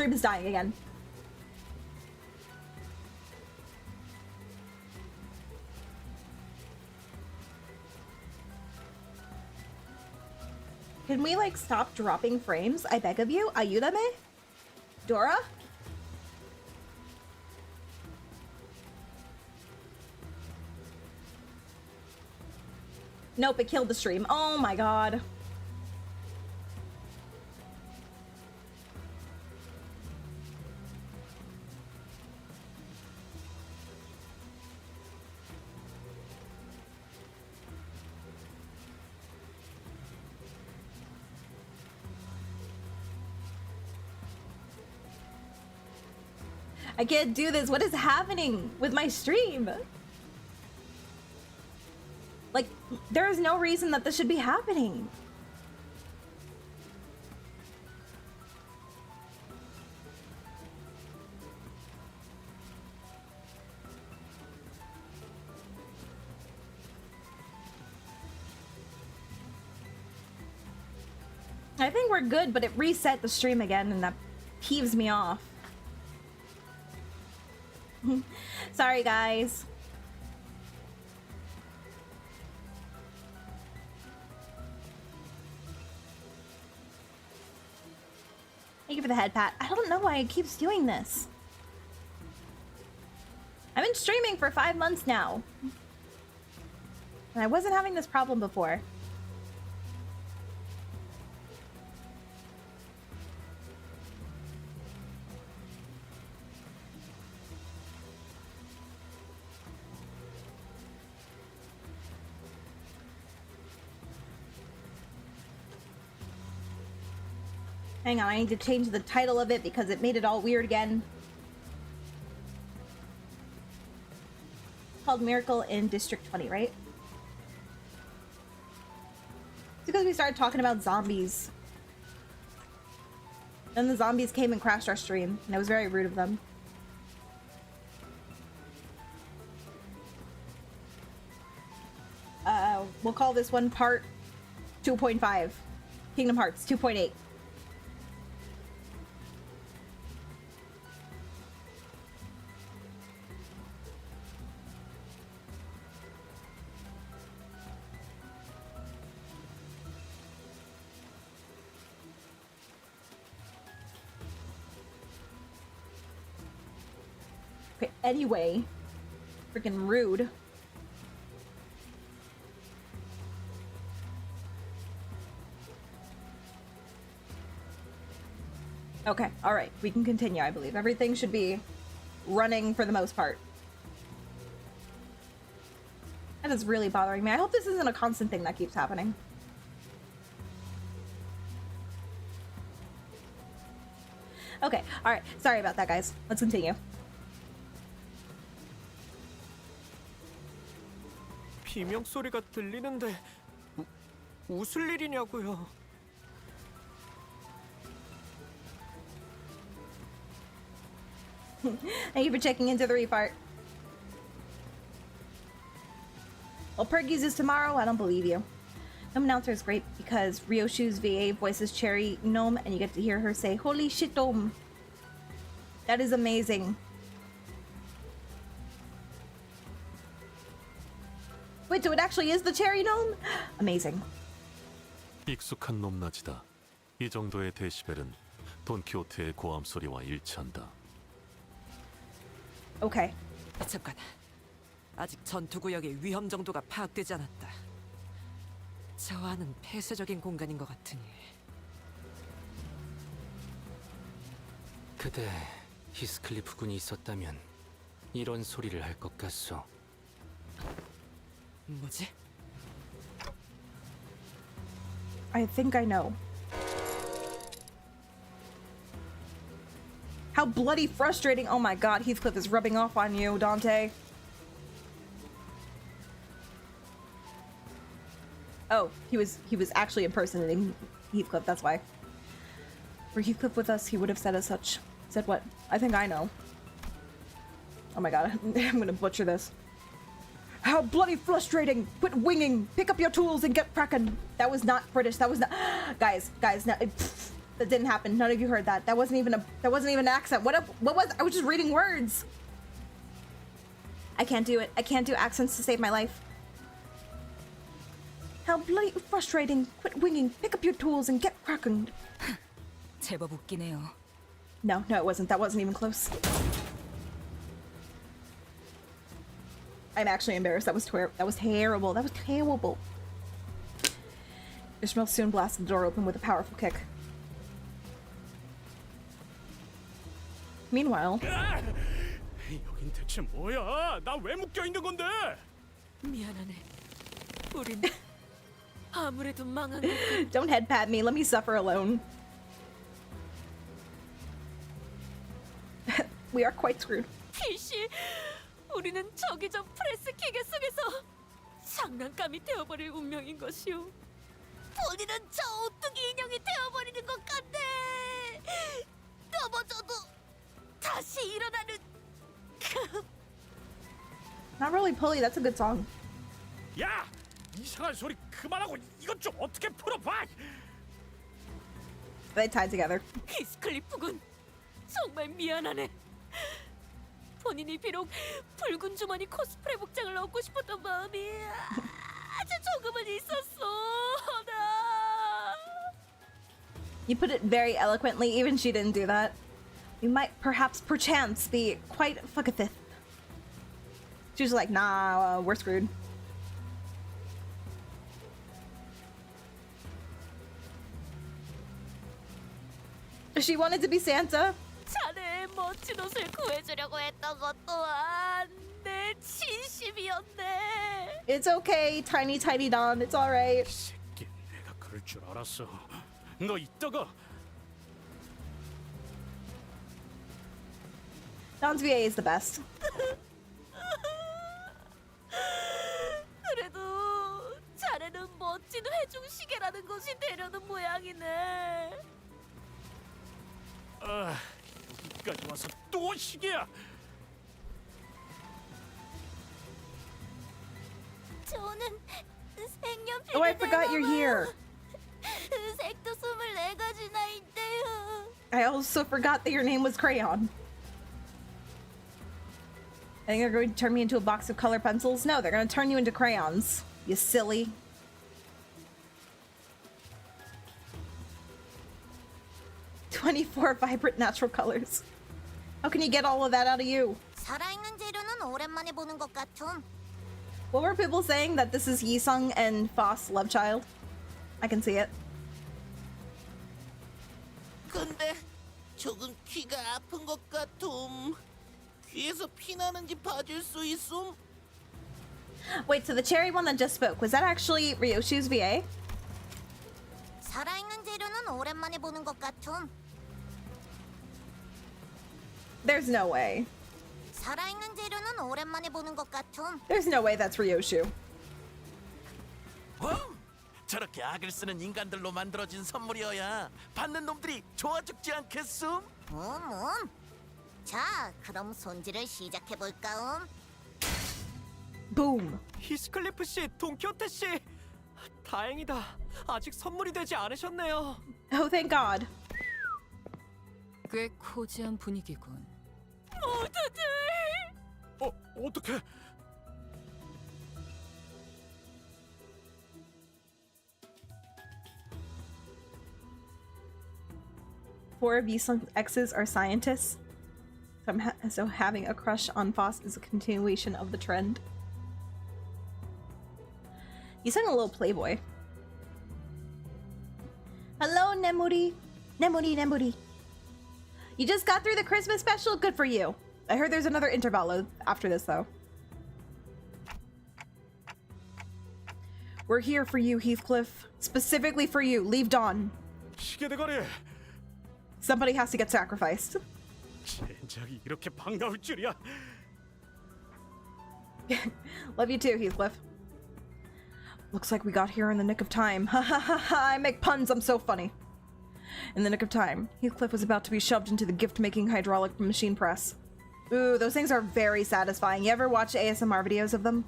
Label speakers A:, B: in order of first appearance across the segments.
A: stream is dying again. Can we, like, stop dropping frames? I beg of you. Ayúdame? Dora? Nope, it killed the stream. Oh my god. I can't do this. What is happening with my stream? Like, there is no reason that this should be happening. I think we're good, but it reset the stream again, and that peeves me off. Sorry, guys. Thank you for the head pat. I don't know why it keeps doing this. I've been streaming for 5 months now. And I wasn't having this problem before. Hang on, I need to change the title of it because it made it all weird again. It's called Miracle in District 20, right? It's because we started talking about zombies. Then the zombies came and crashed our stream, and it was very rude of them. We'll call this one part 2.5. Kingdom Hearts 2.8. Okay, anyway, freaking rude. Okay, all right, we can continue, I believe. Everything should be running for the most part. That is really bothering me. I hope this isn't a constant thing that keeps happening. Okay, all right, sorry about that, guys. Let's continue.
B: 비명 소리가 들리는데 웃을 일이냐고요.
A: Thank you for checking into the refart. Well, Perky's is tomorrow. I don't believe you. Gnome Announcer is great because Ryoshu's VA voices Cherry Gnome, and you get to hear her say, "Holy shit, Gnome." That is amazing. Wait, so it actually is the Cherry Gnome? Amazing.
C: 익숙한 높낮이다. 이 정도의 데시벨은 돈키호테의 고함 소리와 일치한다.
A: Okay.
D: 잠깐. 아직 전투 구역의 위험 정도가 파악되지 않았다. 저 안은 폐쇄적인 공간인 것 같으니.
E: 그대 히스클리프 군이 있었다면 이런 소리를 할 것 같소.
D: 뭐지?
A: I think I know. How bloody frustrating. Oh my god, Heathcliff is rubbing off on you, Dante. Oh, he was actually impersonating Heathcliff, that's why. Were Heathcliff with us, he would have said as such. Said what? I think I know. Oh my god, I'm gonna butcher this. How bloody frustrating! Quit winging! Pick up your tools and get cracking! That was not British, that was not- Guys, no, That didn't happen. None of you heard that. That wasn't even an accent. What was I was just reading words. I can't do it. I can't do accents to save my life. How bloody frustrating. Quit winging. Pick up your tools and get cracking.
F: 제법 웃기네요.
A: No, it wasn't. That wasn't even close. I'm actually embarrassed. That was terrible. That was terrible. Ishmael soon blasted the door open with a powerful kick. Meanwhile,
B: 여긴 대체 뭐야? 나 왜 묶여 있는 건데?
D: 미안하네. 우린 아무래도 망한 것
A: don't head pat me. Let me suffer alone. We are quite screwed.
D: 피시. 우리는 저기 저 프레스 기계 속에서 장난감이 되어버릴 운명인 것이오. 본인은 저 오뚜기 인형이 되어버리는 것 같네. 넘어져도 다시 일어나는.
A: Not really pulley. That's a good song.
B: 야, 이상한 소리 그만하고 이것 좀 어떻게 풀어봐.
A: They tied together.
D: 히스클리프군, 정말 미안하네. 본인이 비록 붉은 주머니 코스프레 복장을 얻고 싶었던 마음이 아주 조금은 있었어. 나.
A: You put it very eloquently. Even she didn't do that. You might perchance be quite fuckatith. She was like, nah, we're screwed. She wanted to be Santa.
D: 자네의 멋진 옷을 구해주려고 했던 것 또한 내 진심이었네.
A: It's okay, tiny Don. It's alright.
B: 새끼, 내가 그럴 줄 알았어. 너 이따가
A: Don's VA is the best.
D: 그래도 자네는 멋진 회중 시계라는 것이 되려는 모양이네.
B: 아, 여기까지 와서 또 시계야.
D: 저는 색연필이
A: Oh, I forgot you're here.
D: 색도 24가지나 있대요.
A: I also forgot that your name was Crayon. I think they're going to turn me into a box of color pencils. No, they're going to turn you into crayons. You silly. "24 vibrant natural colors." How can you get all of that out of you?
G: 살아있는 재료는 오랜만에 보는 것 같음.
A: What were people saying? That this is Yisung and Foss love child? I can see it.
H: 근데 조금 귀가 아픈 것 같음. 귀에서 피 나는지 봐줄 수 있음?
A: Wait, so the cherry one that just spoke, was that actually Ryoshu's VA?
G: 살아있는 재료는 오랜만에 보는 것 같음.
A: There's no way.
G: 살아있는 재료는 오랜만에 보는 것 같음.
A: There's no way that's Ryoshu.
H: 저렇게 악을 쓰는 인간들로 만들어진 선물이어야 받는 놈들이 좋아 죽지 않겠음?
G: 자, 그럼 손질을 시작해볼까음?
A: Boom.
B: 히스클리프 씨, 돈키호테 씨. 다행이다. 아직 선물이 되지 않으셨네요.
A: Oh, thank God.
F: 꽤 코지한 분위기군.
D: 모두들
B: 어떻게?
A: Four of Yisung's exes are scientists. So having a crush on Foss is a continuation of the trend. Yisung a little playboy. Hello, Nemuri. Nemuri. You just got through the Christmas special? Good for you. I heard there's another interval after this, though. We're here for you, Heathcliff. Specifically for you. Leave Dawn.
B: 시계 대가리.
A: Somebody has to get sacrificed.
B: 젠장이 이렇게 반가울 줄이야.
A: Love you too, Heathcliff. Looks like we got here in the nick of time. Ha ha ha ha, I make puns, I'm so funny. In the nick of time, Heathcliff was about to be shoved into the gift-making hydraulic machine press. Ooh, those things are very satisfying. You ever watch ASMR videos of them?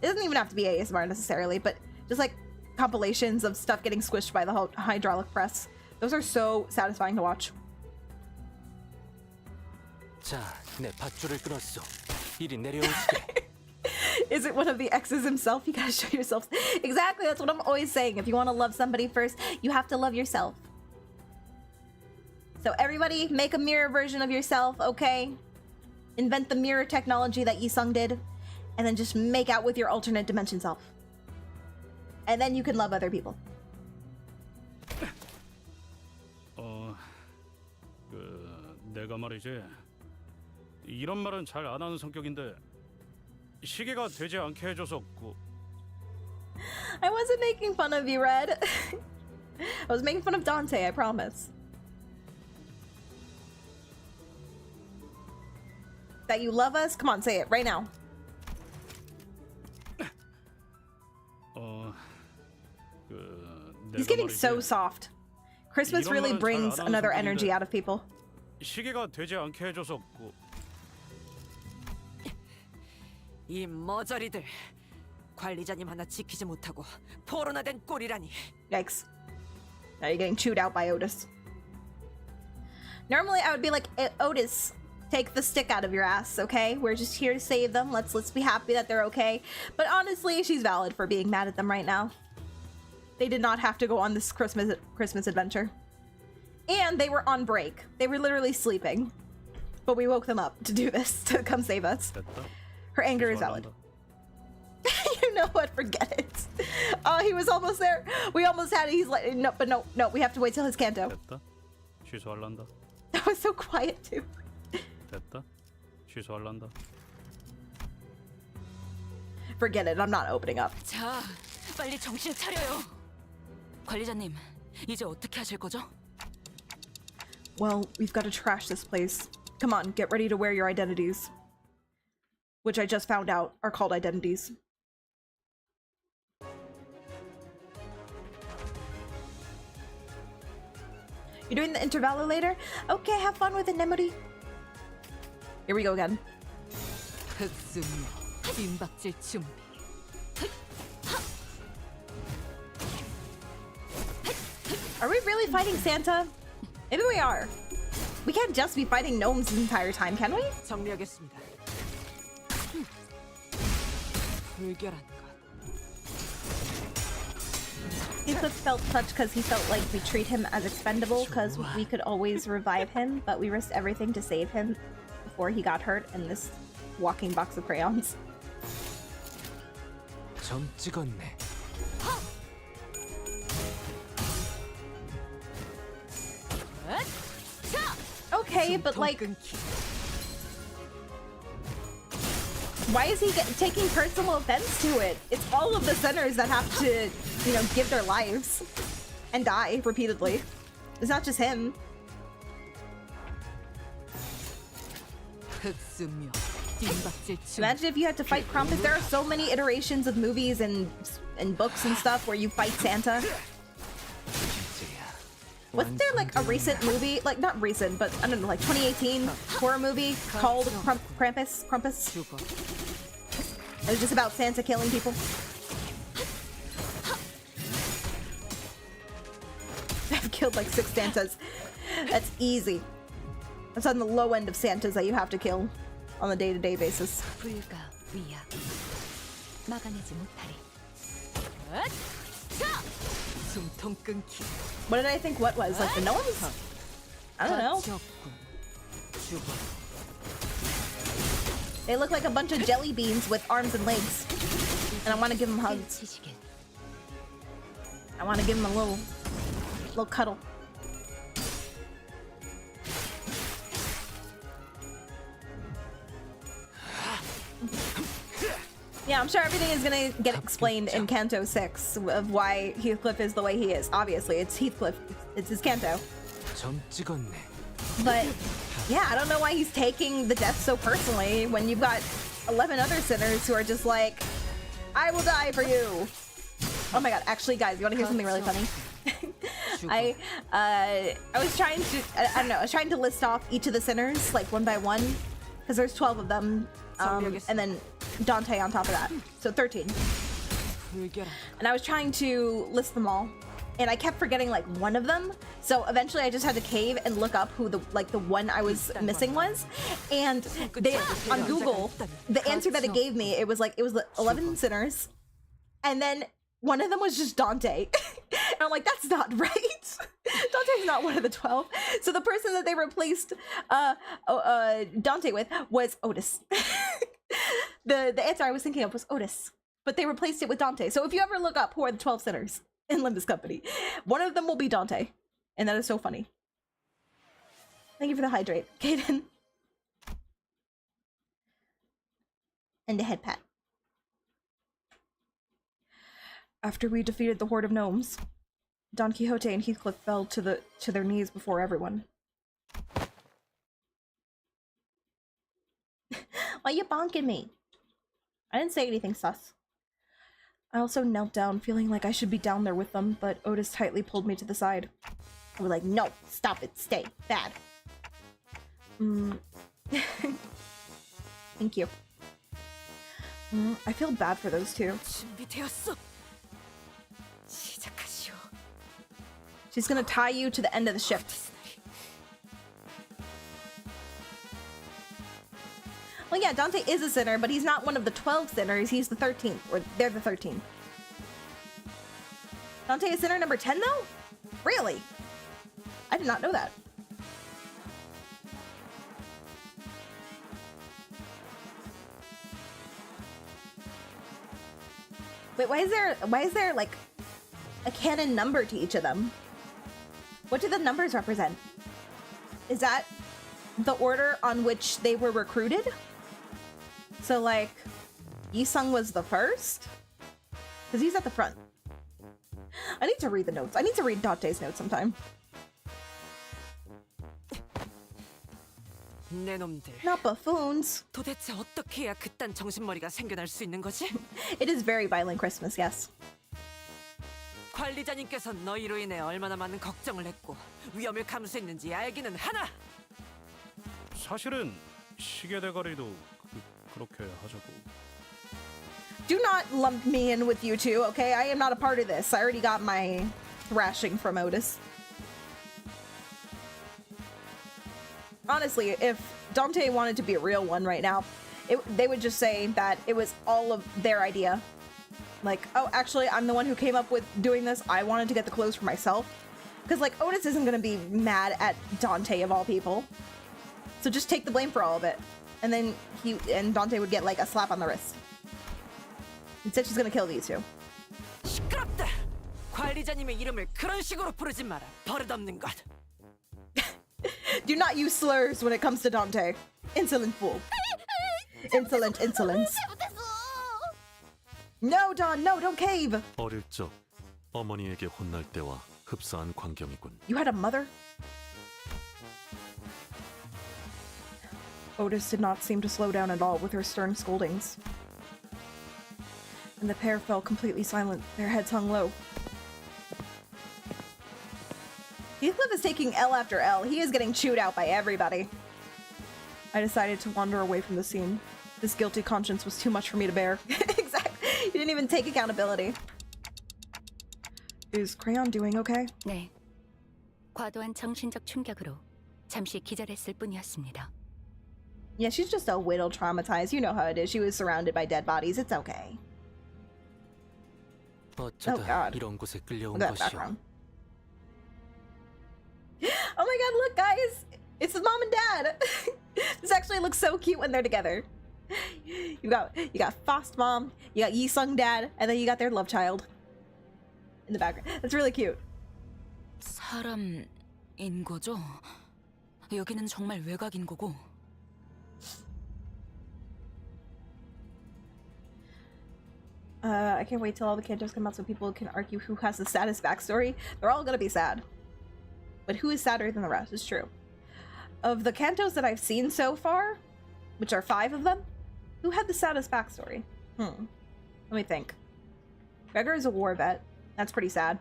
A: It doesn't even have to be ASMR necessarily, but just like compilations of stuff getting squished by the whole hydraulic press. Those are so satisfying to watch.
E: 자, 내 밧줄을 끊었소. 이리 내려오시게.
A: Is it one of the exes himself? You gotta show yourself. Exactly, that's what I'm always saying. If you want to love somebody first, you have to love yourself. So everybody, make a mirror version of yourself, okay? Invent the mirror technology that Yisung did, and then just make out with your alternate dimension self. And then you can love other people.
I: 내가 말이지. 이런 말은 잘 안 하는 성격인데 시계가 되지 않게 해줘서
A: I wasn't making fun of you, Red. I was making fun of Dante, I promise. That you love us? Come on, say it right now. He's getting so soft. Christmas really brings another energy out of people.
I: 시계가 되지 않게 해줘서
D: 이 머저리들 관리자님 하나 지키지 못하고 포로나 된 꼴이라니.
A: Yikes. Now you're getting chewed out by Otis. Normally I would be like, Otis, take the stick out of your ass, okay? We're just here to save them. Let's be happy that they're okay. But honestly, she's valid for being mad at them right now. They did not have to go on this Christmas adventure. And they were on break. They were literally sleeping. But we woke them up to do this, to come save us. Her anger is valid. You know what? Forget it. Oh, he was almost there. We almost had it. He's like, no, but no. We have to wait till his canto.
I: 됐다. 취소할란다.
A: That was so quiet too.
I: 됐다. 취소할란다.
A: Forget it. I'm not opening up.
F: 자, 빨리 정신 차려요. 관리자님, 이제 어떻게 하실 거죠?
A: Well, we've got to trash this place. Come on, get ready to wear your identities. Which I just found out are called identities. You're doing the intervallo later? Okay, have fun with it, Nemori. Here we go again.
F: 흑수미, 림박질 준비.
A: Are we really fighting Santa? Maybe we are. We can't just be fighting gnomes the entire time, can we?
D: 정리하겠습니다. 불결한 것.
A: Heathcliff felt such because he felt like we treat him as expendable because we could always revive him, but we risked everything to save him before he got hurt in this walking box of crayons.
E: 점 찍었네.
A: Okay, but like, why is he taking personal offense to it? It's all of the sinners that have to, you know, give their lives and die repeatedly. It's not just him.
F: 흑수미, 림박질 준비.
A: Imagine if you had to fight Krampus. There are so many iterations of movies and books and stuff where you fight Santa. Wasn't there like a recent movie, like not recent, but I don't know, like 2018 horror movie called Krampus? It was just about Santa killing people. I've killed like 6 Santas. That's easy. That's on the low end of Santas that you have to kill on a day-to-day basis.
F: 불가 위야. 막아내지 못하리. 숨통 끊기.
A: What did I think what was? Like the gnomes? I don't know. They look like a bunch of jelly beans with arms and legs. And I want to give them hugs. I want to give them a little cuddle. Yeah, I'm sure everything is gonna get explained in Canto 6 of why Heathcliff is the way he is. Obviously, it's Heathcliff. It's his Canto.
E: 점 찍었네.
A: But yeah, I don't know why he's taking the death so personally when you've got 11 other sinners who are just like, I will die for you. Oh my god, actually guys, you wanna hear something really funny? I was trying to, I don't know, I was trying to list off each of the sinners, like one by one, because there's 12 of them, and then Dante on top of that, so 13. And I was trying to list them all, and I kept forgetting like one of them. So eventually I just had to cave and look up who the one I was missing was. And they on Google, the answer that it gave me, it was the 11 sinners. And then one of them was just Dante. And I'm like, that's not right. Dante's not one of the 12. So the person that they replaced Dante with was Otis. The answer I was thinking of was Otis. But they replaced it with Dante. So if you ever look up who are the 12 sinners in Limbus Company, one of them will be Dante. And that is so funny. Thank you for the hydrate, Kaden. And the head pat. After we defeated the horde of gnomes, Don Quixote and Heathcliff fell to their knees before everyone. Why you bonking me? I didn't say anything sus. I also knelt down, feeling like I should be down there with them, but Otis tightly pulled me to the side. I was like, no, stop it, stay, bad. Thank you. I feel bad for those two.
D: 준비되었어. 시작하시오.
A: She's gonna tie you to the end of the ship. Well, yeah, Dante is a sinner, but he's not one of the 12 sinners. He's the 13th, or they're the 13th. Dante is sinner number 10, though? Really? I did not know that. Wait, why is there like a canon number to each of them? What do the numbers represent? Is that the order on which they were recruited? So like, Yi-sung was the first? Because he's at the front. I need to read the notes. I need to read Dante's notes sometime.
D: 내 놈들.
A: Not buffoons.
D: 도대체 어떻게 해야 그딴 정신머리가 생겨날 수 있는 거지?
A: It is very violent Christmas, yes.
D: 관리자님께서 너희로 인해 얼마나 많은 걱정을 했고 위험을 감수했는지 알기는 하나.
I: 사실은 시계 대가리도 그렇게 하자고.
A: Do not lump me in with you two, okay? I am not a part of this. I already got my thrashing from Otis. Honestly, if Dante wanted to be a real one right now, they would just say that it was all of their idea. Like, oh, actually, I'm the one who came up with doing this. I wanted to get the clothes for myself. Because, like, Otis isn't going to be mad at Dante, of all people. So just take the blame for all of it. And then Dante would get, like, a slap on the wrist. Instead, she's going to kill these two.
D: 시끄럽다. 관리자님의 이름을 그런 식으로 부르지 마라. 버릇없는 것.
A: Do not use slurs when it comes to Dante. Insolent fool. Insolent insolence. No, Don, no, don't cave.
C: 어릴 적 어머니에게 혼날 때와 흡사한 광경이군.
A: You had a mother? Otis did not seem to slow down at all with her stern scoldings. And the pair fell completely silent, their heads hung low. Heathcliff is taking L after L. He is getting chewed out by everybody. I decided to wander away from the scene. This guilty conscience was too much for me to bear. Exactly. You didn't even take accountability. Is Crayon doing okay?
F: 네. 과도한 정신적 충격으로 잠시 기절했을 뿐이었습니다.
A: Yeah, she's just a little traumatized. You know how it is. She was surrounded by dead bodies. It's okay.
E: 어쩌다
A: God.
E: 이런 곳에 끌려온
A: Look at that
E: 것이오.
A: background. Oh my god, look guys! It's the mom and dad! This actually looks so cute when they're together. You got Fost mom, you got Yi-sung dad, and then you got their love child in the background. That's really cute.
F: 사람인 거죠? 여기는 정말 외곽인 거고.
A: I can't wait till all the cantos come out so people can argue who has the saddest backstory. They're all gonna be sad. But who is sadder than the rest? It's true. Of the cantos that I've seen so far, which are 5 of them, who had the saddest backstory? Let me think. Gregor is a war vet. That's pretty sad.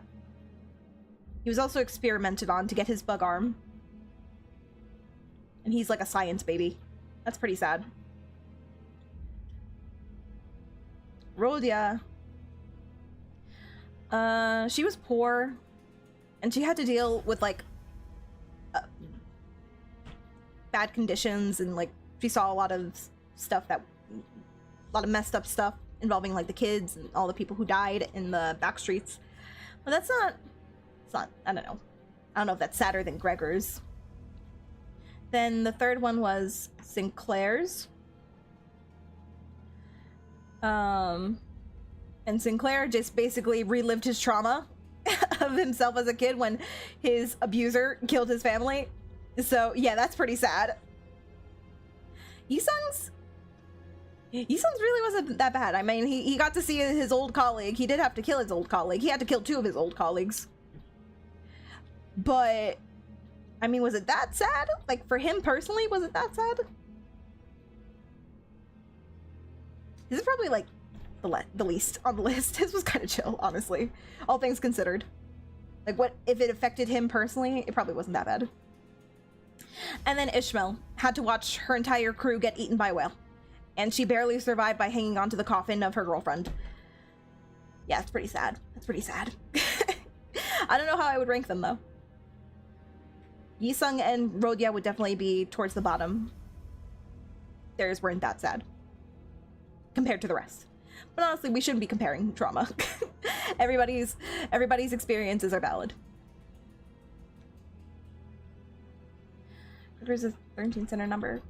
A: He was also experimented on to get his bug arm. And he's like a science baby. That's pretty sad. Rhodia. She was poor. And she had to deal with like bad conditions, and like she saw a lot of stuff a lot of messed up stuff involving like the kids and all the people who died in the back streets. But it's not, I don't know if that's sadder than Gregor's. Then the third one was Sinclair's. And Sinclair just basically relived his trauma of himself as a kid when his abuser killed his family. So yeah, that's pretty sad. Yisung's really wasn't that bad. I mean, he got to see his old colleague. He did have to kill his old colleague. He had to kill 2 of his old colleagues. But, I mean, was it that sad? Like, for him personally, was it that sad? This is probably, like, the least on the list. His was kind of chill, honestly. All things considered. Like, what if it affected him personally? It probably wasn't that bad. And then Ishmael had to watch her entire crew get eaten by a whale. And she barely survived by hanging onto the coffin of her girlfriend. Yeah, it's pretty sad. That's pretty sad. I don't know how I would rank them, though. Yisung and Rodya would definitely be towards the bottom. Theirs weren't that sad compared to the rest. But honestly, we shouldn't be comparing trauma. Everybody's experiences are valid. Where's the 13th sinner number?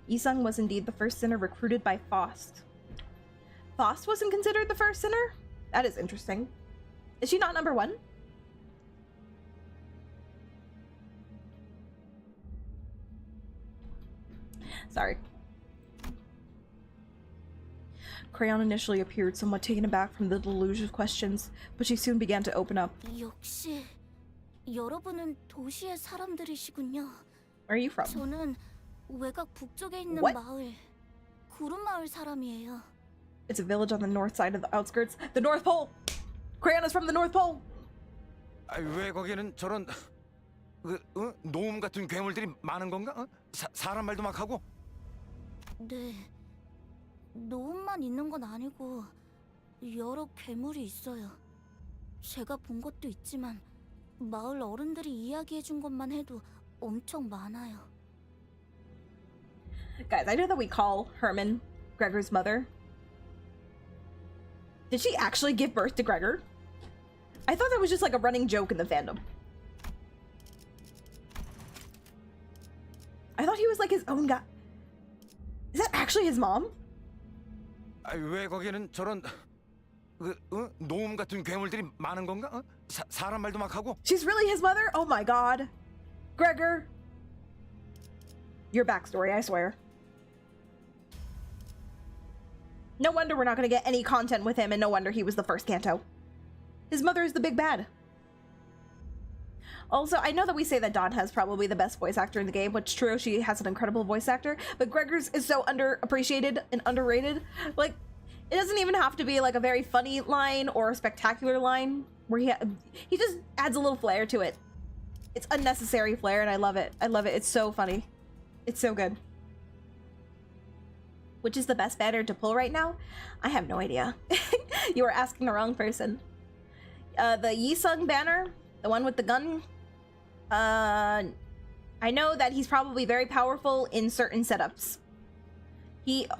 A: Yisung was indeed the first sinner recruited by Faust. Faust wasn't considered the first sinner? That is interesting. Is she not number 1? Sorry. Crayon initially appeared somewhat taken aback from the deluge of questions, but she soon began to open up.
G: 역시 여러분은 도시의 사람들이시군요.
A: Where are you from?
G: 저는 외곽 북쪽에 있는
A: What?
G: 마을, 구름마을 사람이에요.
A: It's a village on the north side of the outskirts. The North Pole! Crayon is from the North Pole!
J: 왜 거기는 저런 노움 같은 괴물들이 많은 건가? 사람 말도 막 하고?
G: 네, 노움만 있는 건 아니고 여러 괴물이 있어요. 제가 본 것도 있지만 마을 어른들이 이야기해준 것만 해도 엄청 많아요.
A: Guys, I know that we call Herman Gregor's mother. Did she actually give birth to Gregor? I thought that was just like a running joke in the fandom. I thought he was like his own guy. Is that actually his mom?
J: 왜 거기는 저런 노움 같은 괴물들이 많은 건가? 사람 말도 막 하고?
A: She's really his mother? Oh my god. Gregor. Your backstory, I swear. No wonder we're not going to get any content with him, and no wonder he was the first Kanto. His mother is the big bad. Also, I know that we say that Dawn has probably the best voice actor in the game, which is true, she has an incredible voice actor, but Gregor's is so underappreciated and underrated. Like, it doesn't even have to be like a very funny line or a spectacular line, where he just adds a little flair to it. It's unnecessary flair, and I love it. I love it. It's so funny. It's so good. Which is the best banner to pull right now? I have no idea. You were asking the wrong person. The Yisung banner, the one with the gun. I know that he's probably very powerful in certain setups.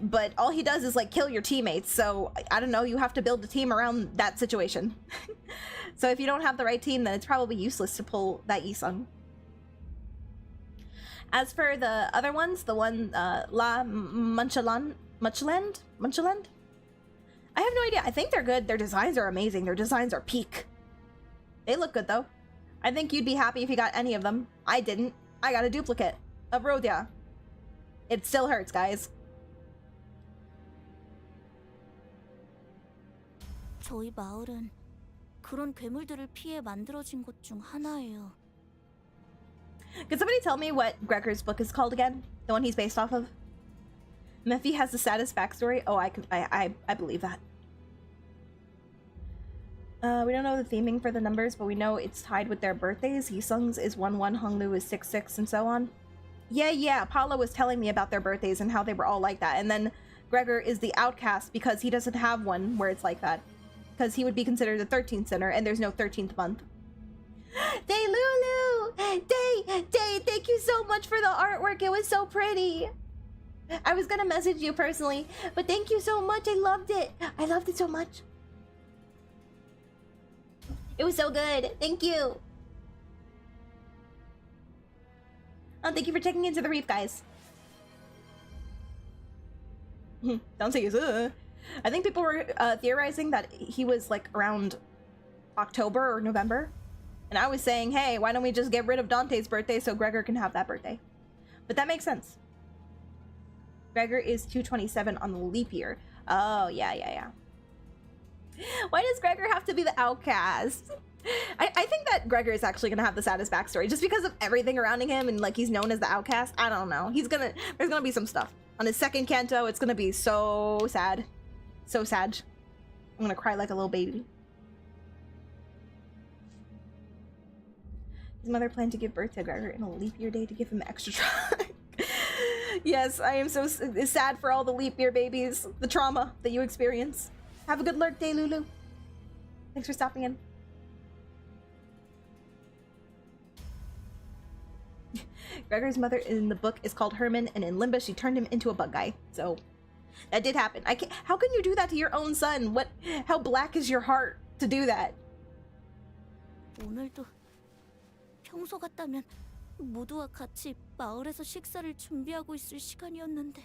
A: But all he does is like kill your teammates. So I don't know. You have to build a team around that situation. So if you don't have the right team, then it's probably useless to pull that Yisung. As for the other ones, the one, La Munchland? I have no idea. I think they're good. Their designs are amazing. Their designs are peak. They look good, though. I think you'd be happy if you got any of them. I didn't. I got a duplicate of Rodya. It still hurts, guys.
G: 저희 마을은 그런 괴물들을 피해 만들어진 곳 중 하나예요.
A: Could somebody tell me what Gregor's book is called again? The one he's based off of? Mephi has the saddest backstory. Oh, I believe that. We don't know the theming for the numbers, but we know it's tied with their birthdays. Yisung's is 1-1, Honglu is 6-6, and so on. Yeah, Paula was telling me about their birthdays and how they were all like that. And then Gregor is the outcast because he doesn't have one where it's like that. because he would be considered the 13th sinner, and there's no 13th month. Day Lulu! Day, thank you so much for the artwork. It was so pretty. I was gonna message you personally, but thank you so much. I loved it. I loved it so much. It was so good. Thank you. Oh, thank you for checking into the reef, guys. Don't say yes. I think people were theorizing that he was like around October or November. And I was saying, hey, why don't we just get rid of Dante's birthday so Gregor can have that birthday? But that makes sense. Gregor is 227 on the leap year. Oh, yeah. Why does Gregor have to be the outcast? I think that Gregor is actually gonna have the saddest backstory just because of everything surrounding him and like he's known as the outcast. I don't know. There's gonna be some stuff. On his second canto, it's gonna be so sad. So sad. I'm gonna cry like a little baby. His mother planned to give birth to Gregor in a leap year day to give him extra time. Yes, I am so sad for all the leap year babies. The trauma that you experience. Have a good lurk day, Lulu. Thanks for stopping in. Gregor's mother in the book is called Herman, and in Limbus she turned him into a bug guy. So that did happen. How can you do that to your own son? How black is your heart to do that?
G: 오늘도 평소 같다면 모두와 같이 마을에서 식사를 준비하고 있을 시간이었는데.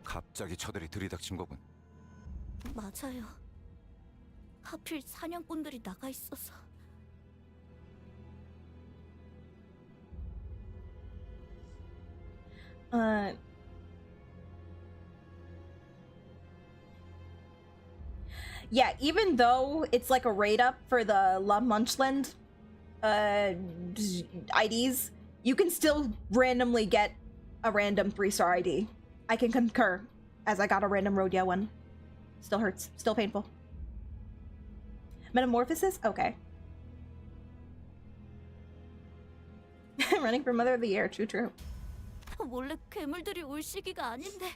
J: 갑자기 저들이 들이닥친 거군.
G: 맞아요. 하필 사냥꾼들이 나가 있어서.
A: Yeah, even though it's like a raid up for the La Munchland IDs, you can still randomly get a random 3-star ID. I can concur, as I got a random Rodia one. Still hurts, still painful. Metamorphosis? Okay. Running for Mother of the Year, true.
G: 원래 괴물들이 올 시기가 아닌데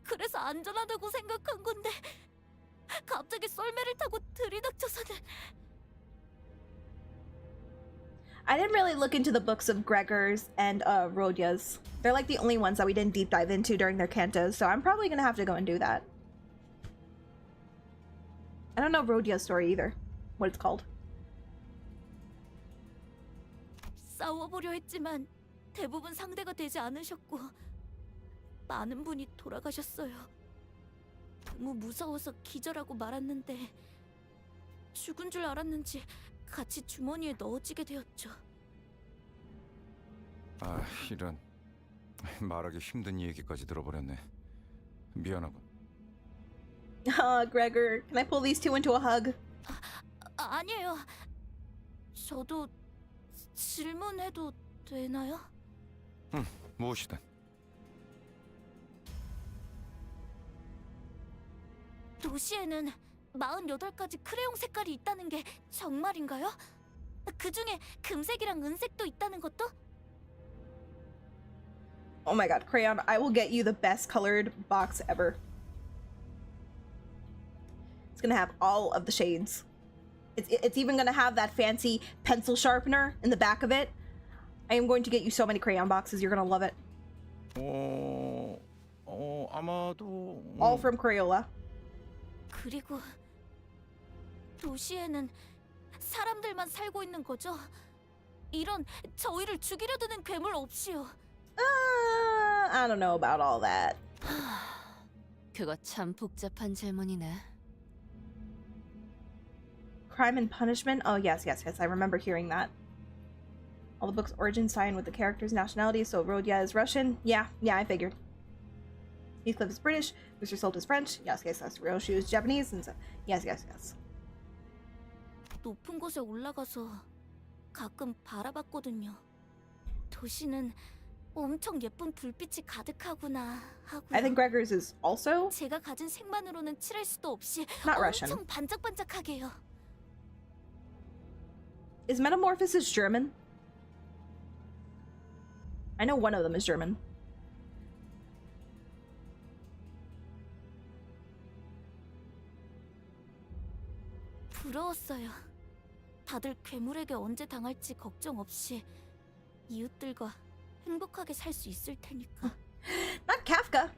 G: 그래서 안전하다고 생각한 건데 갑자기 썰매를 타고 들이닥쳐서는.
A: I didn't really look into the books of Gregor's and Rodia's. They're like the only ones that we didn't deep dive into during their cantos, so I'm probably gonna have to go and do that. I don't know Rodia's story either, what it's called.
G: 싸워보려 했지만 대부분 상대가 되지 않으셨고 많은 분이 돌아가셨어요. 너무 무서워서 기절하고 말았는데 죽은 줄 알았는지 같이 주머니에 넣어지게 되었죠.
J: 아, 이런. 말하기 힘든 얘기까지 들어버렸네. 미안하군.
A: Gregor, can I pull these two into a hug?
G: 아니에요. 저도 질문해도 되나요?
J: 응, 무엇이든.
G: 도시에는 48가지 크레용 색깔이 있다는 게 정말인가요? 그 중에 금색이랑 은색도 있다는 것도?
A: Oh my god, Crayon, I will get you the best colored box ever. It's gonna have all of the shades. It's even gonna have that fancy pencil sharpener in the back of it. I am going to get you so many crayon boxes, you're gonna love it.
J: 아마도...
A: All from Crayola.
G: 그리고 도시에는 사람들만 살고 있는 거죠? 이런 저희를 죽이려 드는 괴물 없이요.
A: I don't know about all that.
F: 그거 참 복잡한 질문이네.
A: Crime and Punishment? Oh, yes. I remember hearing that. All the books' origins tie in with the character's nationality, so Rodia is Russian. Yeah, I figured. Heathcliff is British, Mr. Salt is French. Yes, Ryoshu is Japanese, and so... Yes.
G: 높은 곳에 올라가서 가끔 바라봤거든요. 도시는 엄청 예쁜 불빛이 가득하구나 하고요.
A: I think Gregor's is also
G: 제가 가진 색만으로는 칠할 수도 없이
A: not Russian.
G: 엄청 반짝반짝하게요.
A: Is Metamorphosis German? I know one of them is German.
G: 부러웠어요. 다들 괴물에게 언제 당할지 걱정 없이 이웃들과 행복하게 살 수 있을 테니까.
A: Not Kafka.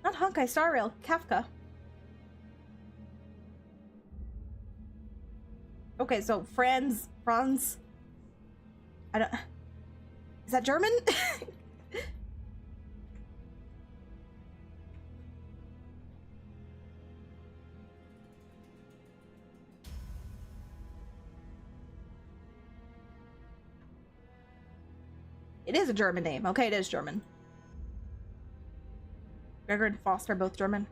A: Not Honkai Star Rail. Kafka. Okay, so Franz. I don't. Is that German? It is a German name. Okay, it is German. Gregor and Foster are both German.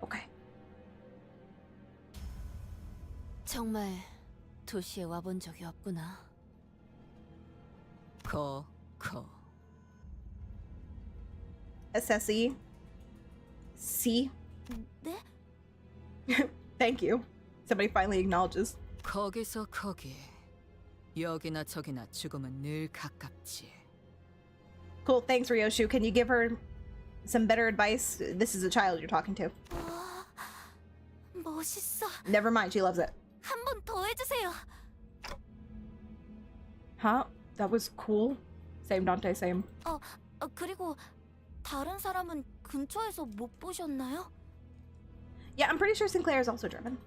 A: Okay.
F: 정말 도시에 와본 적이 없구나.
A: SSE. C.
G: 네?
A: Thank you. Somebody finally acknowledges.
F: 거기서 거기. 여기나 저기나 죽음은 늘 가깝지.
A: Cool, thanks Ryoshu. Can you give her some better advice? This is a child you're talking to.
G: 멋있어.
A: Never mind, she loves it.
G: 한 번 더 해주세요.
A: Huh? That was cool. Same Dante, same.
G: 그리고 다른 사람은 근처에서 못 보셨나요?
A: Yeah, I'm pretty sure Sinclair is also German.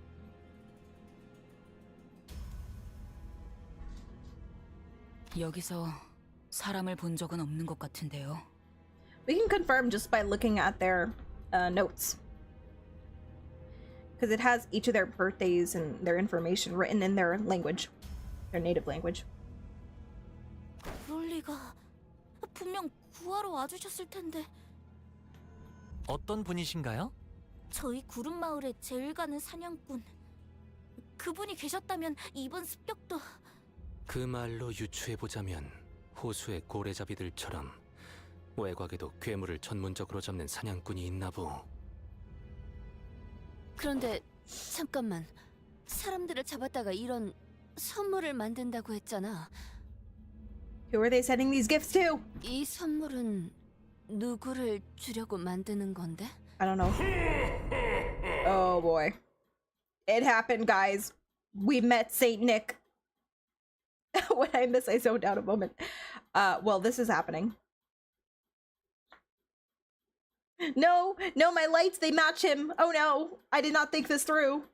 F: 여기서 사람을 본 적은 없는 것 같은데요.
A: We can confirm just by looking at their notes. Because it has each of their birthdays and their information written in their language. Their native language.
G: 그럴 리가. 분명 구하러 와주셨을 텐데.
B: 어떤 분이신가요?
G: 저희 구름 마을에 제일 가는 사냥꾼. 그분이 계셨다면 이번 습격도.
E: 그 말로 유추해보자면 호수의 고래잡이들처럼 외곽에도 괴물을 전문적으로 잡는 사냥꾼이 있나보.
F: 그런데 잠깐만. 사람들을 잡았다가 이런 선물을 만든다고 했잖아.
A: Who are they sending these gifts to?
F: 이 선물은 누구를 주려고 만드는 건데?
A: I don't know. Oh boy. It happened, guys. We met Saint Nick. When I miss, I zoned out a moment. Well, this is happening. No, my lights, they match him. Oh no, I did not think this through.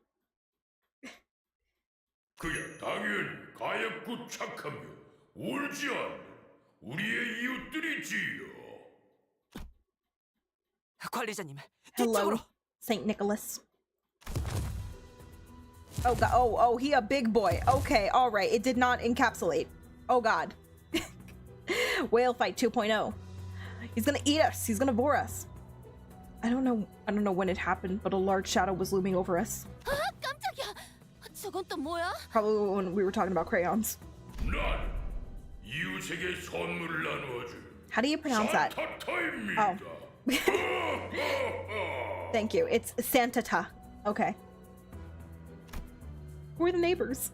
K: 그야 당연히 가엾고 착하며 울지 않는 우리의 이웃들이지요.
D: 관리자님,
A: Hello,
D: 뒤쪽으로.
A: Saint Nicholas. Oh god, oh, he a big boy. Okay, all right, it did not encapsulate. Oh god. Whale fight 2.0. He's gonna eat us. He's gonna bore us. I don't know when it happened, but a large shadow was looming over us.
G: 깜짝이야. 저건 또 뭐야?
A: Probably when we were talking about crayons.
K: 난 이웃에게 선물을 나누어줄
A: How do you pronounce that?
K: 산타타입니다.
A: Thank you. It's Santata. Okay. Who are the neighbors?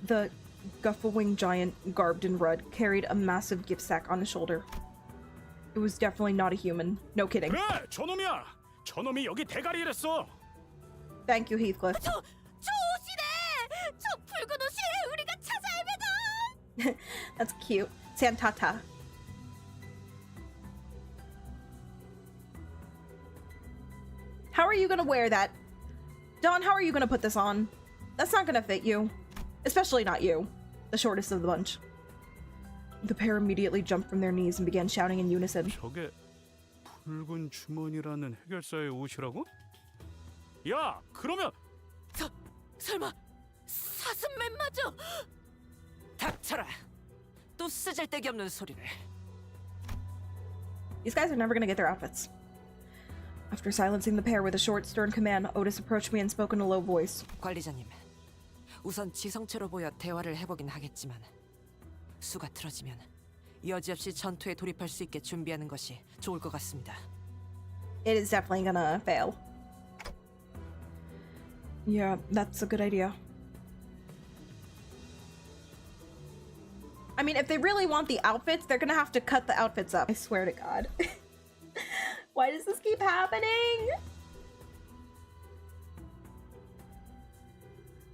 A: The guffawing giant, garbed in red, carried a massive gift sack on his shoulder. It was definitely not a human. No kidding.
I: 그래, 저놈이야. 저놈이 여기 대가리를 했어.
A: Thank you, Heathcliff.
G: 저 옷이네. 저 붉은 옷이 우리가 찾아 헤매던.
A: That's cute. Santata. How are you gonna wear that? Dawn, how are you gonna put this on? That's not gonna fit you. Especially not you. The shortest of the bunch. The pair immediately jumped from their knees and began shouting in unison.
I: 저게 붉은 주머니라는 해결사의 옷이라고? 야, 그러면
D: 설마 사슴맨 맞아? 닥쳐라. 또 쓰잘데기 없는 소리를.
A: These guys are never gonna get their outfits. After silencing the pair with a short, stern command, Otis approached me and spoke in a low voice.
D: 관리자님, 우선 지성체로 보여 대화를 해보긴 하겠지만 수가 틀어지면 여지없이 전투에 돌입할 수 있게 준비하는 것이 좋을 것 같습니다.
A: It is definitely gonna fail. Yeah, that's a good idea. I mean, if they really want the outfits, they're gonna have to cut the outfits up. I swear to God. Why does this keep happening?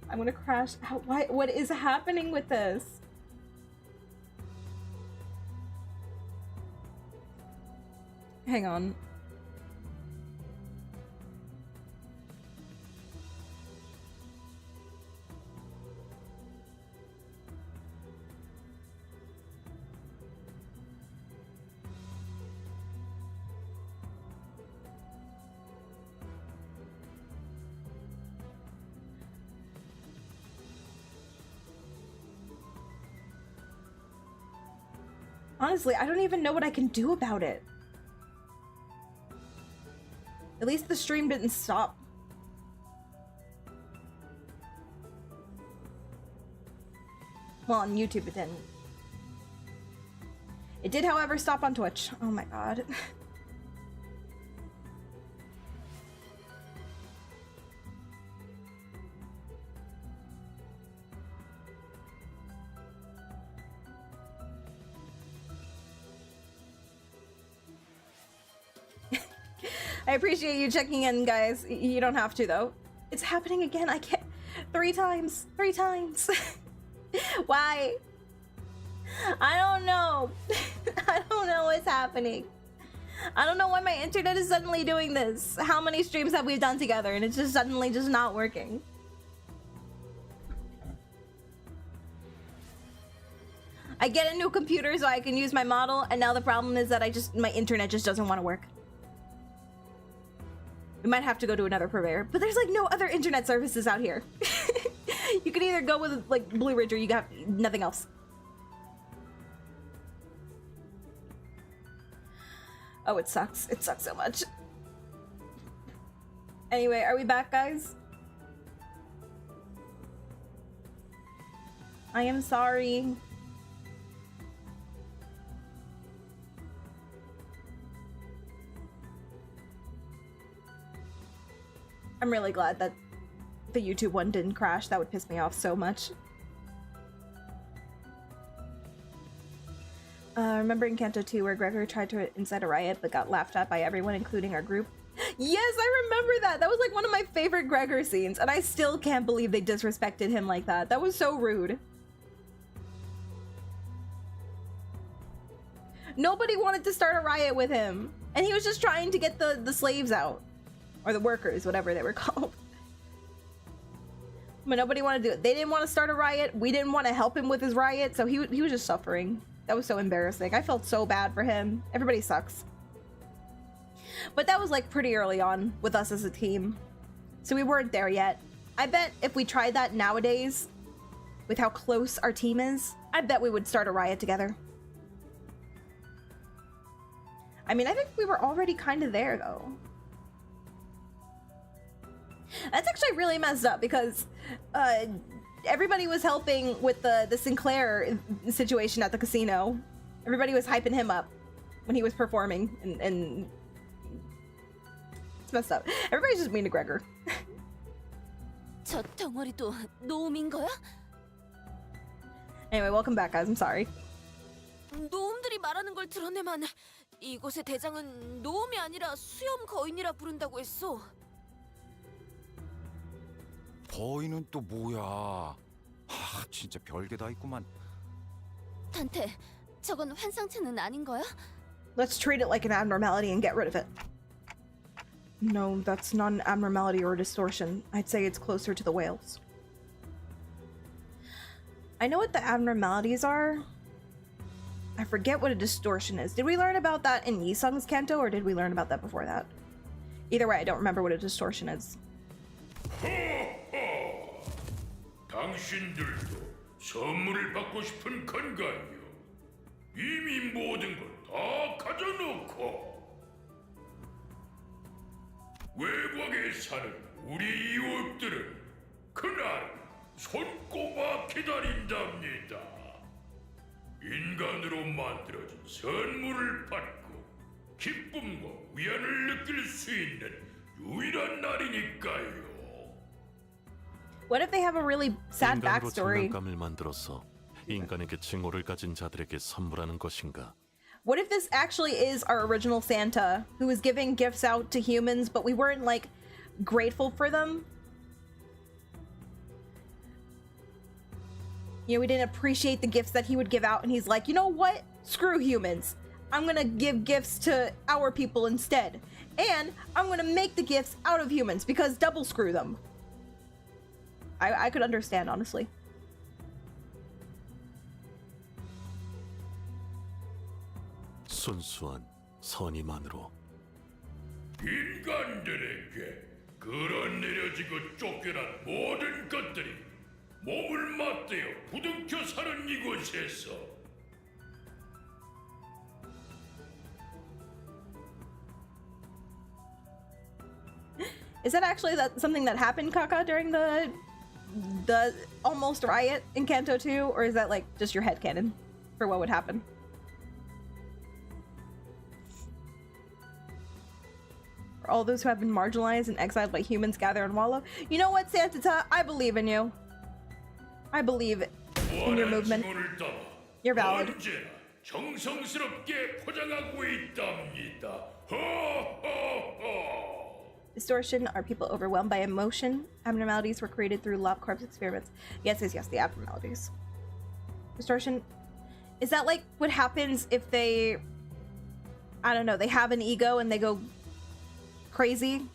A: I'm gonna crash. Why? What is happening with this? Hang on. Honestly, I don't even know what I can do about it. At least the stream didn't stop. Well, on YouTube it didn't. It did, however, stop on Twitch. Oh my god. I appreciate you checking in, guys. You don't have to, though. It's happening again. I can't. 3 times. 3 times. Why? I don't know. I don't know what's happening. I don't know why my internet is suddenly doing this. How many streams have we done together and it's just suddenly just not working? I get a new computer so I can use my model, and now the problem is that my internet just doesn't want to work. We might have to go to another purveyor, but there's like no other internet services out here. You can either go with like Blue Ridge or you got nothing else. Oh, it sucks. It sucks so much. Anyway, are we back, guys? I am sorry. I'm really glad that the YouTube one didn't crash. That would piss me off so much. Remember in Kanto 2 where Gregor tried to incite a riot but got laughed at by everyone, including our group? Yes, I remember that! That was like one of my favorite Gregor scenes, and I still can't believe they disrespected him like that. That was so rude. Nobody wanted to start a riot with him, and he was just trying to get the slaves out. Or the workers, whatever they were called. But nobody wanted to do it. They didn't want to start a riot. We didn't want to help him with his riot, so he was just suffering. That was so embarrassing. I felt so bad for him. Everybody sucks. But that was like pretty early on with us as a team. So we weren't there yet. I bet if we tried that nowadays, with how close our team is, I bet we would start a riot together. I mean, I think we were already kind of there, though. That's actually really messed up because everybody was helping with the Sinclair situation at the casino. Everybody was hyping him up when he was performing, and it's messed up. Everybody's just mean to Gregor.
G: 저 덩어리도 노움인 거야?
A: Anyway, welcome back, guys. I'm sorry.
G: 노움들이 말하는 걸 들었네만 이곳의 대장은 노움이 아니라 수염 거인이라 부른다고 했어.
J: 거인은 또 뭐야? 하, 진짜 별게 다 있구만.
G: 단테, 저건 환상체는 아닌 거야?
A: Let's treat it like an abnormality and get rid of it. No, that's not an abnormality or a distortion. I'd say it's closer to the whales. I know what the abnormalities are. I forget what a distortion is. Did we learn about that in Yisung's Kanto, or did we learn about that before that? Either way, I don't remember what a distortion is.
K: 당신들도 선물을 받고 싶은 건가요? 이미 모든 걸 다 가져놓고 외곽에 사는 우리 이웃들은 그날 손꼽아 기다린답니다. 인간으로 만들어진 선물을 받고 기쁨과 위안을 느낄 수 있는 유일한 날이니까요.
A: What if they have a really sad
C: 인간으로
A: backstory?
C: 장난감을 만들어서 인간에게 징후를 가진 자들에게 선물하는 것인가?
A: What if this actually is our original Santa who was giving gifts out to humans, but we weren't like grateful for them? You know, we didn't appreciate the gifts that he would give out, and he's like, you know what? Screw humans. I'm gonna give gifts to our people instead. And I'm gonna make the gifts out of humans, because double screw them. I could understand, honestly.
C: 순수한 선의만으로
K: 인간들에게 그런 내려지고 쫓겨난 모든 것들이 몸을 맞대어 부둥켜 사는 이곳에서
A: Is that actually something that happened, Kaka, during the almost riot in Kanto 2? Or is that like just your headcanon for what would happen? For all those who have been marginalized and exiled by humans gather and wallow. You know what, Santata? I believe in you. I believe in your movement. You're valid.
K: 언제나 정성스럽게 포장하고 있답니다. 허허허.
A: Distortion. Are people overwhelmed by emotion? Abnormalities were created through LobCorp's experiments. Yes, the abnormalities. Distortion. Is that like what happens if they, I don't know, they have an ego and they go crazy?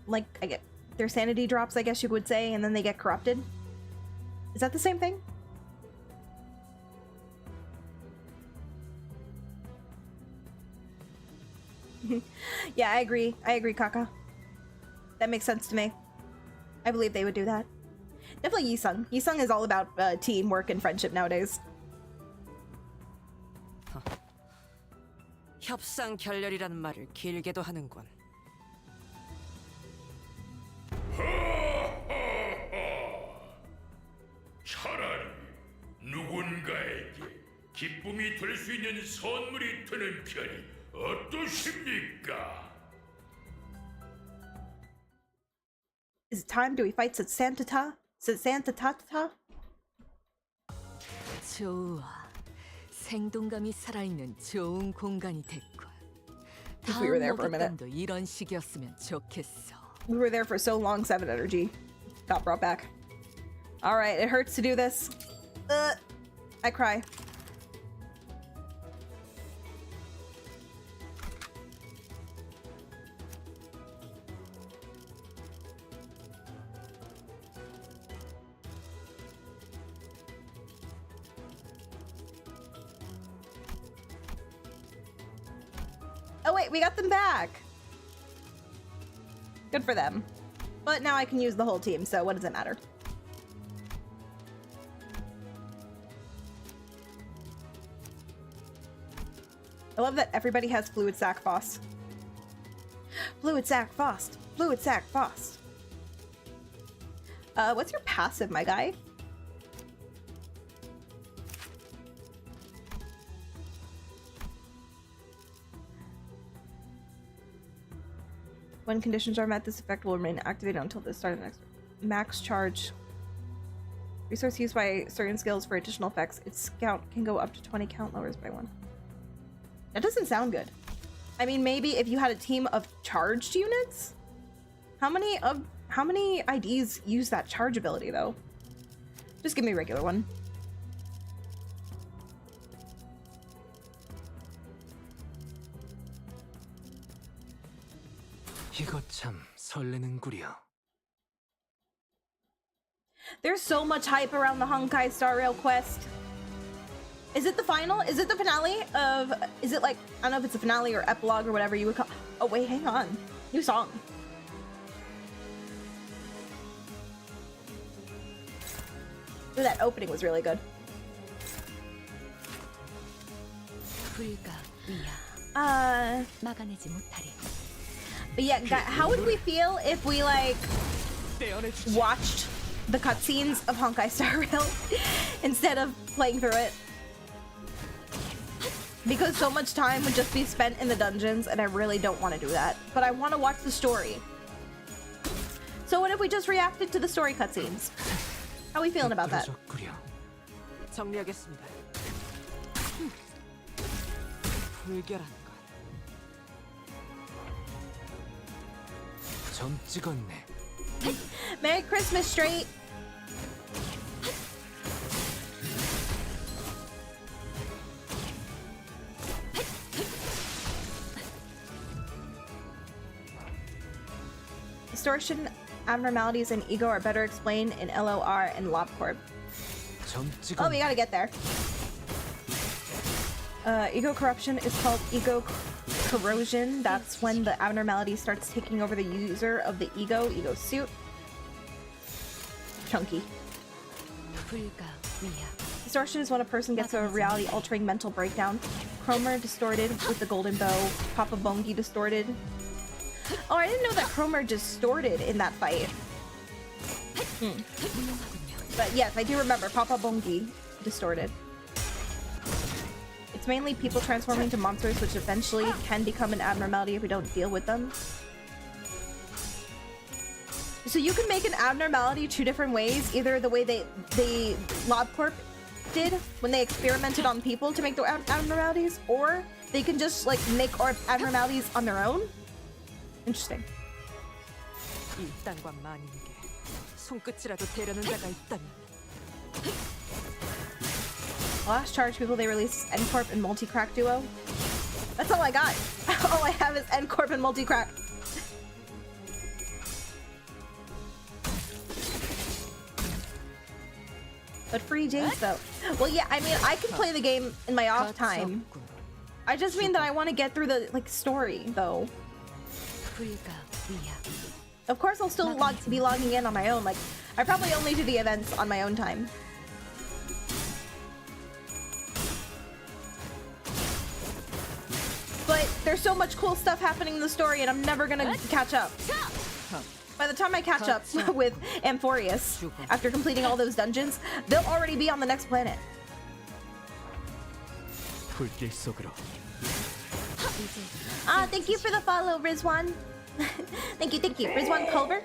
A: Like, I get their sanity drops, I guess you would say, and then they get corrupted? Is that the same thing? Yeah, I agree, Kaka. That makes sense to me. I believe they would do that. Definitely Yisung. Yisung is all about teamwork and friendship nowadays.
D: 협상 결렬이라는 말을 길게도 하는군.
K: 차라리 누군가에게 기쁨이 될 수 있는 선물이 되는 편이 어떠십니까?
A: Is it time? Do we fight Santata? Santata?
F: 좋아. 생동감이 살아있는 좋은 공간이 됐군.
A: If we were there for a minute.
F: 목욕감도 이런 식이었으면 좋겠어.
A: We were there for so long, 7 energy got brought back. Alright, it hurts to do this. I cry. Oh wait, we got them back! Good for them. But now I can use the whole team, so what does it matter? I love that everybody has Fluid Sac Foss. Fluid Sac Foss. Fluid Sac Foss. What's your passive, my guy? When conditions are met, this effect will remain activated until the start of the next max charge. Resource used by certain skills for additional effects. Its count can go up to 20 count lowers by 1. That doesn't sound good. I mean, maybe if you had a team of charged units? How many IDs use that charge ability though? Just give me a regular one.
E: 이거 참 설레는구려.
A: There's so much hype around the Honkai Star Rail quest. Is it the final? Is it the finale of... Is it like... I don't know if it's a finale or epilogue or whatever you would call... Oh wait, hang on. New song. Ooh, that opening was really good.
F: 막아내지 못하리.
A: But yeah, how would we feel if we like watched the cutscenes of Honkai Star Rail instead of playing through it? Because so much time would just be spent in the dungeons and I really don't want to do that. But I want to watch the story. So what if we just reacted to the story cutscenes? How are we feeling about that?
D: 정리하겠습니다. 불결한 것.
E: 점 찍었네.
A: Merry Christmas, straight. Distortion, abnormalities, and ego are better explained in LOR and LobCorp. Oh, we gotta get there. Ego corruption is called ego corrosion. That's when the abnormality starts taking over the user of the ego suit. Chunky. Distortion is when a person gets a reality-altering mental breakdown. Cromer distorted with the golden bow. Papa Bongi distorted. Oh, I didn't know that Cromer distorted in that fight. But yes, I do remember Papa Bongi distorted. It's mainly people transforming into monsters, which eventually can become an abnormality if we don't deal with them. So you can make an abnormality two different ways. Either the way they LobCorp did when they experimented on people to make the abnormalities, or they can just like make abnormalities on their own. Interesting. Last charge people they released N-Corp and Multi-Crack Duo. That's all I got. All I have is N-Corp and Multi-Crack. But free James though. Well, yeah, I mean, I can play the game in my off time. I just mean that I want to get through the story though. Of course, I'll still be logging in on my own. Like, I probably only do the events on my own time. But there's so much cool stuff happening in the story, and I'm never gonna catch up. By the time I catch up with Amphorius, after completing all those dungeons, they'll already be on the next planet. Ah, thank you for the follow, Rizwan. Thank you. Rizwan Culver?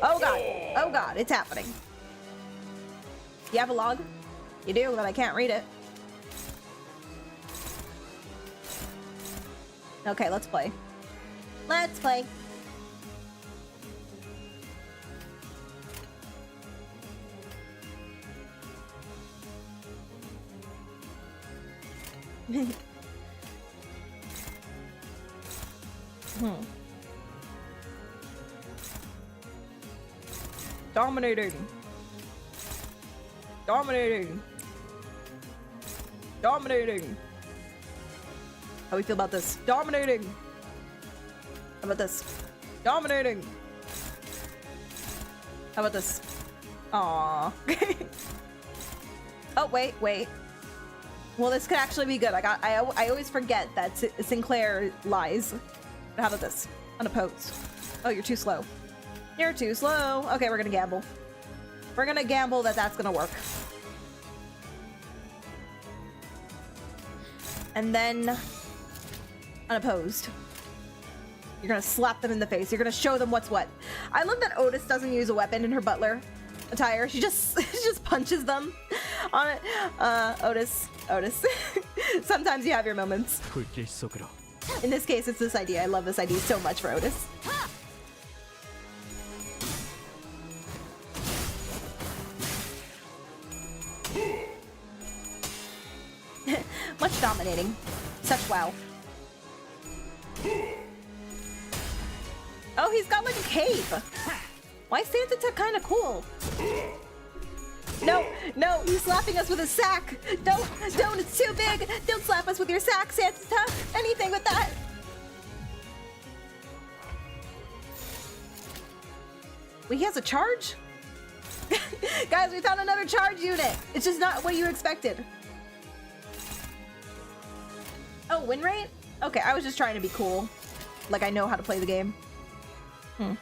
A: Oh god, it's happening. You have a log? You do, but I can't read it. Okay, let's play. Let's play. Dominating. How we feel about this? Dominating. How about this? Dominating. How about this? Aww. Oh, wait. Well, this could actually be good. I always forget that Sinclair lies. But how about this? Unopposed. Oh, you're too slow. You're too slow. Okay, we're gonna gamble. We're gonna gamble that that's gonna work. And then unopposed. You're gonna slap them in the face. You're gonna show them what's what. I love that Otis doesn't use a weapon in her butler attire. She just punches them on it. Otis. Sometimes you have your moments. In this case, it's this idea. I love this idea so much for Otis. Much dominating. Such wow. Oh, he's got like a cape. Why is Santa Tuck kind of cool? No, he's slapping us with a sack. Don't, it's too big. Don't slap us with your sack, Santa Tuck. Anything with that. Wait, he has a charge? Guys, we found another charge unit. It's just not what you expected. Oh, win rate? Okay, I was just trying to be cool. Like I know how to play the game. Are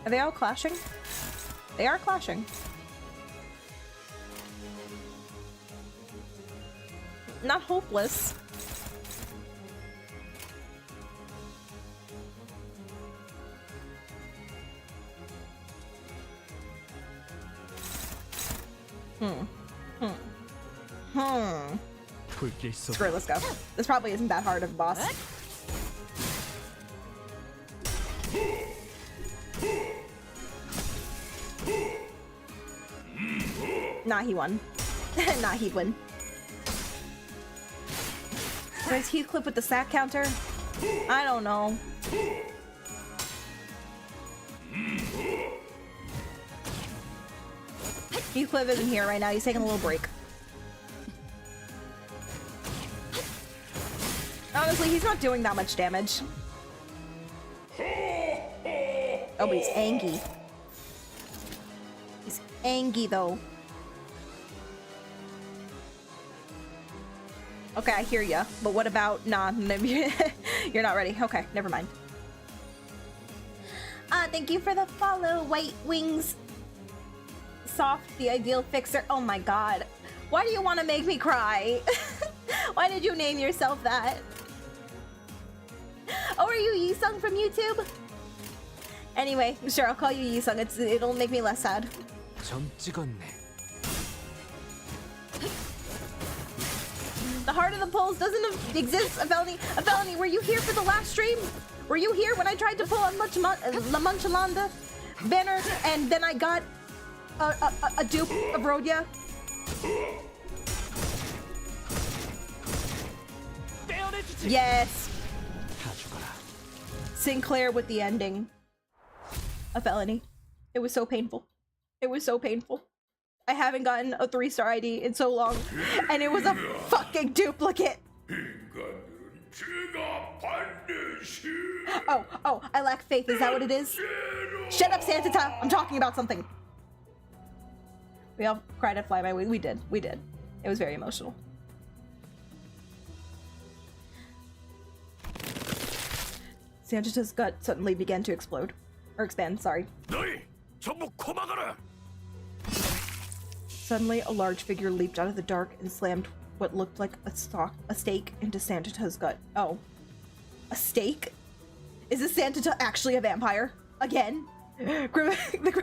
A: they all clashing? They are clashing. Not hopeless. Screw it, let's go. This probably isn't that hard of a boss. Nah, he won. Nah, he'd win. Where's Heathcliff with the sack counter? I don't know. Heathcliff isn't here right now. He's taking a little break. Honestly, he's not doing that much damage. Oh, but he's angry. He's angry, though. Okay, I hear ya. But what about... Nah, maybe you're not ready. Okay, never mind. Thank you for the follow, White Wings. Soft, the ideal fixer. Oh my god. Why do you want to make me cry? Why did you name yourself that? Oh, are you Yisung from YouTube? Anyway, sure, I'll call you Yisung. It'll make me less sad.
E: 점 찍었네.
A: The heart of the polls doesn't exist, a felony. Were you here for the last stream? Were you here when I tried to pull on La Munchalanda banner and then I got a dupe of Rhodia? Yes. Sinclair with the ending. A felony. It was so painful. It was so painful. I haven't gotten a 3-star ID in so long, and it was a fucking duplicate. Oh, I lack faith. Is that what it is? Shut up, Santata. I'm talking about something. We all cried at Fly My Way. We did. It was very emotional. Santata's gut suddenly began to explode. Or expand, sorry. Suddenly, a large figure leaped out of the dark and slammed what looked like a stake into Santata's gut. Oh. A stake? Is this Santata actually a vampire? Again? The Grim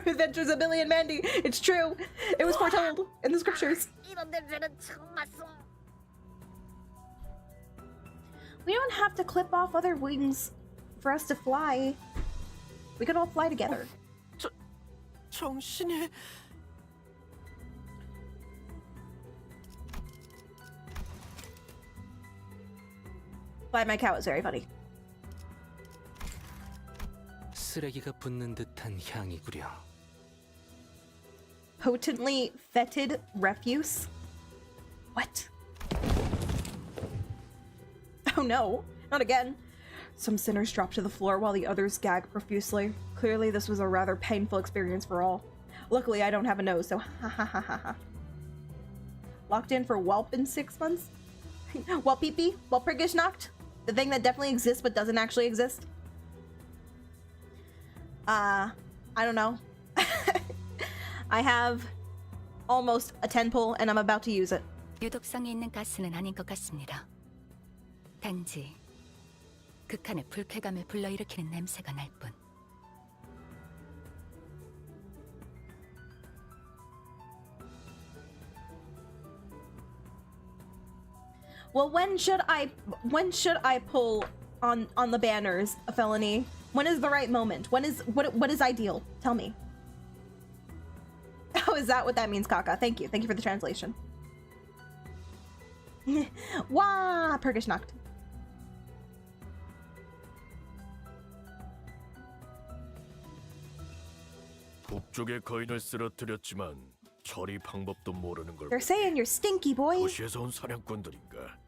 A: Adventures of Billy and Mandy. It's true. It was foretold in the scriptures. We don't have to clip off other wings for us to fly. We could all fly together.
B: 정신이...
A: Fly My Cow is very funny.
E: 쓰레기가 붙는 듯한 향이구려.
A: Potently fetid refuse? What? Oh no, not again. Some sinners dropped to the floor while the others gagged profusely. Clearly this was a rather painful experience for all. Luckily I don't have a nose, so ha ha ha ha ha. Locked in for whelp in 6 months? Whelp pee-pee? Whelp priggish knocked? The thing that definitely exists but doesn't actually exist? I don't know. I have almost a 10 pull and I'm about to use it.
F: 유독성이 있는 가스는 아닌 것 같습니다. 단지 극한의 불쾌감을 불러일으키는 냄새가 날 뿐.
A: Well, when should I pull on the banners, a felony? When is the right moment? What is ideal? Tell me. Oh, is that what that means, Kaka? Thank you for the translation. Wah, Pergish knocked.
K: 북쪽의 거인을 쓰러뜨렸지만 처리 방법도 모르는 걸.
A: They're saying you're stinky, boy.
K: 도시에서 온 사냥꾼들인가?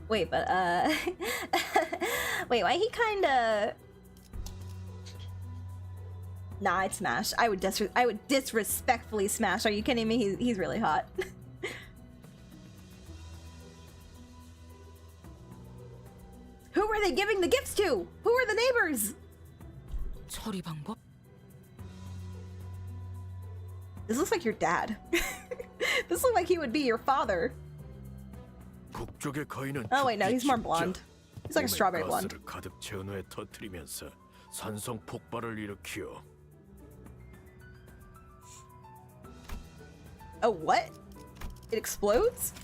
A: Wait, but wait, why he kinda... Nah, I'd smash. I would disrespectfully smash. Are you kidding me? He's really hot. Who were they giving the gifts to? Who are the neighbors?
F: 처리 방법?
A: This looks like your dad. This looks like he would be your father.
K: 북쪽의 거인은
A: Oh wait, no, he's more blonde. He's like a strawberry blonde.
K: 가스를 가득 채운 후에 터뜨리면서 산성 폭발을 일으키어.
A: Oh, what? It explodes?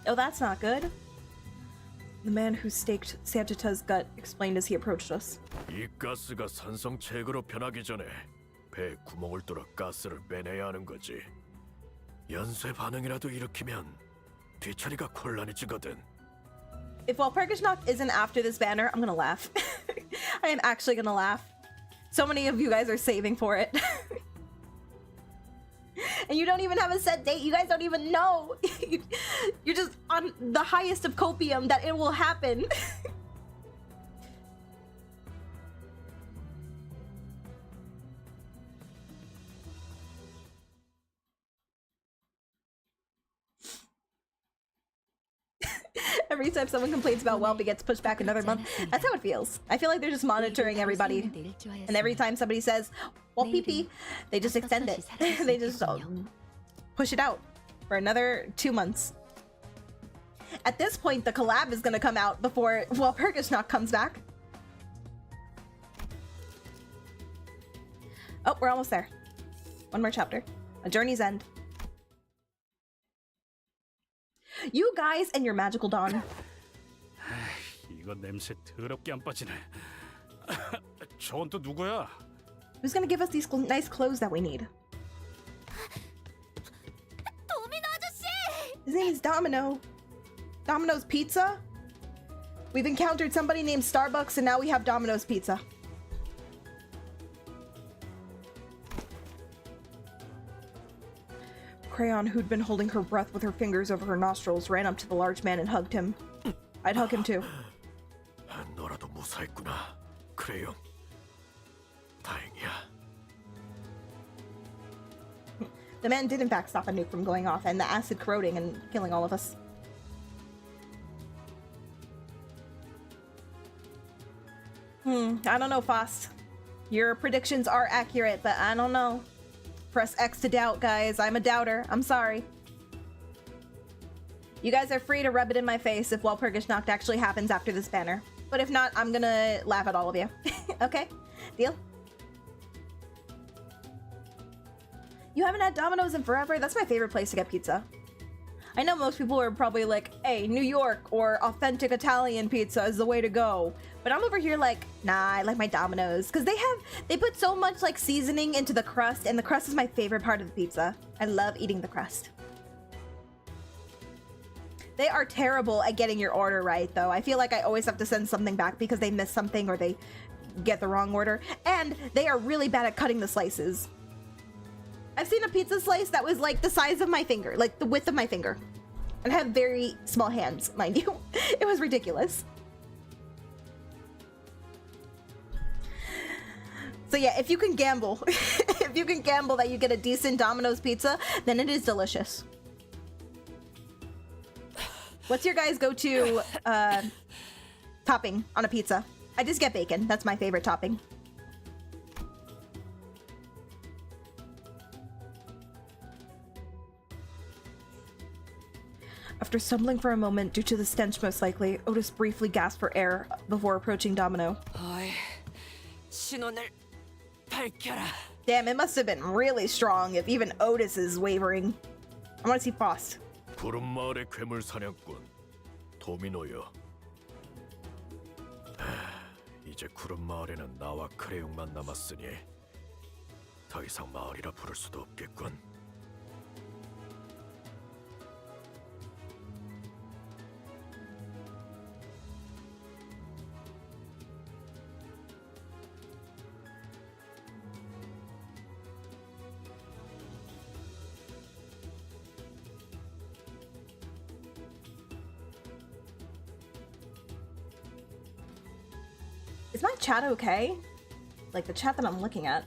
A: Oh, that's not good. The man who staked Sagita's gut explained as he approached us.
K: 이 가스가 산성 체계로 변하기 전에 배에 구멍을 뚫어 가스를 빼내야 하는 거지. 연쇄 반응이라도 일으키면 뒤처리가 곤란해지거든.
A: If Walpurgisnacht isn't after this banner, I'm gonna laugh. I am actually gonna laugh. So many of you guys are saving for it. And you don't even have a set date. You guys don't even know. You're just on the highest of copium that it will happen. Every time someone complains about Whelp, it gets pushed back another month. That's how it feels. I feel like they're just monitoring everybody. And every time somebody says, well, pee-pee, they just extend it. They just push it out for another 2 months. At this point, the collab is gonna come out before Walpurgisnacht comes back. Oh, we're almost there. One more chapter. A Journey's End. You guys and your magical dawn.
I: 이거 냄새 더럽게 안 빠지네. 저건 또 누구야?
A: Who's gonna give us these nice clothes that we need?
G: 도미노 아저씨!
A: His name is Domino. Domino's Pizza? We've encountered somebody named Starbucks and now we have Domino's Pizza. Crayon, who'd been holding her breath with her fingers over her nostrils, ran up to the large man and hugged him. I'd hug him too.
K: 너라도 무사했구나, 크레용. 다행이야.
A: The man did in fact stop a nuke from going off and the acid corroding and killing all of us. I don't know, Faust. Your predictions are accurate, but I don't know. Press X to doubt, guys. I'm a doubter. I'm sorry. You guys are free to rub it in my face if Walpurgisnacht actually happens after this banner. But if not, I'm gonna laugh at all of you. Okay? Deal? You haven't had Domino's in forever? That's my favorite place to get pizza. I know most people are probably like, hey, New York or authentic Italian pizza is the way to go. But I'm over here like, nah, I like my Domino's. Because they put so much like seasoning into the crust, and the crust is my favorite part of the pizza. I love eating the crust. They are terrible at getting your order right, though. I feel like I always have to send something back because they miss something or they get the wrong order. And they are really bad at cutting the slices. I've seen a pizza slice that was like the size of my finger, like the width of my finger. And I have very small hands, mind you. It was ridiculous. So yeah, if you can gamble, if you can gamble that you get a decent Domino's pizza, then it is delicious. What's your guys' go-to topping on a pizza? I just get bacon. That's my favorite topping. After stumbling for a moment due to the stench most likely, Otis briefly gasped for air before approaching Domino.
D: 어이, 신원을 밝혀라.
A: Damn, it must have been really strong if even Otis is wavering. I want to see Faust.
K: 구름 마을의 괴물 사냥꾼 도미노요. 이제 구름 마을에는 나와 크레용만 남았으니 더 이상 마을이라 부를 수도 없겠군.
A: Is my chat okay? Like the chat that I'm looking at.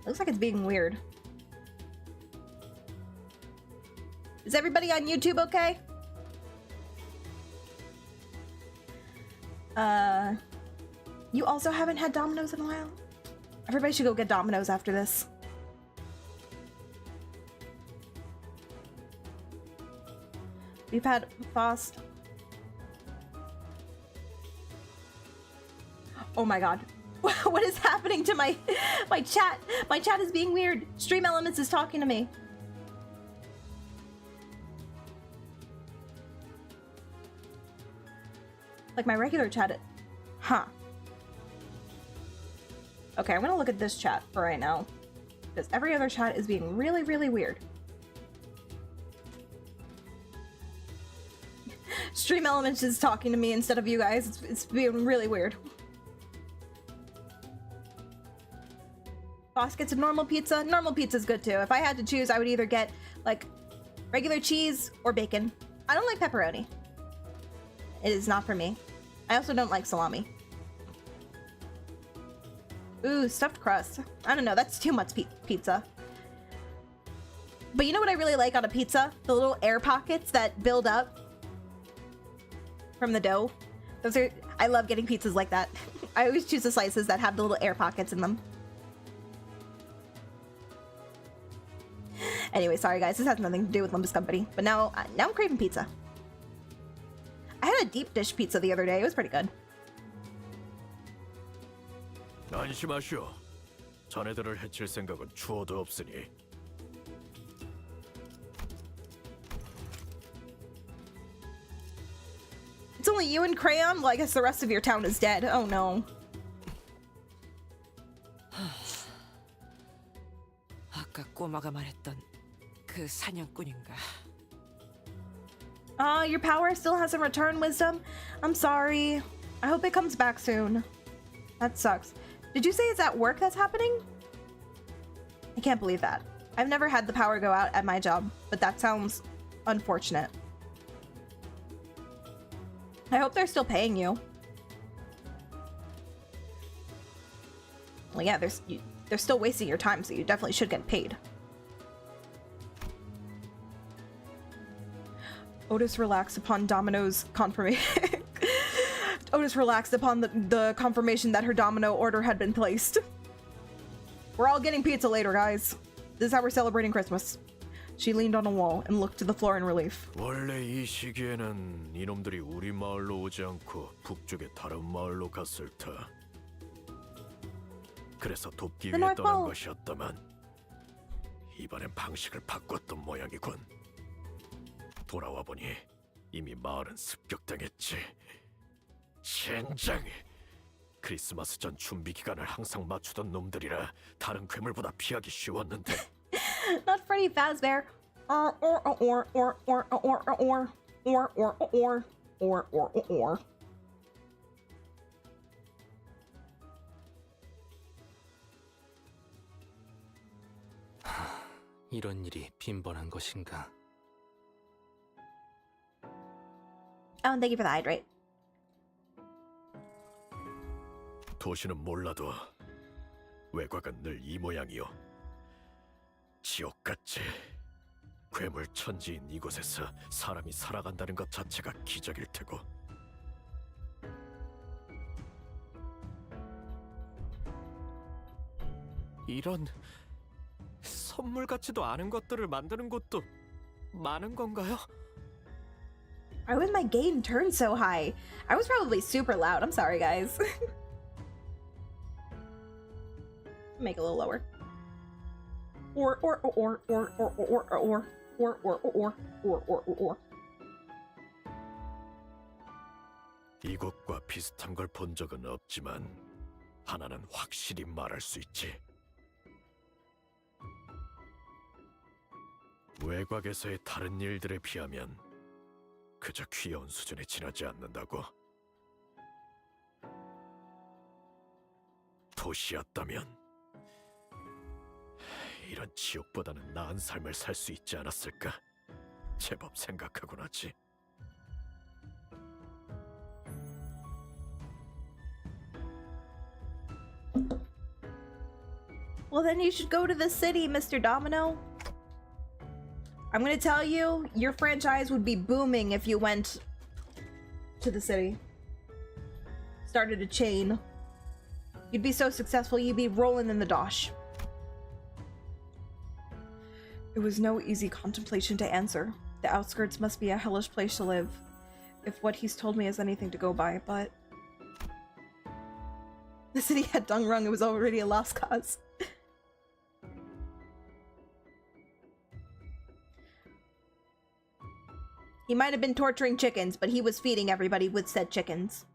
A: Looks like it's being weird. Is everybody on YouTube okay? You also haven't had Domino's in a while? Everybody should go get Domino's after this. We've had Faust. Oh my god. What is happening to my chat? My chat is being weird. Stream Elements is talking to me. Like my regular chat. Huh. Okay, I'm gonna look at this chat for right now. Because every other chat is being really, really weird. Stream Elements is talking to me instead of you guys. It's being really weird. Boss gets a normal pizza. Normal pizza's good too. If I had to choose, I would either get like regular cheese or bacon. I don't like pepperoni. It is not for me. I also don't like salami. Ooh, stuffed crust. I don't know, that's too much pizza. But you know what I really like on a pizza? The little air pockets that build up from the dough. Those are, I love getting pizzas like that. I always choose the slices that have the little air pockets in them. Anyway, sorry guys, this has nothing to do with Limbus Company. But now I'm craving pizza. I had a deep dish pizza the other day. It was pretty good.
K: 안심하시오. 자네들을 해칠 생각은 추호도 없으니.
A: It's only you and Crayon? Well, I guess the rest of your town is dead. Oh no.
D: 아까 꼬마가 말했던 그 사냥꾼인가?
A: Your power still hasn't returned, Wisdom. I'm sorry. I hope it comes back soon. That sucks. Did you say it's at work that's happening? I can't believe that. I've never had the power go out at my job, but that sounds unfortunate. I hope they're still paying you. Well, yeah, they're still wasting your time, so you definitely should get paid. Otis relaxed upon Domino's confirmation. Otis relaxed upon the confirmation that her domino order had been placed. We're all getting pizza later, guys. This is how we're celebrating Christmas. She leaned on a wall and looked to the floor in relief.
K: 원래 이 시기에는 이놈들이 우리 마을로 오지 않고 북쪽의 다른 마을로 갔을 터. 그래서 돕기 위해 떠난 것이었다만 이번엔 방식을 바꿨던 모양이군. 돌아와 보니 이미 마을은 습격당했지. 젠장! 크리스마스 전 준비 기간을 항상 맞추던 놈들이라 다른 괴물보다 피하기 쉬웠는데.
A: Not Freddy Fazbear.
E: 이런 일이 빈번한 것인가?
A: Oh, and thank you for the hydrate.
K: 도시는 몰라도 외곽은 늘 이 모양이요. 지옥같이 괴물 천지인 이곳에서 사람이 살아간다는 것 자체가 기적일 테고.
B: 이런 선물 같지도 않은 것들을 만드는 곳도 많은 건가요?
A: Why was my gain turned so high? I was probably super loud. I'm sorry, guys. Make it a little lower.
K: 이곳과 비슷한 걸 본 적은 없지만 하나는 확실히 말할 수 있지. 외곽에서의 다른 일들에 비하면 그저 귀여운 수준에 지나지 않는다고. 도시였다면 이런 지옥보다는 나은 삶을 살 수 있지 않았을까? 제법 생각하곤 하지.
A: Well, then you should go to the city, Mr. Domino. I'm gonna tell you, your franchise would be booming if you went to the city. Started a chain. You'd be so successful, you'd be rolling in the dosh. It was no easy contemplation to answer. The outskirts must be a hellish place to live, if what he's told me is anything to go by, but... The city had Dung Rung, it was already a lost cause. He might have been torturing chickens, but he was feeding everybody with said chickens.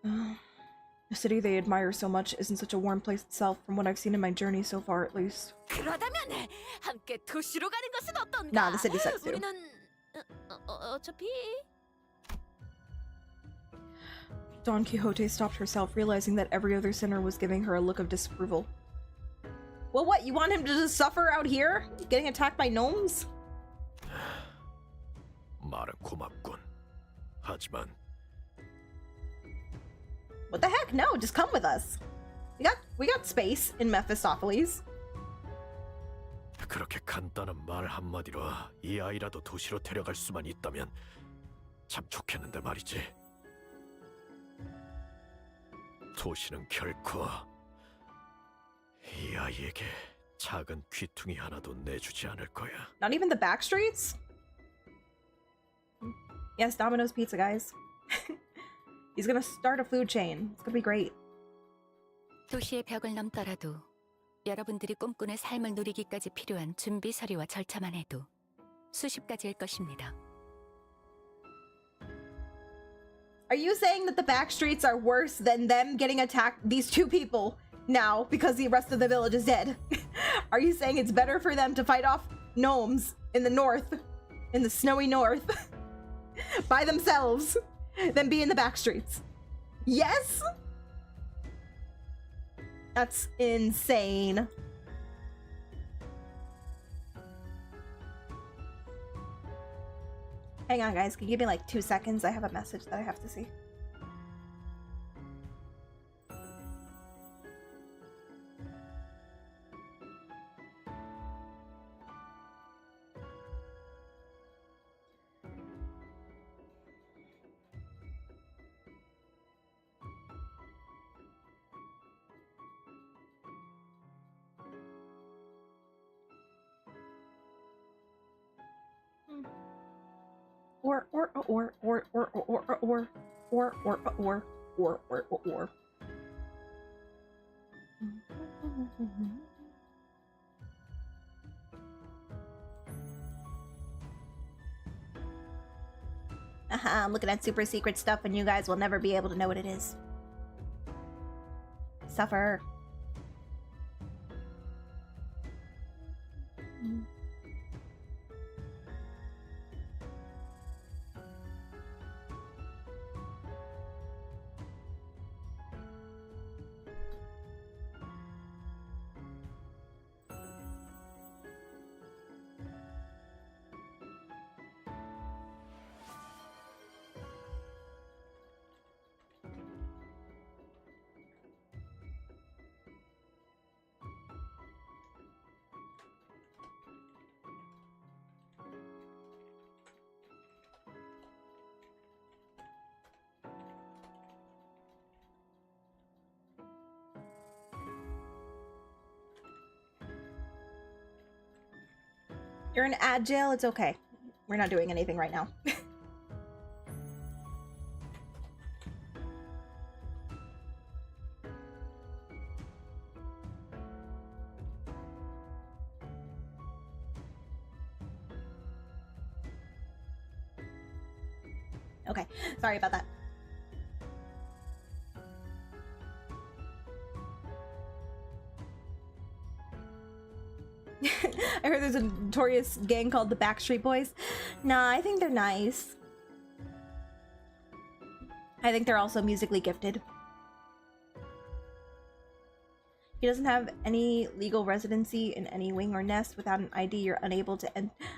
A: The city they admire so much isn't such a warm place itself, from what I've seen in my journey so far, at least.
G: 그러다면 함께 도시로 가는 것은 어떤가?
A: Nah, the city sucks too.
G: 우리는 어차피
A: Don Quixote stopped herself, realizing that every other sinner was giving her a look of disapproval. Well, what? You want him to just suffer out here? Getting attacked by gnomes?
K: 말은 고맙군. 하지만
A: What the heck? No, just come with us. We got space in Mephistopheles.
K: 그렇게 간단한 말 한마디로 이 아이라도 도시로 데려갈 수만 있다면 참 좋겠는데 말이지. 도시는 결코 이 아이에게 작은 귀퉁이 하나도 내주지 않을 거야.
A: Not even the back streets? Yes, Domino's Pizza, guys. He's gonna start a food chain. It's gonna be great.
F: 도시의 벽을 넘더라도 여러분들이 꿈꾸는 삶을 누리기까지 필요한 준비 서류와 절차만 해도 수십 가지일 것입니다.
A: Are you saying that the back streets are worse than them getting attacked, these two people, now because the rest of the village is dead? Are you saying it's better for them to fight off gnomes in the north, in the snowy north, by themselves, than be in the back streets? Yes? That's insane. Hang on, guys. Can you give me like 2 seconds? I have a message that I have to see. Or. I'm looking at super secret stuff and you guys will never be able to know what it is. Suffer. You're in ad jail, it's okay. We're not doing anything right now. Okay, sorry about that. I heard there's a notorious gang called the Backstreet Boys. Nah, I think they're nice. I think they're also musically gifted. He doesn't have any legal residency in any wing or nest. Without an ID, you're unable to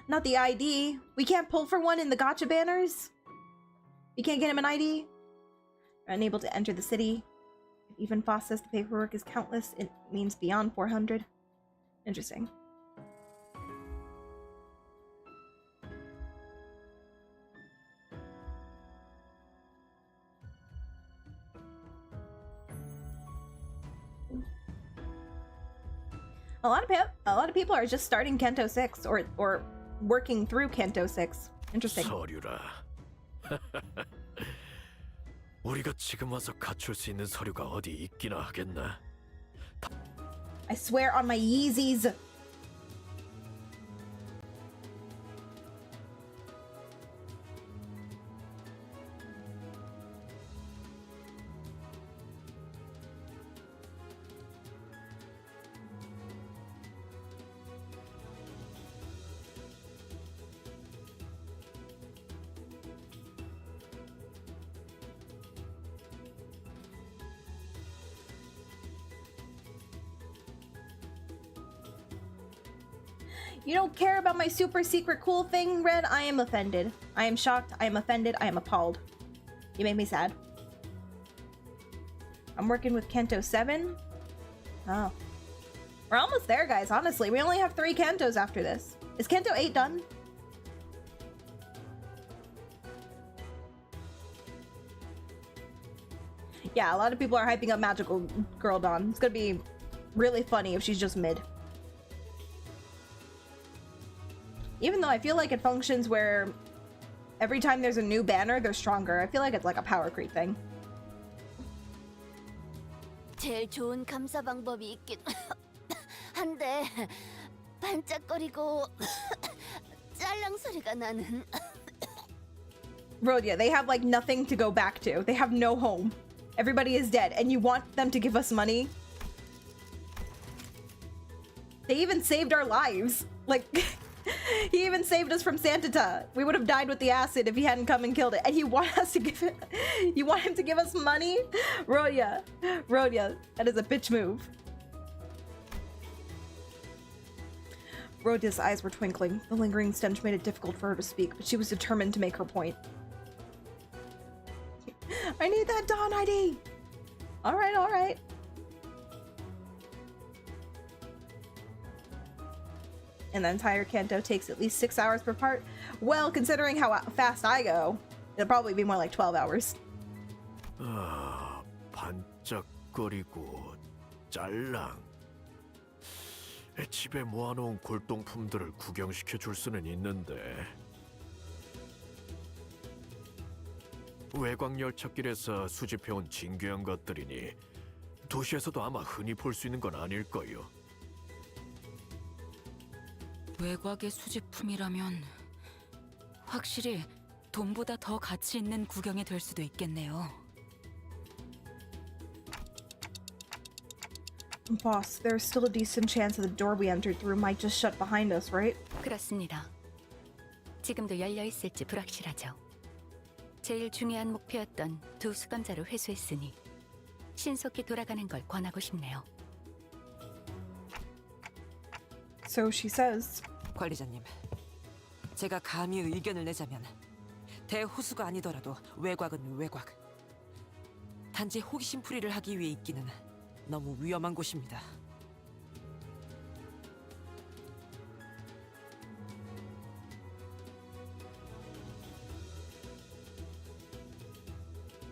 A: not the ID. We can't pull for one in the gotcha banners. We can't get him an ID. You're unable to enter the city. Even Foss says the paperwork is countless. It means beyond 400. Interesting. A lot of people are just starting Kanto 6 or working through Kanto 6. Interesting.
K: 서류라. 우리가 지금 와서 갖출 수 있는 서류가 어디 있기나 하겠나?
A: I swear on my Yeezys. You don't care about my super secret cool thing, Red? I am offended. I am shocked. I am offended. I am appalled. You make me sad. I'm working with Kanto 7. Oh. We're almost there, guys, honestly. We only have 3 Kantos after this. Is Kanto 8 done? Yeah, a lot of people are hyping up Magical Girl Dawn. It's gonna be really funny if she's just mid. Even though I feel like it functions where every time there's a new banner, they're stronger. I feel like it's like a power creep thing.
G: 제일 좋은 감사 방법이 있긴 한데 반짝거리고 짤랑 소리가 나는.
A: Rhodia, they have like nothing to go back to. They have no home. Everybody is dead, and you want them to give us money? They even saved our lives. Like, he even saved us from Santata. We would have died with the acid if he hadn't come and killed it. And you want us to give it? You want him to give us money? Rhodia, that is a bitch move. Rhodia's eyes were twinkling. The lingering stench made it difficult for her to speak, but she was determined to make her point. I need that Dawn ID! Alright, alright. And the entire Kanto takes at least 6 hours per part. Well, considering how fast I go, it'll probably be more like 12 hours.
K: 아, 반짝거리고 짤랑. 집에 모아놓은 골동품들을 구경시켜 줄 수는 있는데 외곽 열차길에서 수집해온 진귀한 것들이니 도시에서도 아마 흔히 볼 수 있는 건 아닐 거요.
D: 외곽의 수집품이라면 확실히 돈보다 더 가치 있는 구경이 될 수도 있겠네요.
A: Boss, there's still a decent chance that the door we entered through might just shut behind us, right?
F: 그렇습니다. 지금도 열려 있을지 불확실하죠. 제일 중요한 목표였던 2 수감자를 회수했으니 신속히 돌아가는 걸 권하고 싶네요.
A: So she says.
D: 관리자님, 제가 감히 의견을 내자면 대호수가 아니더라도 외곽은 외곽. 단지 호기심풀이를 하기 위해 있기는 너무 위험한 곳입니다.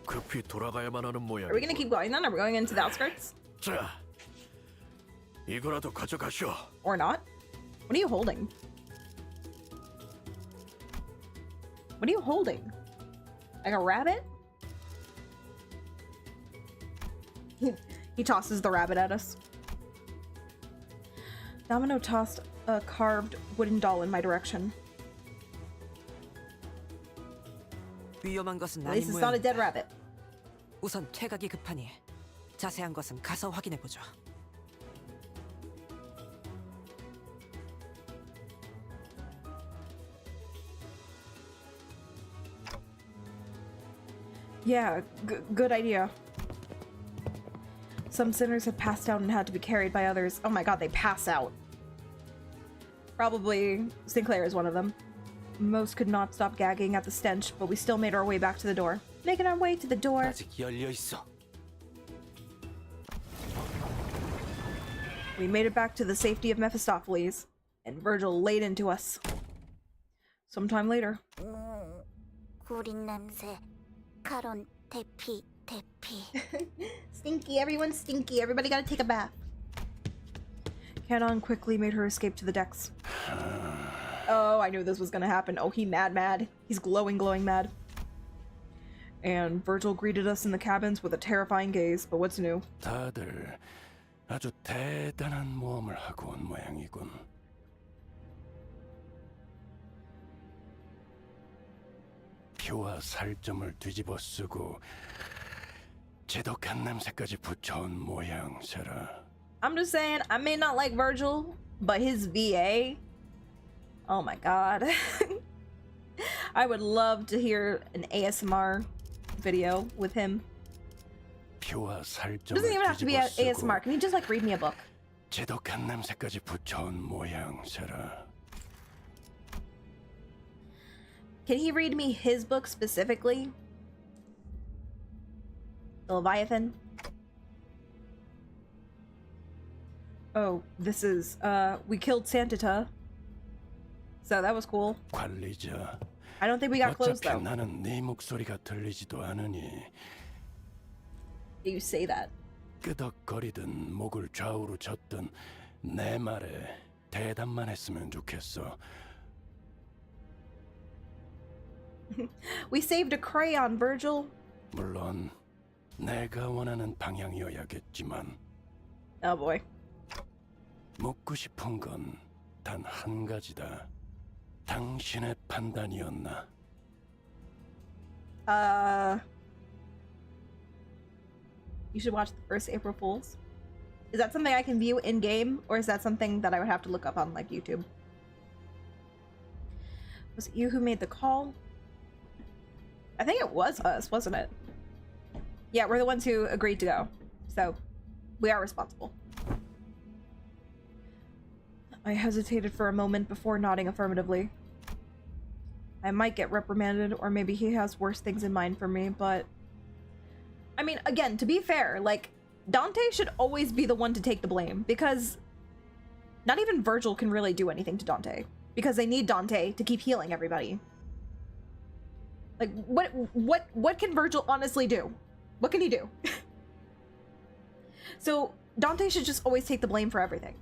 K: 급히 돌아가야만 하는 모양이고.
A: Are we gonna keep going then? Are we going into the outskirts?
K: 자, 이거라도 가져가시오.
A: Or not? What are you holding? What are you holding? Like a rabbit? He tosses the rabbit at us. Domino tossed a carved wooden doll in my direction.
D: 위험한 것은
A: At
D: 아닌
A: least it's not a dead
D: 모양입니다.
A: rabbit.
D: 우선 퇴각이 급하니 자세한 것은 가서 확인해 보죠.
A: Yeah, good idea. Some sinners had passed out and had to be carried by others. Oh my god, they pass out. Probably Sinclair is one of them. Most could not stop gagging at the stench, but we still made our way back to the door. Making our way to the door.
E: 아직 열려 있어.
A: We made it back to the safety of Mephistopheles, and Virgil laid into us. Sometime later.
G: 구린 냄새. 카론 대피.
A: Stinky, everyone's stinky. Everybody gotta take a bath. Canon quickly made her escape to the decks. Oh, I knew this was gonna happen. Oh, he mad. He's glowing mad. And Virgil greeted us in the cabins with a terrifying gaze, but what's new?
C: 다들 아주 대단한 모험을 하고 온 모양이군. 피와 살점을 뒤집어 쓰고 제독한 냄새까지 붙여온 모양새라.
A: I'm just saying, I may not like Virgil, but his VA, oh my god. I would love to hear an ASMR video with him.
C: 피와 살점을
A: Doesn't even have to be
C: 뒤집어 쓰고
A: ASMR. Can you just like read me a book?
C: 제독한 냄새까지 붙여온 모양새라.
A: Can he read me his book specifically? The Leviathan? Oh, this is, we killed Santita. So that was cool.
L: 관리자.
A: I don't think we got close
L: 어차피
A: though.
L: 나는 네 목소리가 들리지도 않으니
A: You say that.
L: 끄덕거리든 목을 좌우로 젓든 내 말에 대답만 했으면 좋겠어.
A: We saved a crayon, Virgil.
L: 물론 내가 원하는 방향이어야겠지만
A: Oh boy.
L: 묻고 싶은 건 단 한 가지다. 당신의 판단이었나?
A: You should watch the first April Fools. Is that something I can view in game, or is that something that I would have to look up on like YouTube? Was it you who made the call? I think it was us, wasn't it? Yeah, we're the ones who agreed to go, so we are responsible. I hesitated for a moment before nodding affirmatively. I might get reprimanded, or maybe he has worse things in mind for me, but... I mean, again, to be fair, like, Dante should always be the one to take the blame, because not even Virgil can really do anything to Dante, because they need Dante to keep healing everybody. Like, what can Virgil honestly do? What can he do? So, Dante should just always take the blame for everything.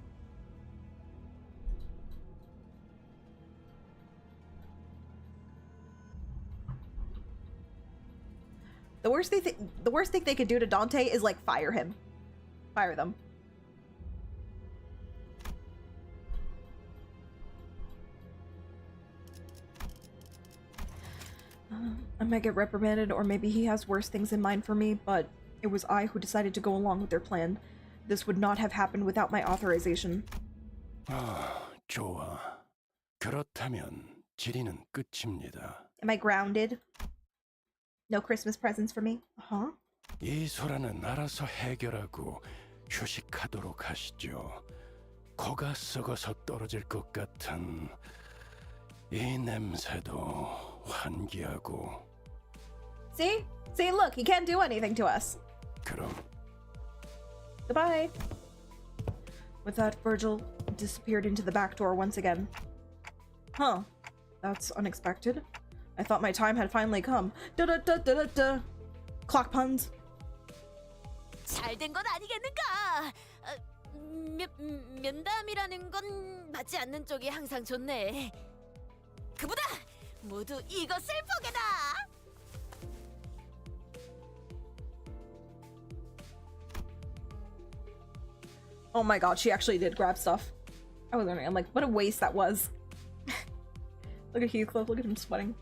A: The worst thing they could do to Dante is like fire him. Fire them. I might get reprimanded, or maybe he has worse things in mind for me, but it was I who decided to go along with their plan. This would not have happened without my authorization.
L: 좋아. 그렇다면 지리는 끝입니다.
A: Am I grounded? No Christmas presents for me? Uh-huh.
L: 이 소라는 알아서 해결하고 휴식하도록 하시죠. 코가 썩어서 떨어질 것 같은 이 냄새도 환기하고.
A: See? See, look, he can't do anything to us.
L: 그럼
A: Goodbye. With that, Virgil disappeared into the back door once again. Huh. That's unexpected. I thought my time had finally come. Da-da-da-da-da-da. Clock puns.
G: 잘된 건 아니겠는가? 면담이라는 건 맞지 않는 쪽이 항상 좋네. 그보다 모두 이것을 보게다.
A: Oh my god, she actually did grab stuff. I was wondering, I'm like, what a waste that was. Look at Heathcliff, look at him sweating.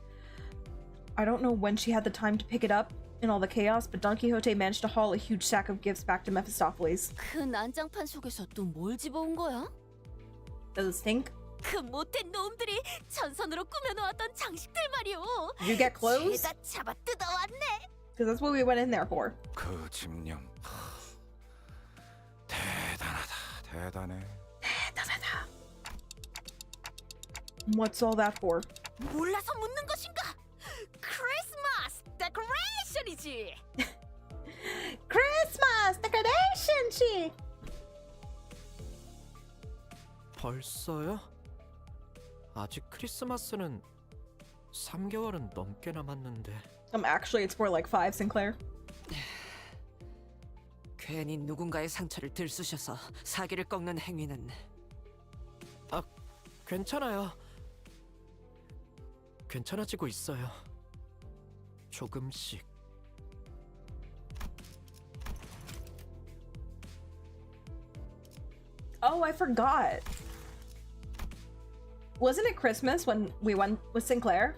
A: I don't know when she had the time to pick it up in all the chaos, but Don Quixote managed to haul a huge sack of gifts back to Mephistopheles.
G: 그 난장판 속에서 또 뭘 집어온 거야?
A: Does it stink?
G: 그 못된 놈들이 전선으로 꾸며놓았던 장식들 말이오.
A: Did you get clothes?
G: 죄다 잡아 뜯어왔네.
A: Because that's what we went in there for.
J: 그 집념 대단하다.
A: 대단하다. What's all that for?
G: 몰라서 묻는 것인가? 크리스마스 데코레이션이지.
A: Christmas decoration, she.
B: 벌써요? 아직 크리스마스는 3개월은 넘게 남았는데.
A: Actually, it's more like 5, Sinclair.
D: 괜히 누군가의 상처를 들쑤셔서 사기를 꺾는 행위는
B: 괜찮아요. 괜찮아지고 있어요. 조금씩.
A: Oh, I forgot. Wasn't it Christmas when we went with Sinclair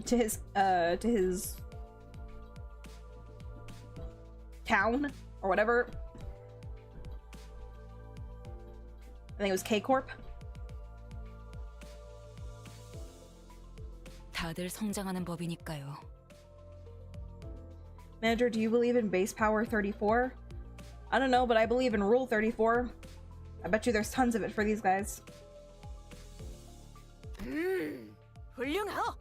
A: to his town or whatever? I think it was K-Corp.
F: 다들 성장하는 법이니까요.
A: Manager, do you believe in base power 34? I don't know, but I believe in rule 34. I bet you there's tons of it for these guys.
G: 훌륭하오.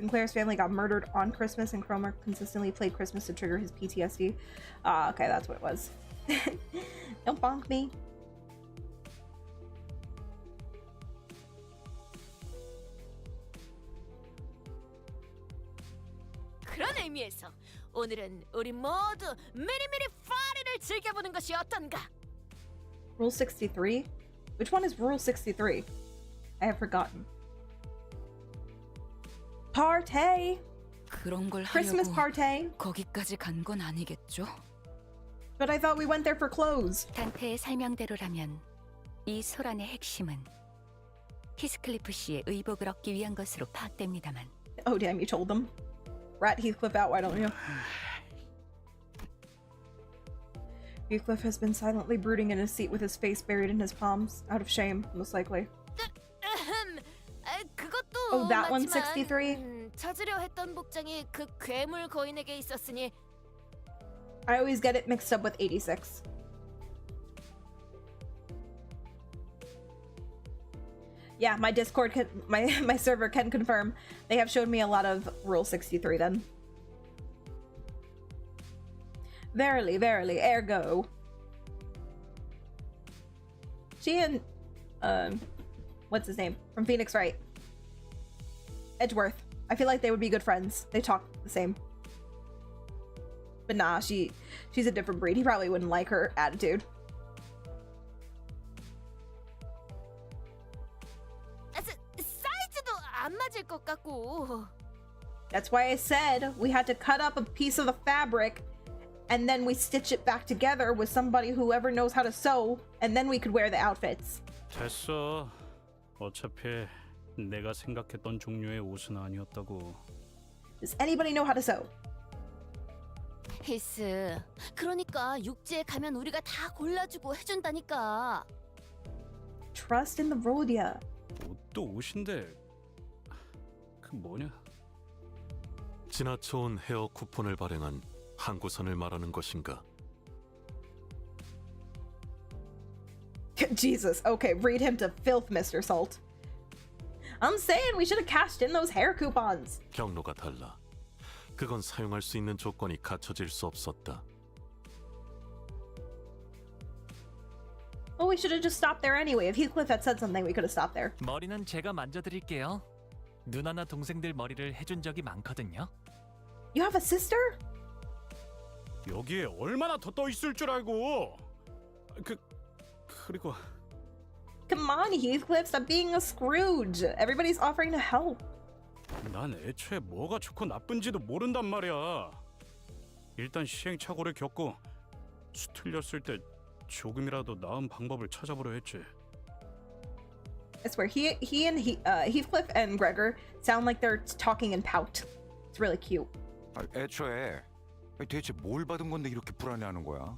A: Sinclair's family got murdered on Christmas, and Cromer consistently played Christmas to trigger his PTSD. Okay, that's what it was. Don't bonk me.
G: 그런 의미에서 오늘은 우리 모두 미리미리 파리를 즐겨보는 것이 어떤가?
A: Rule 63? Which one is Rule 63? I have forgotten. Party!
F: 그런 걸
A: Christmas
F: 하려고
A: party!
F: 거기까지 간 건 아니겠죠?
A: But I thought we went there for clothes.
F: 단테의 설명대로라면 이 소란의 핵심은 히스클리프 씨의 의복을 얻기 위한 것으로 파악됩니다만.
A: Oh damn, you told them. Rat Heathcliff out, why don't you? Heathcliff has been silently brooding in his seat with his face buried in his palms, out of shame, most likely.
G: 그것도
A: Oh, that one's
G: 맞지만,
A: 63?
G: 찾으려 했던 복장이 그 괴물 거인에게 있었으니
A: I always get it mixed up with 86. Yeah, my Discord can, my server can confirm. They have showed me a lot of Rule 63 then. Verily, verily, ergo. She and what's his name? From Phoenix Wright. Edgeworth. I feel like they would be good friends. They talk the same. But nah, she's a different breed. He probably wouldn't like her attitude.
G: 사이즈도 안 맞을 것 같고.
A: That's why I said we had to cut up a piece of the fabric and then we stitch it back together with somebody whoever knows how to sew, and then we could wear the outfits.
I: 됐어. 어차피 내가 생각했던 종류의 옷은 아니었다고.
A: Does anybody know how to sew?
G: 히스. 그러니까 육지에 가면 우리가 다 골라주고 해준다니까.
A: Trust in the Rodia.
I: 옷도 옷인데 그 뭐냐?
C: 지나쳐온 헤어 쿠폰을 발행한 항구선을 말하는 것인가?
A: Jesus, okay, read him to filth, Mr. Salt. I'm saying we should have cashed in those hair coupons.
C: 경로가 달라. 그건 사용할 수 있는 조건이 갖춰질 수 없었다.
A: Well, we should have just stopped there anyway. If Heathcliff had said something, we could have stopped there.
B: 머리는 제가 만져드릴게요. 누나나 동생들 머리를 해준 적이 많거든요.
A: You have a sister?
I: 여기에 얼마나 더 떠 있을 줄 알고. 그리고
A: Come on, Heathcliff, stop being a Scrooge. Everybody's offering to help.
I: 난 애초에 뭐가 좋고 나쁜지도 모른단 말이야. 일단 시행착오를 겪고 수틀렸을 때 조금이라도 나은 방법을 찾아보려 했지.
A: I swear, Heathcliff and Gregor sound like they're talking in pout. It's really cute.
J: 애초에 대체 뭘 받은 건데 이렇게 불안해하는 거야?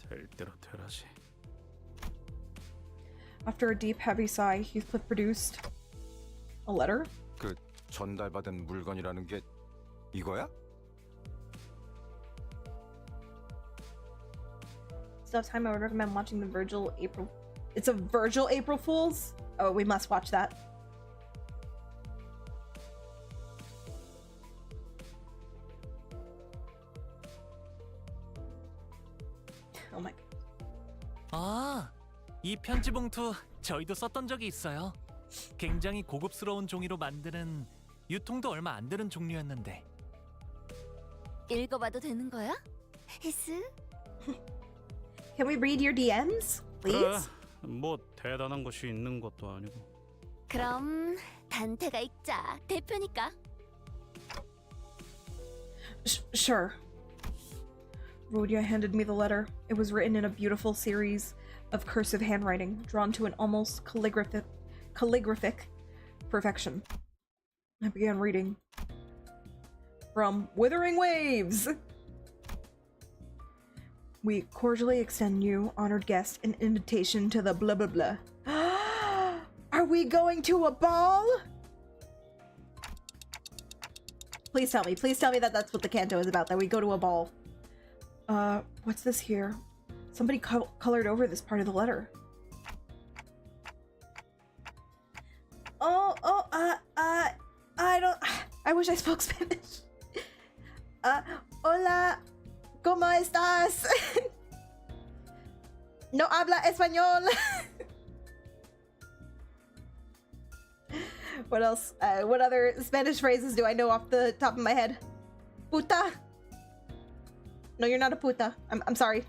I: 될 대로 되라지.
A: After a deep, heavy sigh, Heathcliff produced a letter.
J: 그 전달받은 물건이라는 게 이거야?
A: Still have time, I would recommend watching the Virgil April... It's a Virgil April Fool's? Oh, we must watch that. Oh my...
B: 아, 이 편지 봉투 저희도 썼던 적이 있어요. 굉장히 고급스러운 종이로 만드는 유통도 얼마 안 되는 종류였는데.
G: 읽어봐도 되는 거야? 히스?
A: Can we read your DMs, please?
I: 그래, 뭐 대단한 것이 있는 것도 아니고.
G: 그럼 단테가 읽자. 대표니까.
A: Sure. Rodia handed me the letter. It was written in a beautiful series of cursive handwriting, drawn to an almost calligraphic perfection. I began reading. From Withering Waves! We cordially extend you, honored guest, an invitation to the blah blah blah. Are we going to a ball? Please tell me that that's what the canto is about, that we go to a ball. What's this here? Somebody colored over this part of the letter. I wish I spoke Spanish. Hola, ¿cómo estás? No habla español. What else? What other Spanish phrases do I know off the top of my head? Puta. No, you're not a puta. I'm sorry.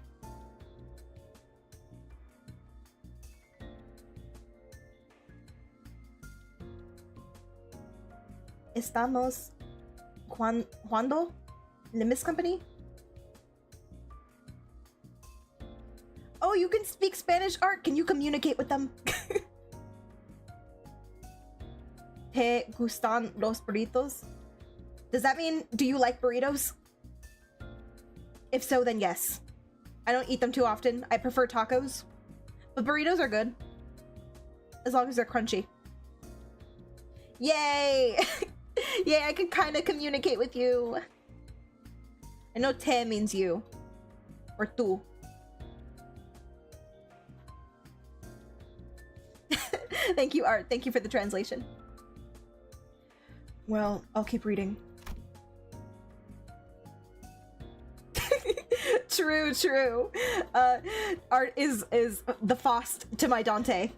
A: Estamos cuando? Limbus company? Oh, you can speak Spanish art. Can you communicate with them? ¿Te gustan los burritos? Does that mean, do you like burritos? If so, then yes. I don't eat them too often. I prefer tacos. But burritos are good. As long as they're crunchy. Yay! Yay, I can kind of communicate with you. I know te means you. Or tú. Thank you, Art. Thank you for the translation. Well, I'll keep reading. True, true. Art is the Faust to my Dante.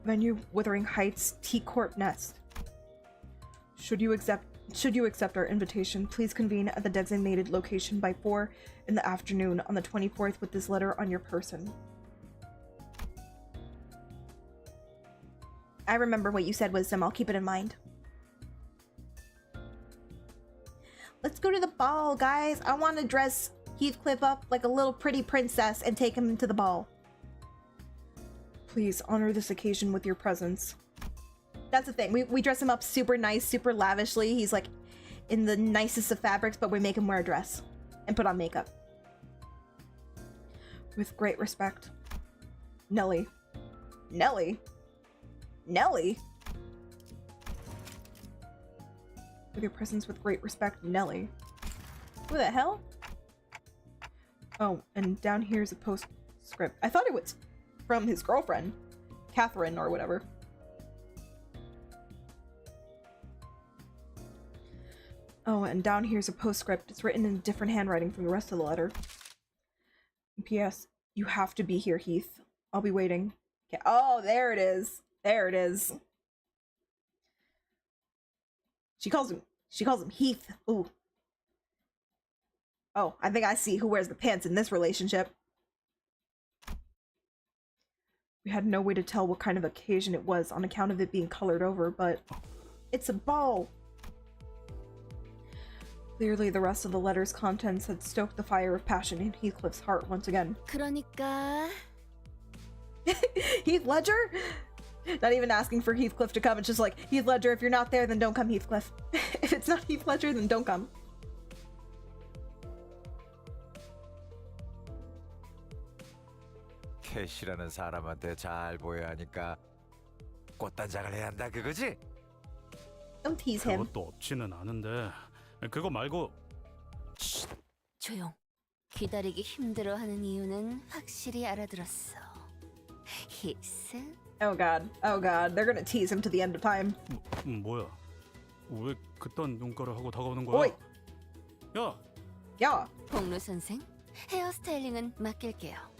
A: Venue, Wuthering Heights, T Corp Nest. Should you accept our invitation, please convene at the designated location by 4 in the afternoon on the 24th with this letter on your person. I remember what you said, Wisdom. I'll keep it in mind. Let's go to the ball, guys. I want to dress Heathcliff up like a little pretty princess and take him to the ball. Please honor this occasion with your presence. That's the thing. We dress him up super nice, super lavishly. He's like in the nicest of fabrics, but we make him wear a dress and put on makeup. With great respect. Nellie. Nellie? Nellie? With your presence, with great respect, Nellie. Who the hell? Oh, and down here's a postscript. I thought it was from his girlfriend, Catherine or whatever. Oh, and down here's a postscript. It's written in a different handwriting from the rest of the letter. P.S. You have to be here, Heath. I'll be waiting. Okay. Oh, there it is. There it is. She calls him Heath. Ooh. Oh, I think I see who wears the pants in this relationship. We had no way to tell what kind of occasion it was on account of it being colored over, but it's a ball. Clearly, the rest of the letter's contents had stoked the fire of passion in Heathcliff's heart once again.
G: 그러니까
A: Heath Ledger? Not even asking for Heathcliff to come. It's just like, Heath Ledger, if you're not there, then don't come, Heathcliff. If it's not Heath Ledger, then don't come.
J: 캐시라는 사람한테 잘 보여야 하니까 꽃단장을 해야 한다 그거지?
A: Don't tease him.
I: 그것도 없지는 않은데 그거 말고
G: 조용. 기다리기 힘들어하는 이유는 확실히 알아들었어. 히스?
A: Oh god. Oh god. They're gonna tease him to the end of time.
I: 뭐야? 왜 그딴 눈가를 하고 다가오는 거야?
A: 오이.
I: 야!
A: 야!
G: 복루 선생, 헤어스타일링은 맡길게요.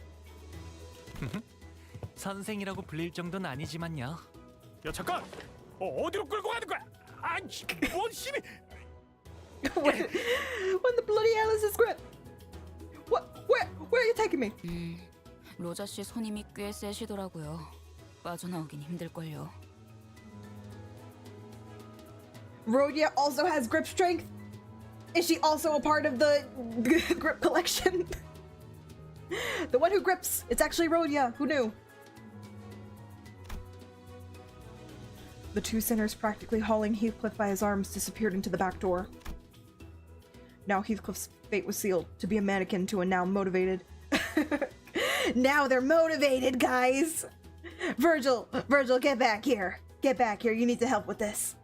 B: 선생이라고 불릴 정도는 아니지만요.
I: 야 잠깐! 어디로 끌고 가는 거야? 아, 뭔 심이!
A: When the bloody hell is this grip? What? Where are you taking me?
M: 로자 씨 손님이 꽤 세시더라고요. 빠져나오긴 힘들걸요.
A: Rhodia also has grip strength? Is she also a part of the grip collection? The one who grips. It's actually Rhodia. Who knew? The two sinners, practically hauling Heathcliff by his arms, disappeared into the back door. Now Heathcliff's fate was sealed, to be a mannequin to a now motivated... Now they're motivated, guys! Virgil, get back here. Get back here. You need to help with this.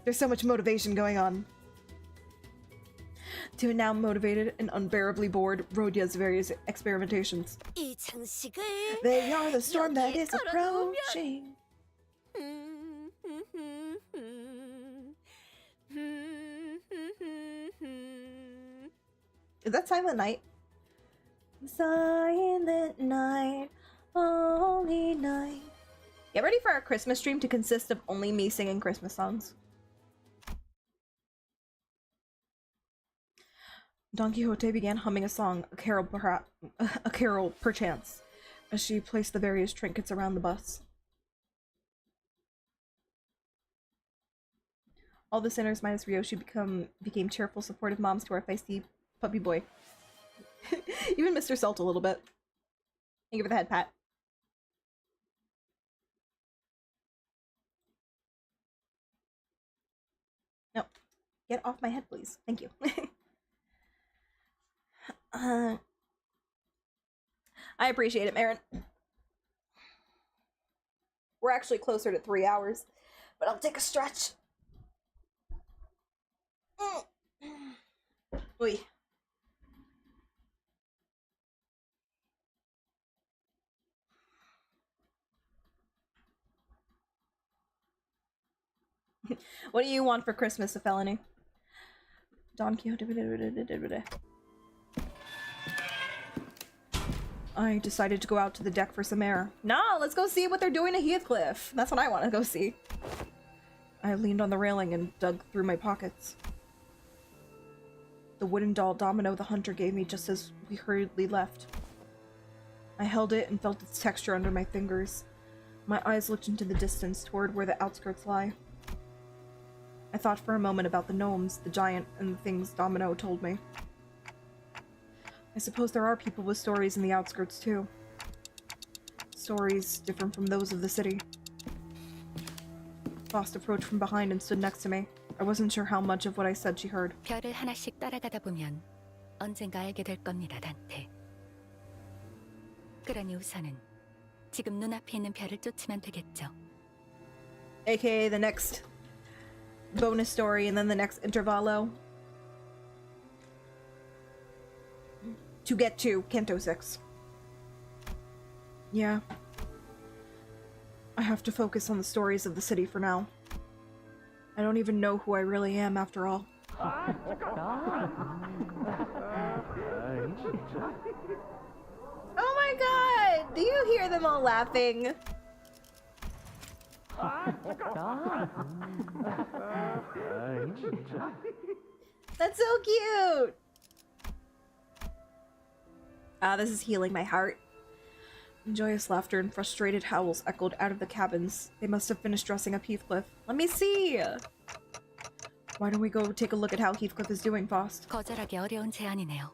A: There's so much motivation going on. To a now motivated and unbearably bored Rodia's various experimentations.
G: 이 장식을
A: They are the storm that
G: 여기에
A: is
G: 걸어놓으면
A: approaching. Is that Silent Night? Silent night, holy night. Get ready for our Christmas stream to consist of only me singing Christmas songs. Don Quixote began humming a song, a carol perchance, as she placed the various trinkets around the bus. All the sinners minus Ryoshi became cheerful, supportive moms to our feisty puppy boy. Even Mr. Salt a little bit. Thank you for the head pat. No. Get off my head, please. Thank you. I appreciate it, Marin. We're actually closer to 3 hours, but I'll take a stretch. Oy. What do you want for Christmas, a felony? Don Quixote. I decided to go out to the deck for some air. Nah, let's go see what they're doing at Heathcliff. That's what I want to go see. I leaned on the railing and dug through my pockets. The wooden doll Domino the hunter gave me just as we hurriedly left. I held it and felt its texture under my fingers. My eyes looked into the distance toward where the outskirts lie. I thought for a moment about the gnomes, the giant, and the things Domino told me. I suppose there are people with stories in the outskirts too. Stories different from those of the city. Faust approached from behind and stood next to me. I wasn't sure how much of what I said she heard.
F: 별을 하나씩 따라가다 보면 언젠가 알게 될 겁니다, 단테. 그러니 우선은 지금 눈앞에 있는 별을 쫓으면 되겠죠.
A: AKA the next bonus story and then the next intervallo. To get to Canto 6. Yeah. I have to focus on the stories of the city for now. I don't even know who I really am after all. Oh my god! Do you hear them all laughing? That's so cute! Ah, this is healing my heart. Joyous laughter and frustrated howls echoed out of the cabins. They must have finished dressing up Heathcliff. Let me see! Why don't we go take a look at how Heathcliff is doing, Faust?
F: 거절하기 어려운 제안이네요.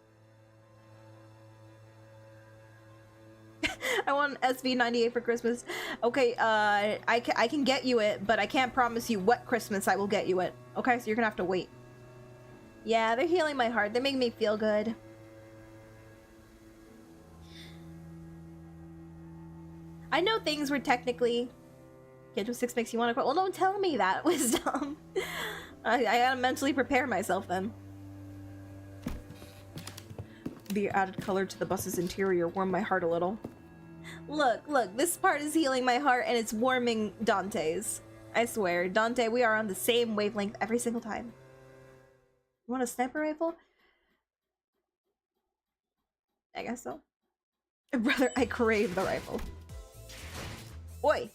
A: I want SV98 for Christmas. Okay, I can get you it, but I can't promise you what Christmas I will get you it. Okay, so you're gonna have to wait. Yeah, they're healing my heart. They make me feel good. I know things were technically... Canto 6 makes you want to cry. Well, don't tell me that, Wisdom. I gotta mentally prepare myself then. The added color to the bus's interior warmed my heart a little. Look, this part is healing my heart and it's warming Dante's. I swear, Dante, we are on the same wavelength every single time. You want a sniper rifle? I guess so. Brother, I crave the rifle. Oi!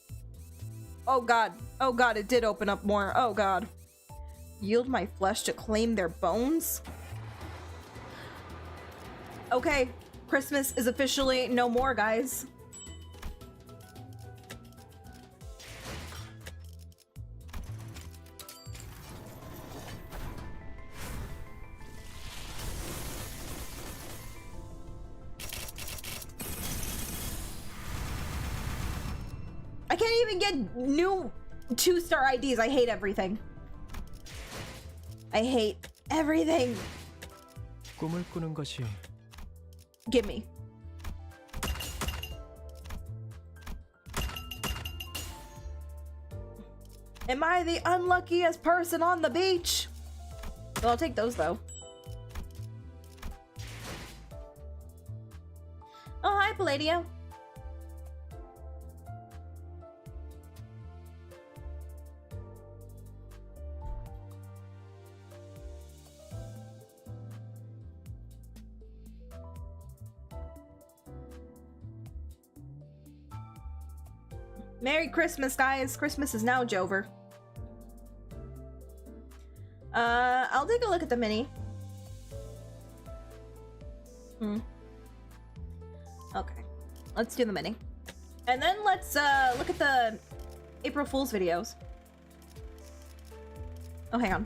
A: Oh god, it did open up more. Oh god. Yield my flesh to claim their bones? Okay, Christmas is officially no more, guys. I can't even get new 2-star IDs. I hate everything. I hate everything.
N: 꿈을 꾸는 것이
A: Give me. Am I the unluckiest person on the beach? Well, I'll take those though. Palladio. Merry Christmas, guys. Christmas is now Jover. I'll take a look at the mini. Okay. Let's do the mini. And then let's look at the April Fool's videos. Oh, hang on.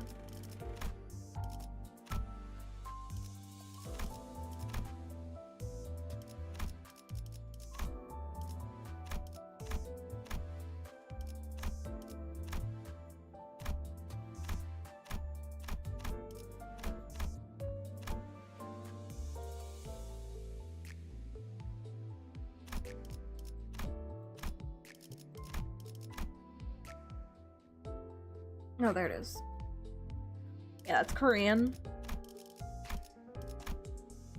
A: Oh, there it is. Yeah, it's Korean.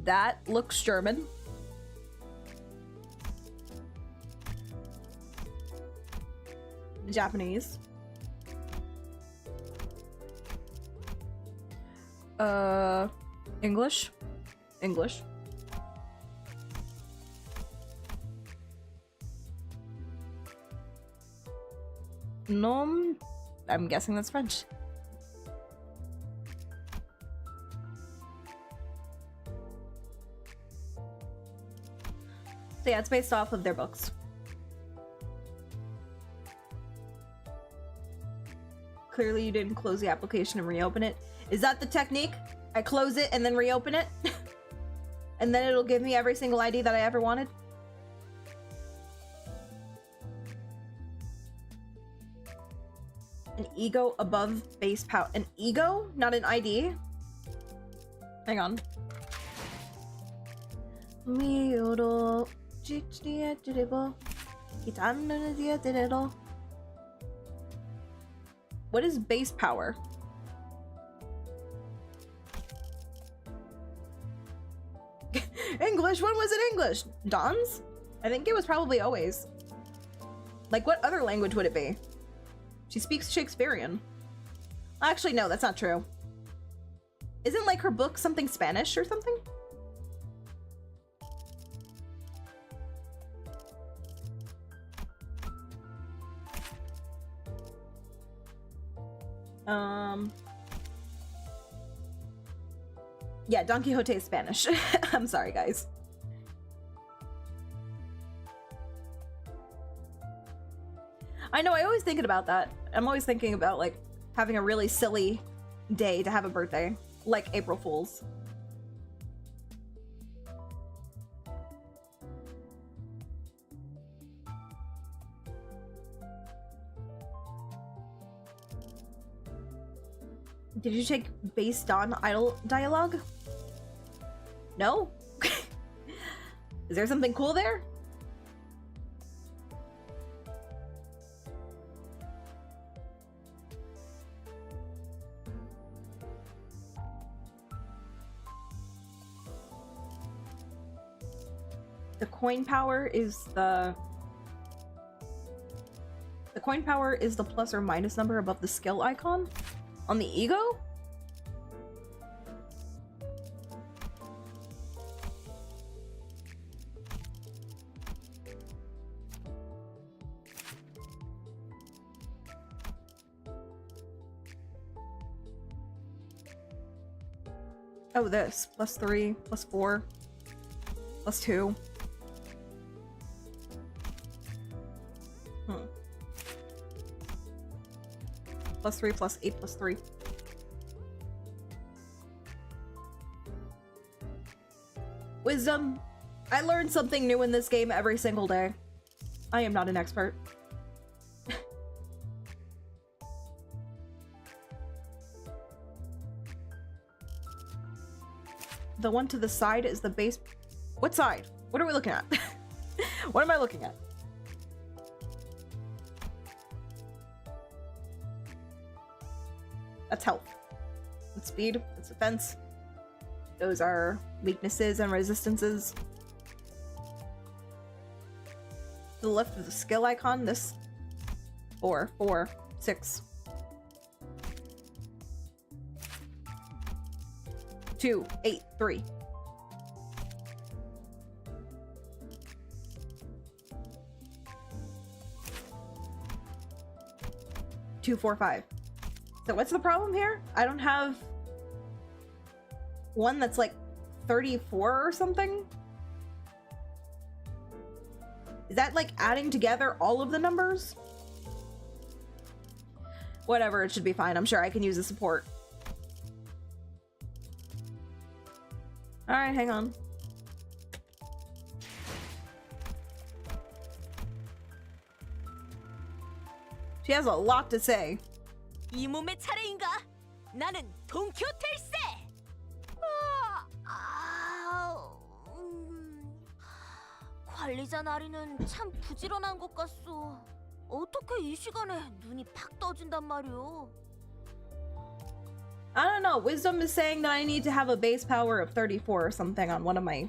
A: That looks German. Japanese. English. English. No, I'm guessing that's French. So yeah, it's based off of their books. Clearly you didn't close the application and reopen it. Is that the technique? I close it and then reopen it? And then it'll give me every single ID that I ever wanted? An ego above base power. An ego? Not an ID? Hang on. What is base power? English? When was it English? Don's? I think it was probably always. Like, what other language would it be? She speaks Shakespearean. Actually, no, that's not true. Isn't, like, her book something Spanish or something? Yeah, Don Quixote is Spanish. I'm sorry, guys. I know, I always thinking about that. I'm always thinking about, like, having a really silly day to have a birthday. Like April Fool's. Did you take based on idle dialogue? No? Is there something cool there? The coin power is the coin power is the plus or minus number above the skill icon on the ego? Oh, this. +3, +4, +2. +3, +8, +3. Wisdom. I learn something new in this game every single day. I am not an expert. The one to the side is the base. What side? What are we looking at? What am I looking at? That's health. That's speed. That's defense. Those are weaknesses and resistances. To the left of the skill icon, this 4, 4, 6. 2, 8, 3. Two, 4, 5. So what's the problem here? I don't have one that's like 34 or something? Is that like adding together all of the numbers? Whatever, it should be fine. I'm sure I can use the support. Alright, hang on. She has a lot to say.
G: 이 몸의 차례인가? 나는 동키호테일세! 관리자 나리는 참 부지런한 것 같소. 어떻게 이 시간에 눈이 팍 떠진단 말이오?
A: I don't know. Wisdom is saying that I need to have a base power of 34 or something on one of my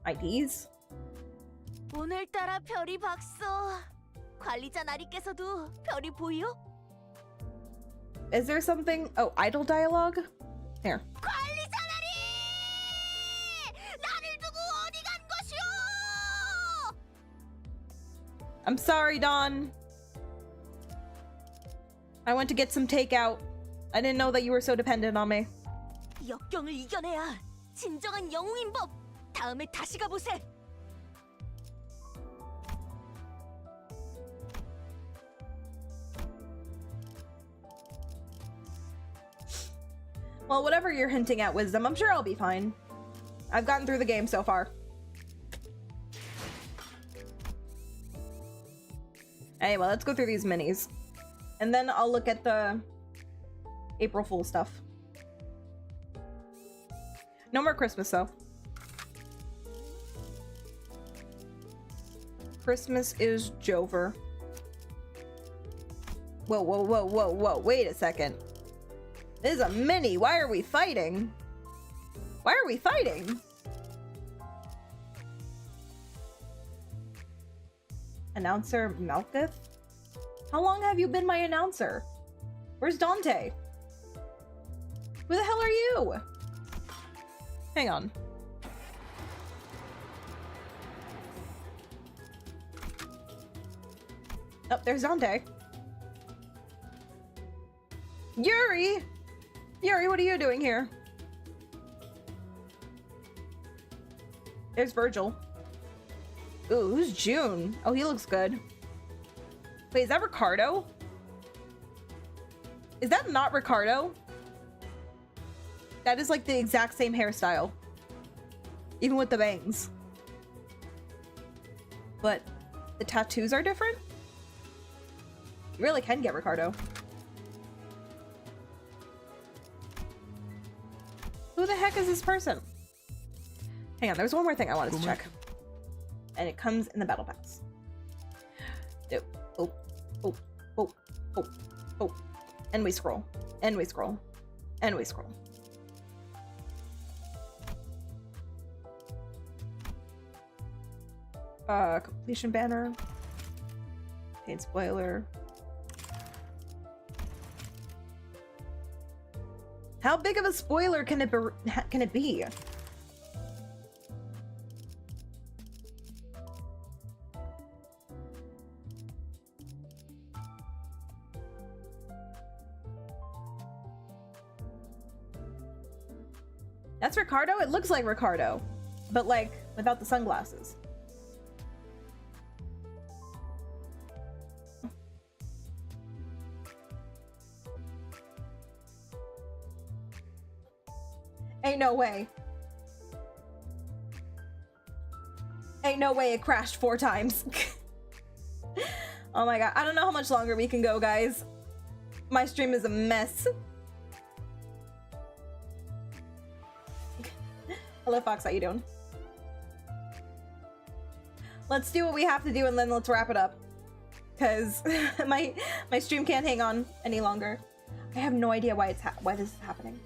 A: IDs.
G: 오늘따라 별이 박소. 관리자 나리께서도 별이 보여?
A: Is there something? Oh, idle dialogue? Here.
G: 관리자 나리! 나를 두고 어디 간 것이오?
A: I'm sorry, Dawn. I went to get some takeout. I didn't know that you were so dependent on me.
G: 역경을 이겨내야 진정한 영웅인 법. 다음에 다시 가보세.
A: Well, whatever you're hinting at, Wisdom, I'm sure I'll be fine. I've gotten through the game so far. Anyway, let's go through these minis. And then I'll look at the April Fool stuff. No more Christmas, though. Christmas is Jover. Whoa, whoa, whoa, whoa, whoa. Wait a second. This is a mini. Why are we fighting? Why are we fighting? Announcer Malkuth? How long have you been my announcer? Where's Dante? Who the hell are you? Hang on. Oh, there's Dante. Yuri! Yuri, what are you doing here? There's Virgil. Ooh, who's June? Oh, he looks good. Wait, is that Ricardo? Is that not Ricardo? That is like the exact same hairstyle. Even with the bangs. But the tattoos are different? You really can get Ricardo. Who the heck is this person? Hang on, there's one more thing I wanted to check. And it comes in the battle pass. Oh, oh, oh, oh, oh. And we scroll. And we scroll. And we scroll. Completion banner. Paid spoiler. How big of a spoiler can it be? That's Ricardo? It looks like Ricardo, but like without the sunglasses. Ain't no way. Ain't no way it crashed 4 times. Oh my god. I don't know how much longer we can go, guys. My stream is a mess. Hello, Fox. How you doing? Let's do what we have to do and then let's wrap it up. Because my stream can't hang on any longer. I have no idea why this is happening.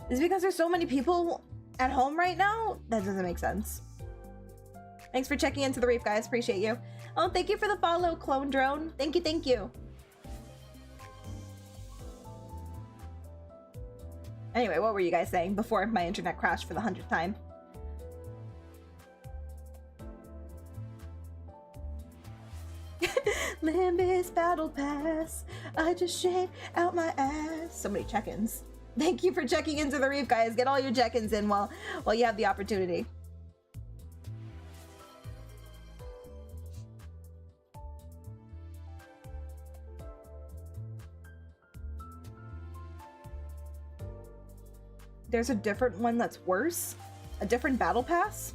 A: Is it because there's so many people at home right now? That doesn't make sense. Thanks for checking into the reef, guys. Appreciate you. Oh, thank you for the follow, Clone Drone. Thank you, thank you. Anyway, what were you guys saying before my internet crashed for the 100th time? Limbus Battle Pass. I just shake out my ass. So many check-ins. Thank you for checking into the reef, guys. Get all your check-ins in while you have the opportunity. There's a different one that's worse? A different battle pass?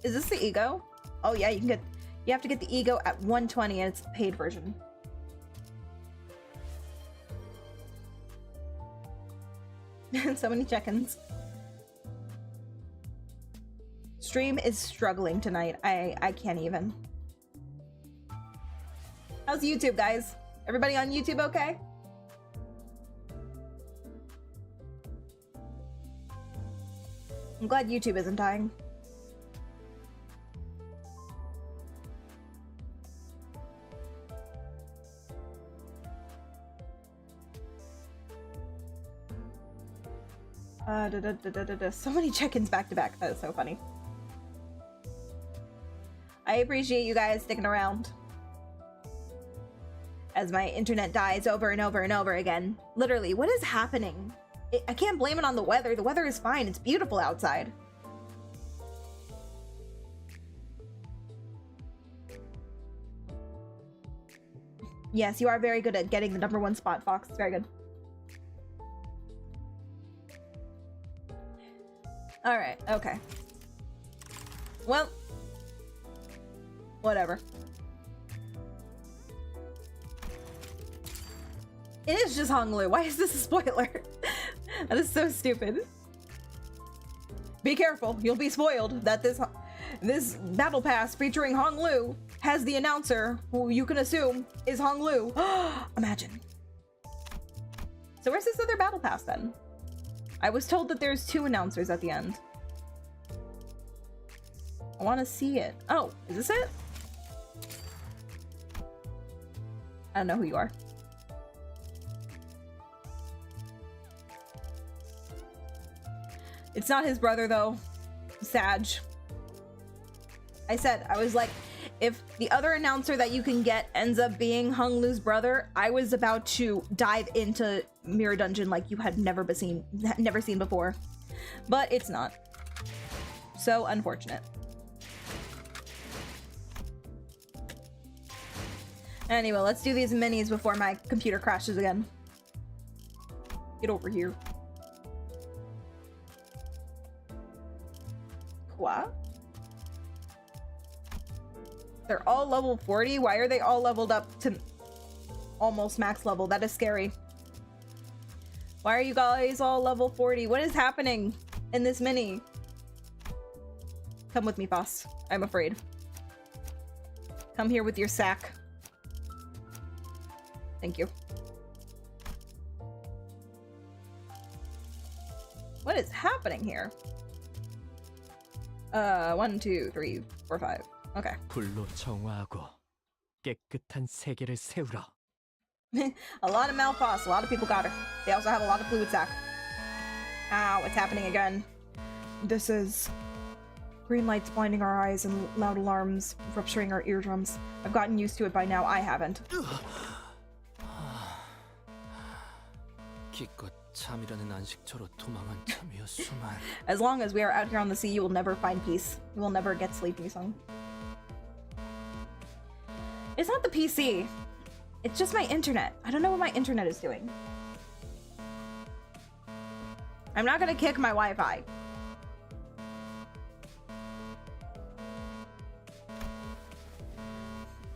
A: Is this the ego? Oh yeah, you have to get the ego at 120 and it's the paid version. So many check-ins. Stream is struggling tonight. I can't even. How's YouTube, guys? Everybody on YouTube okay? I'm glad YouTube isn't dying. So many check-ins back to back. That is so funny. I appreciate you guys sticking around as my internet dies over and over and over again. Literally, what is happening? I can't blame it on the weather. The weather is fine. It's beautiful outside. Yes, you are very good at getting the #1 spot, Fox. Very good. All right. Okay. Well, whatever. It is just Honglu. Why is this a spoiler? That is so stupid. Be careful. You'll be spoiled that this battle pass featuring Honglu has the announcer who you can assume is Honglu. Imagine. So where's this other battle pass then? I was told that there's 2 announcers at the end. I want to see it. Oh, is this it? I don't know who you are. It's not his brother though. Sag. I was like, if the other announcer that you can get ends up being Honglu's brother, I was about to dive into Mirror Dungeon like you had never seen before. But it's not. So unfortunate. Anyway, let's do these minis before my computer crashes again. Get over here. What? They're all level 40? Why are they all leveled up to almost max level? That is scary. Why are you guys all level 40? What is happening in this mini? Come with me, boss. I'm afraid. Come here with your sack. Thank you. What is happening here? 1, 2, 3, 4, 5. Okay.
N: 불로 정화하고 깨끗한 세계를 세우라.
A: A lot of Malphos. A lot of people got her. They also have a lot of fluid sac. Ow, it's happening again. This is green lights blinding our eyes and loud alarms rupturing our eardrums. I've gotten used to it by now. I haven't.
E: 기껏 참이라는 안식처로 도망한 참이었소만.
A: As long as we are out here on the sea, you will never find peace. You will never get sleepy song. It's not the PC. It's just my internet. I don't know what my internet is doing. I'm not gonna kick my Wi-Fi.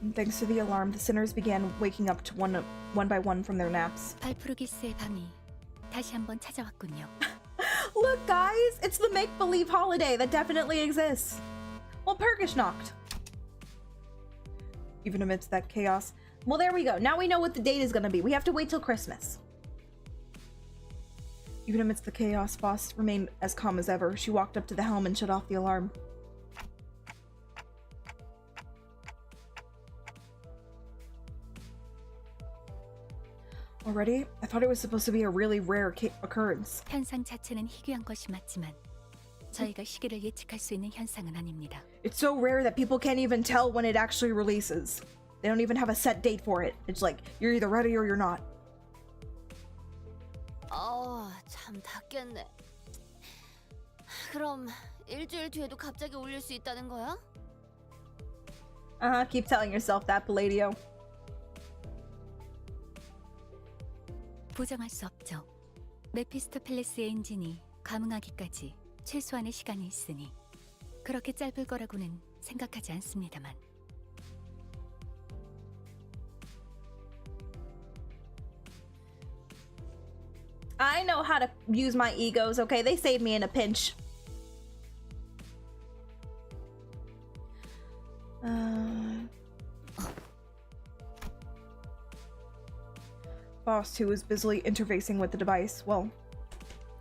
A: And thanks to the alarm, the sinners began waking up to one by one from their naps.
F: 발프루기스의 밤이 다시 한번 찾아왔군요.
A: Look, guys! It's the make-believe holiday that definitely exists. Well, Perkishnocht. Even amidst that chaos. Well, there we go. Now we know what the date is gonna be. We have to wait till Christmas. Even amidst the chaos, Foss remained as calm as ever. She walked up to the helm and shut off the alarm. Already? I thought it was supposed to be a really rare occurrence.
F: 현상 자체는 희귀한 것이 맞지만 저희가 시기를 예측할 수 있는 현상은 아닙니다.
A: It's so rare that people can't even tell when it actually releases. They don't even have a set date for it. It's like, you're either ready or you're not.
G: 참 닿겠네. 그럼 일주일 뒤에도 갑자기 올릴 수 있다는 거야?
A: Keep telling yourself that, Palladio.
F: 부정할 수 없죠. 메피스토펠레스의 엔진이 감응하기까지 최소한의 시간이 있으니 그렇게 짧을 거라고는 생각하지 않습니다만.
A: I know how to use my egos, okay? They saved me in a pinch. Boss, who was busily interfacing with the device, well,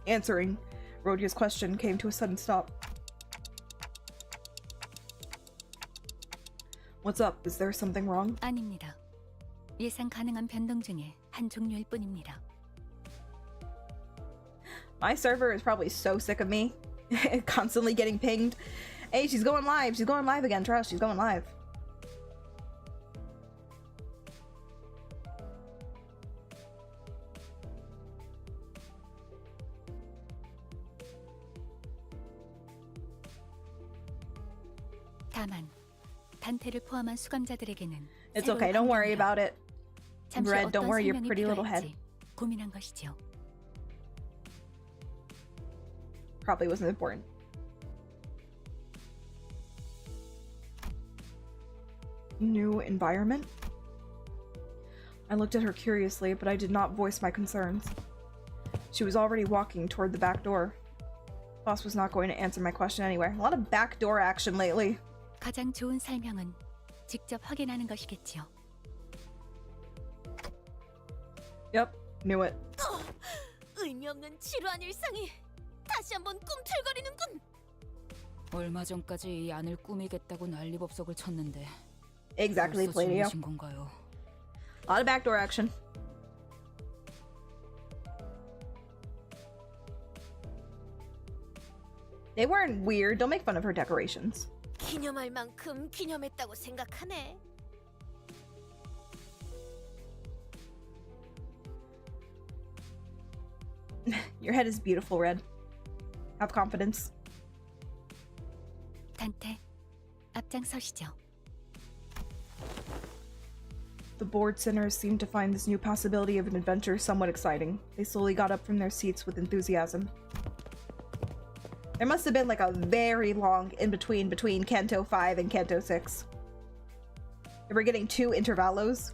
A: answering Rodia's question, came to a sudden stop. What's up? Is there something wrong?
F: 아닙니다. 예상 가능한 변동 중에 한 종류일 뿐입니다.
A: My server is probably so sick of me constantly getting pinged. Hey, she's going live. She's going live again. Trust, she's going live.
F: 다만 단테를 포함한 수감자들에게는
A: It's okay. Don't worry about it.
F: 잠시
A: Red, don't
F: 어떤
A: worry your
F: 설명이
A: pretty little head.
F: 필요할지 고민한 것이죠.
A: Probably wasn't important. New environment? I looked at her curiously, but I did not voice my concerns. She was already walking toward the back door. Boss was not going to answer my question anyway. A lot of backdoor action lately.
F: 가장 좋은 설명은 직접 확인하는 것이겠지요.
A: Yep, knew it.
G: 의미 없는 지루한 일상이 다시 한번 꿈틀거리는군.
M: 얼마 전까지 이 안을 꾸미겠다고 난리법석을 쳤는데
A: Exactly,
M: 벌써
A: Palladio.
M: 주무신 건가요?
A: A lot of backdoor action. They weren't weird. Don't make fun of her decorations.
G: 기념할 만큼 기념했다고 생각하네.
A: Your head is beautiful, Red. Have confidence.
F: 단테, 앞장서시죠.
A: The bored sinners seemed to find this new possibility of an adventure somewhat exciting. They slowly got up from their seats with enthusiasm. There must have been like a very long in-between between Canto 5 and Canto 6. They were getting 2 intervalos.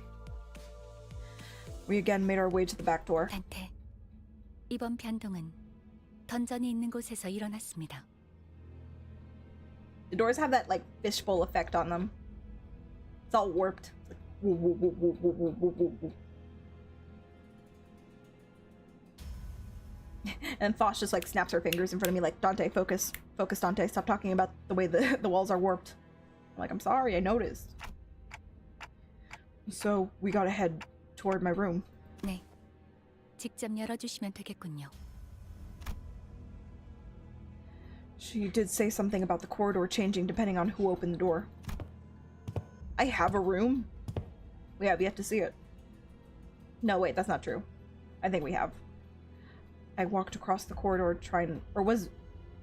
A: We again made our way to the back door.
F: 단테, 이번 변동은 던전이 있는 곳에서 일어났습니다.
A: The doors have that like fishbowl effect on them. It's all warped. It's like, woo, woo, woo, woo, woo, woo, woo, woo, woo. And Fosh just like snaps her fingers in front of me like, Dante, focus. Focus, Dante. Stop talking about the way the walls are warped. I'm like, I'm sorry, I noticed. So we gotta head toward my room.
F: 네, 직접 열어주시면 되겠군요.
A: She did say something about the corridor changing depending on who opened the door. I have a room? We have yet to see it. No, wait, that's not true. I think we have. I walked across the corridor trying... Or was...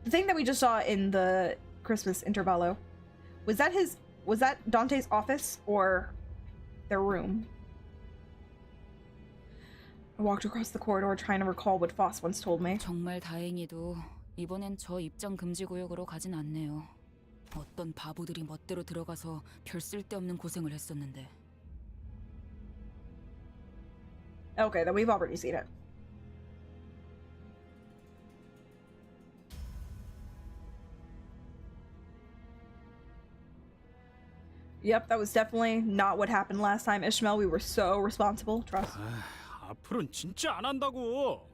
A: The thing that we just saw in the Christmas intervallo, was that Dante's office or their room? I walked across the corridor trying to recall what Foss once told me.
M: 정말 다행히도 이번엔 저 입장 금지 구역으로 가진 않네요. 어떤 바보들이 멋대로 들어가서 별 쓸데없는 고생을 했었는데.
A: Okay, then we've already seen it. Yep, that was definitely not what happened last time, Ishmael. We were so responsible. Trust.
I: 앞으로는 진짜 안 한다고.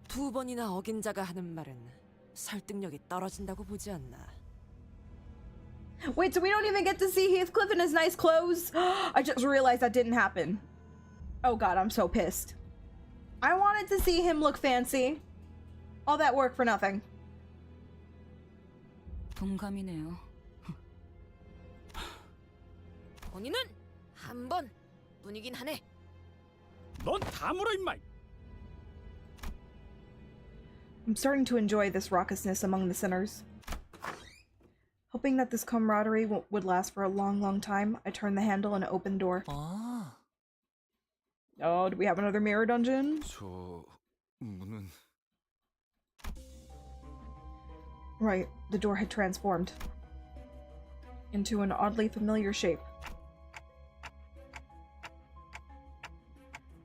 D: 두 번이나 어긴 자가 하는 말은 설득력이 떨어진다고 보지 않나.
A: Wait, so we don't even get to see Heathcliff in his nice clothes? I just realized that didn't happen. Oh god, I'm so pissed. I wanted to see him look fancy. All that work for nothing.
M: 동감이네요.
G: 본인은 한 번 뿐이긴 하네.
I: 넌 다물어 임마.
A: I'm starting to enjoy this raucousness among the sinners. Hoping that this camaraderie would last for a long, long time, I turned the handle and opened the door.
B: 아,
A: Oh, do we have another mirror dungeon?
J: 저 문은
A: Right, the door had transformed into an oddly familiar shape.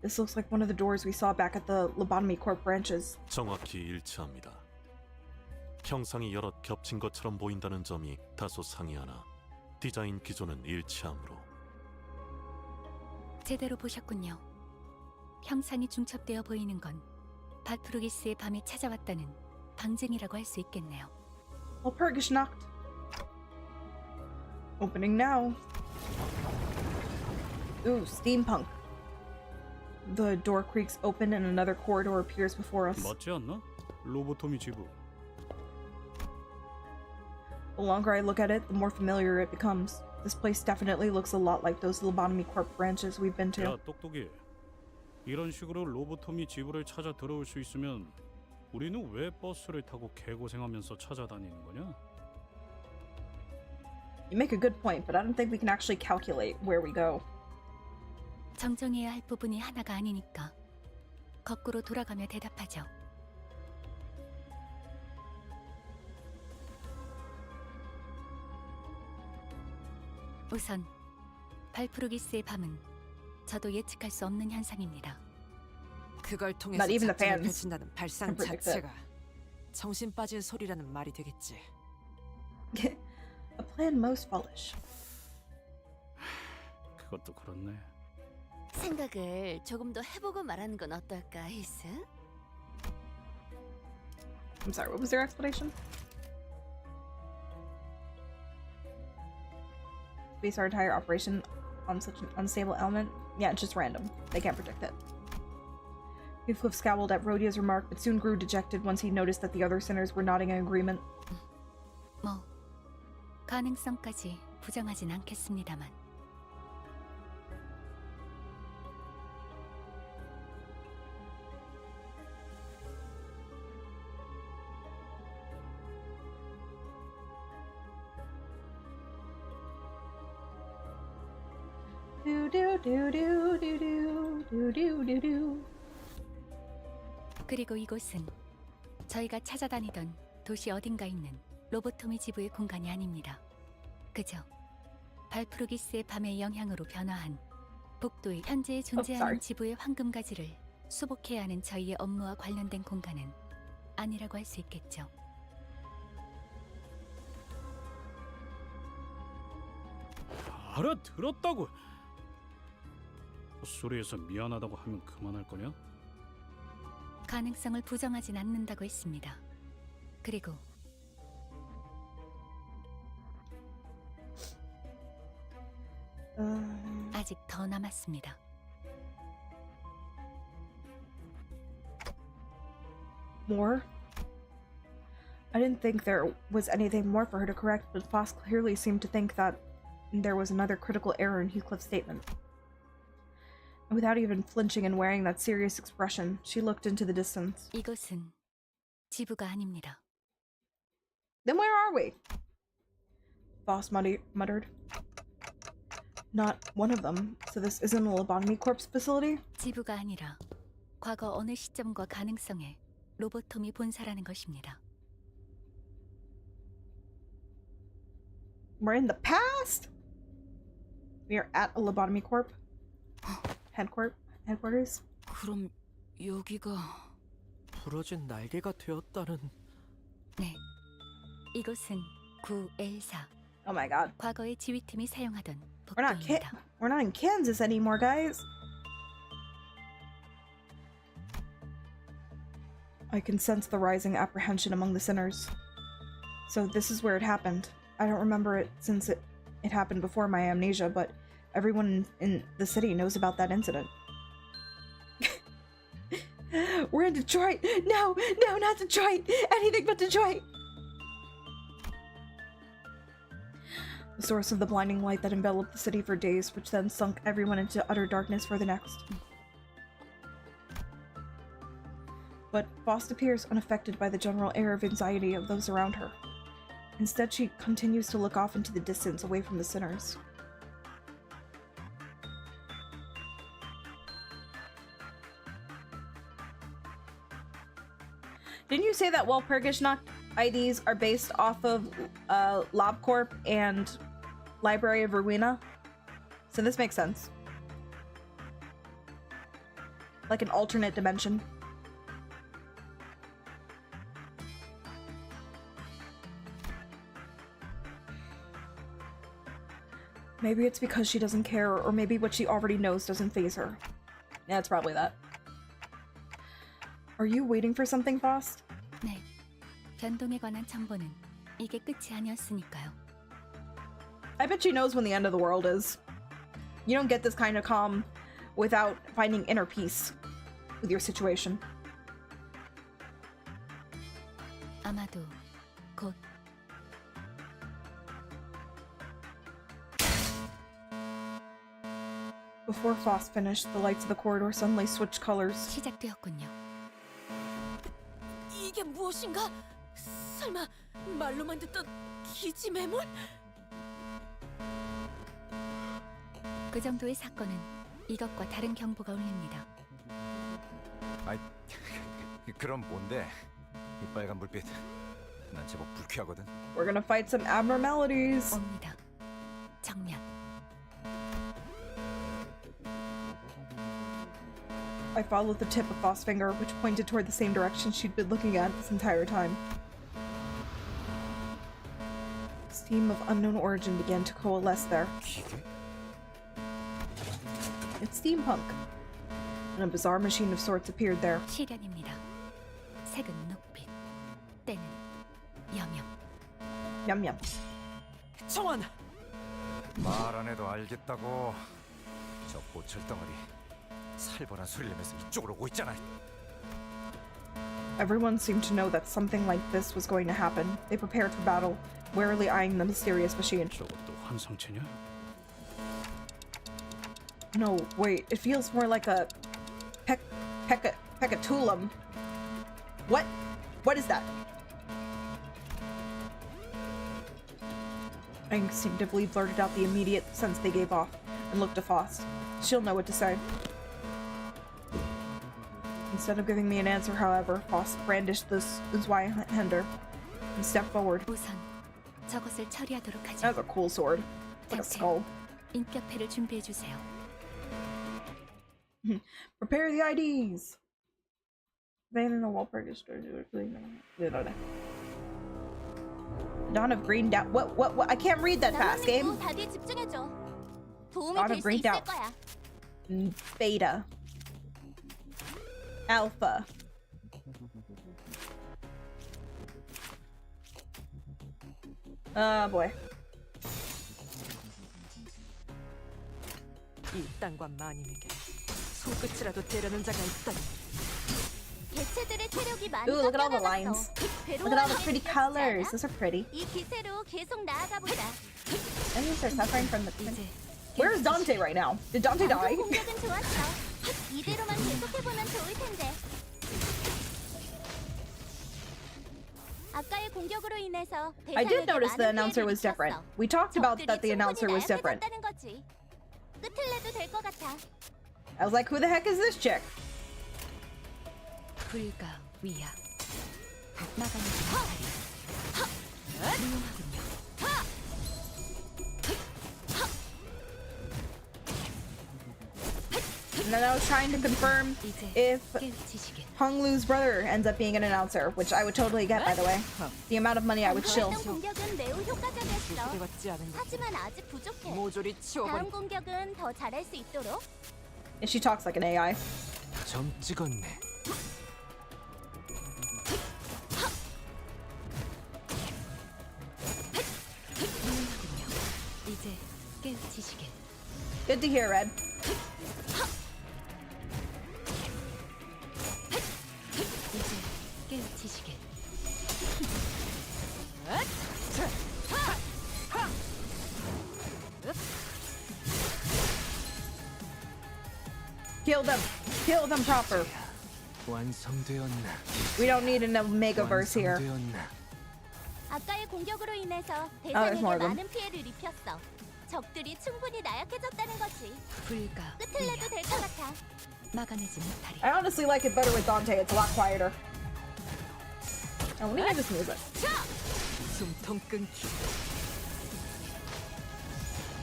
A: This looks like one of the doors we saw back at the Lobotomy Corp branches.
C: 정확히 일치합니다. 형상이 여럿 겹친 것처럼 보인다는 점이 다소 상이하나 디자인 기조는 일치하므로
F: 제대로 보셨군요. 형상이 중첩되어 보이는 건 바트루기스의 밤에 찾아왔다는 방증이라고 할 수 있겠네요.
A: Walpurgisnacht. Opening now. Ooh, steampunk. The door creaks open and another corridor appears before us.
I: 맞지 않나? 로보토미 지부.
A: The longer I look at it, the more familiar it becomes. This place definitely looks a lot like those Lobotomy Corp branches we've been to.
I: 야 똑똑이. 이런 식으로 로보토미 지부를 찾아 들어올 수 있으면 우리는 왜 버스를 타고 개고생하면서 찾아다니는 거냐?
A: You make a good point, but I don't think we can actually calculate where we go.
F: 정정해야 할 부분이 하나가 아니니까 거꾸로 돌아가며 대답하죠. 우선 발프루기스의 밤은 저도 예측할 수 없는 현상입니다.
D: 그걸 통해서
A: Not even the
D: 작전을
A: fans
D: 펼친다는 발상
A: can predict it.
D: 자체가 정신 빠진 소리라는 말이 되겠지.
A: A plan most foolish.
I: 그것도 그렇네.
G: 생각을 조금 더 해보고 말하는 건 어떨까, 히스?
A: I'm sorry, what was their explanation? Base our entire operation on such an unstable element? Yeah, it's just random. They can't predict it. Heathcliff scowled at Rhodia's remark, but soon grew dejected once he noticed that the other sinners were nodding in agreement.
F: 뭐 가능성까지 부정하진 않겠습니다만.
A: Do do do do do do do do do do.
F: 그리고 이곳은 저희가 찾아다니던 도시 어딘가 있는 로보토미 지부의 공간이 아닙니다. 그저 발프루기스의 밤의 영향으로 변화한 북도의 현재 존재하는 지부의 황금가지를 수복해야 하는 저희의 업무와 관련된 공간은 아니라고 할 수 있겠죠.
I: 알아들었다고. 헛소리해서 미안하다고 하면 그만할 거냐?
F: 가능성을 부정하진 않는다고 했습니다. 그리고 아직 더 남았습니다.
A: More? I didn't think there was anything more for her to correct, but Foss clearly seemed to think that there was another critical error in Heathcliff's statement. And without even flinching and wearing that serious expression, she looked into the distance.
F: 이곳은 지부가 아닙니다.
A: Then where are we? Foss muttered. Not one of them, so this isn't a lobotomy corpse facility?
F: 지부가 아니라 과거 어느 시점과 가능성에 로보토미 본사라는 것입니다.
A: We're in the past? We are at a lobotomy corp? Headquarters?
M: 그럼 여기가
N: 부러진 날개가 되었다는.
F: 네, 이곳은 9L4.
A: Oh my god.
F: 과거의 지휘팀이 사용하던
A: We're
F: 복도입니다.
A: not in Kansas anymore, guys. I can sense the rising apprehension among the sinners. So this is where it happened. I don't remember it since it happened before my amnesia, but everyone in the city knows about that incident. We're in Detroit! No, not Detroit! Anything but Detroit! The source of the blinding light that enveloped the city for days, which then sunk everyone into utter darkness for the next. But Faust appears unaffected by the general air of anxiety of those around her. Instead, she continues to look off into the distance away from the sinners. Didn't you say that Walpurgis Nacht IDs are based off of LobCorp and Library of Ruina? So this makes sense. Like an alternate dimension. Maybe it's because she doesn't care, or maybe what she already knows doesn't faze her. Yeah, it's probably that. Are you waiting for something, Faust?
F: 네. 변동에 관한 첨보는 이게 끝이 아니었으니까요.
A: I bet she knows when the end of the world is. You don't get this kind of calm without finding inner peace with your situation.
F: 아마도 곧
A: Before Faust finished, the lights of the corridor suddenly switched colors.
F: 시작되었군요.
G: 이게 무엇인가? 설마 말로만 듣던 기지 매물?
F: 그 정도의 사건은 이것과 다른 경보가 울립니다.
J: 아이, 그럼 뭔데? 이 빨간 불빛. 난 제법 불쾌하거든.
A: We're gonna fight some abnormalities.
F: 옵니다. 정면.
A: I followed the tip of Faust's finger, which pointed toward the same direction she'd been looking at this entire time. Steam of unknown origin began to coalesce there. It's steampunk. And a bizarre machine of sorts appeared there.
F: 시련입니다. 색은 녹빛, 때는 염염.
A: 냠냠.
D: 청원!
J: 말 안 해도 알겠다고. 저 보철 덩어리 살벌한 소리를 내면서 이쪽으로 오고 있잖아.
A: Everyone seemed to know that something like this was going to happen. They prepared for battle, warily eyeing the mysterious machine.
I: 저것도 환상체냐?
A: No, wait. It feels more like a Pecatulum. What? What is that? I instinctively blurted out the immediate sense they gave off and looked to Faust. She'll know what to say. Instead of giving me an answer, however, Faust brandished the Zweihänder and stepped forward.
F: 우선 저것을 처리하도록 하죠.
A: That was a cool sword. It's like a skull.
F: 인격패를 준비해 주세요.
A: Prepare the IDs. Van in the Walpurgis Dawn of Green Doubt. What? I can't read that fast, game.
G: 다들 집중해줘. 도움이
A: Dawn
G: 될
A: of
G: 수
A: Green
G: 있을
A: Doubt.
G: 거야.
A: Beta. Alpha. Oh boy.
D: 이 땅과 마님에게 손끝이라도 대려는 자가 있다니.
G: 개체들의 체력이 많이
A: Ooh, look at all the
G: 깎여나갔어.
A: lines. Look at all the pretty colors. Those are pretty.
G: 이 기세로 계속 나아가 보자.
A: Enemies are suffering from the. Where's Dante right now? Did Dante die?
G: 공격은 좋았어. 이대로만 계속해보면 좋을 텐데. 아까의 공격으로 인해서
A: I did
G: 대상에게
A: notice the
G: 많은
A: announcer
G: 피해를
A: was different.
G: 입혔어.
A: We talked about
G: 적들이
A: that the announcer was
G: 충분히
A: different.
G: 나약해졌다는 거지. 끝을 내도 될 것 같아.
A: I was like, who the heck is this chick?
F: 불가 위야. 나가는 다리. 유용하군요.
A: And then I was trying to confirm if Hong Lu's brother ends up being an announcer, which I would totally get, by the way. The amount of money I would chill.
G: 공격은 매우 효과적이었어.
D: 기대받지 않은 것.
G: 하지만 아직 부족해.
D: 모조리 치워버리.
G: 다음 공격은 더 잘할 수 있도록.
A: And she talks like an AI.
E: 점 찍었네.
A: Good to hear, Red.
F: 이제 깨우치시게.
A: Kill them. Kill them proper.
E: 완성되었나?
A: We don't need an Omegaverse here.
E: 완성되었나?
G: 아까의 공격으로 인해서
A: there's
G: 대상에게
A: more of them.
G: 많은 피해를 입혔어. 적들이 충분히 나약해졌다는 거지.
F: 불가.
G: 끝을 내도 될 것 같아.
F: 막아내지 못하리.
A: I honestly like it better with Dante. It's a lot quieter. Oh, let me hear this music.
D: 숨통 끊기.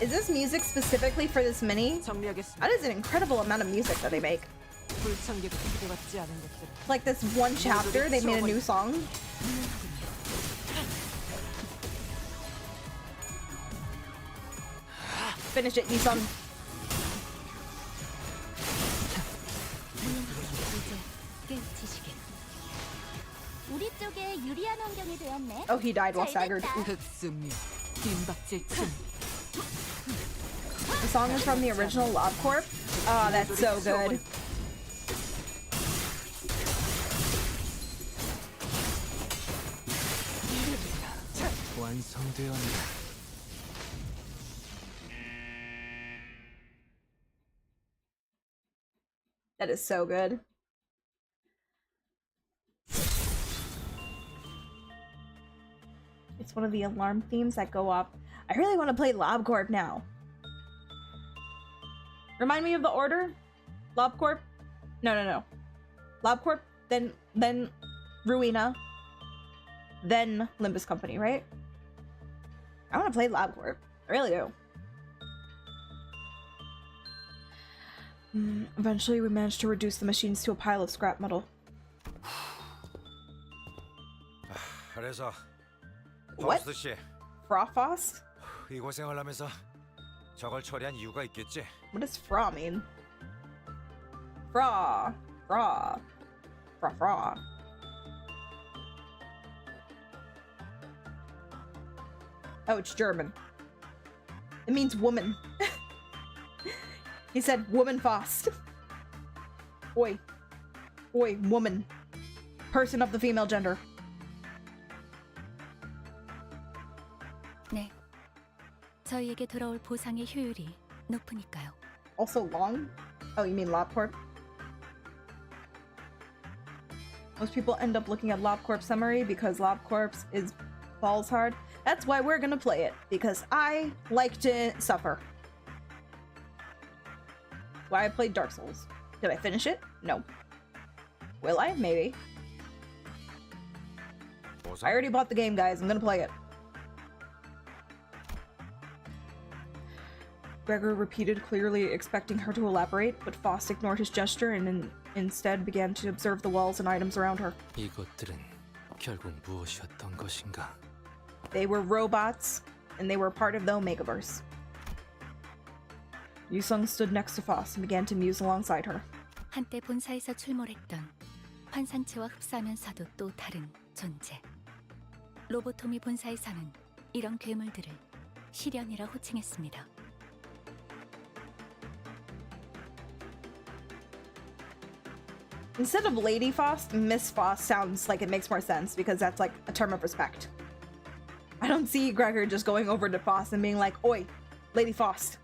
A: Is this music specifically for this mini?
D: 정리하겠습니다.
A: That is an incredible amount of music that they make.
D: 불청객 기대받지 않은 것들.
A: Like this one chapter, they made a new song. Finish it, Yisun.
F: 이제 깨우치시게.
G: 우리 쪽에 유리한 환경이 되었네.
A: Oh, he died while staggered.
D: 흑수미. 빈박질증.
A: The song is from the original Lob Corp. Oh, that's so good.
E: 완성되었나?
A: That is so good. It's one of the alarm themes that go off. I really want to play LobCorp now. Remind me of the order? LobCorp? No. LobCorp, then Ruina, then Limbus Company, right? I want to play LobCorp. I really do. Eventually, we managed to reduce the machines to a pile of scrap metal.
J: 그래서
A: What?
J: 버스 씨,
A: Frost?
J: 이 고생을 하면서 저걸 처리한 이유가 있겠지?
A: What does fra mean? Fra. Oh, it's German. It means woman. He said woman fast. Oi, woman. Person of the female gender.
F: 네. 저희에게 돌아올 보상의 효율이 높으니까요.
A: Also long? Oh, you mean LobCorp? Most people end up looking at LobCorp summary because LobCorp is balls hard. That's why we're gonna play it, because I like to suffer. Why I played Dark Souls. Did I finish it? No. Will I? Maybe. I already bought the game, guys. I'm gonna play it. Gregor repeated, clearly expecting her to elaborate, but Faust ignored his gesture and instead began to observe the walls and items around her.
E: 이것들은 결국 무엇이었던 것인가?
A: They were robots, and they were part of the Omegaverse. Yusung stood next to Faust and began to muse alongside her.
F: 한때 본사에서 출몰했던 환상체와 흡사하면서도 또 다른 존재. 로보토미 본사에서는 이런 괴물들을 시련이라 호칭했습니다.
A: Instead of Lady Faust, Miss Faust sounds like it makes more sense because that's like a term of respect. I don't see Gregor just going over to Faust and being like, "Oi, Lady Faust."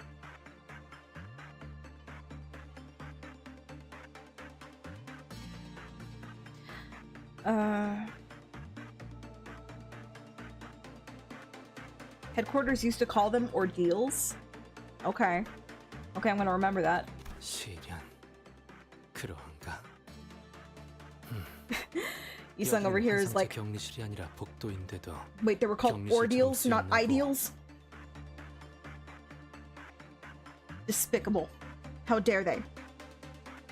A: Headquarters used to call them ordeals. Okay, I'm gonna remember that.
E: 시련. 그러한가?
A: Yusung over here is like,
E: 격리실이 아니라 복도인데도
A: wait, they were called
E: 격리실
A: ordeals,
E: 점수
A: not
E: 있는 거.
A: ideals? Despicable. How dare they?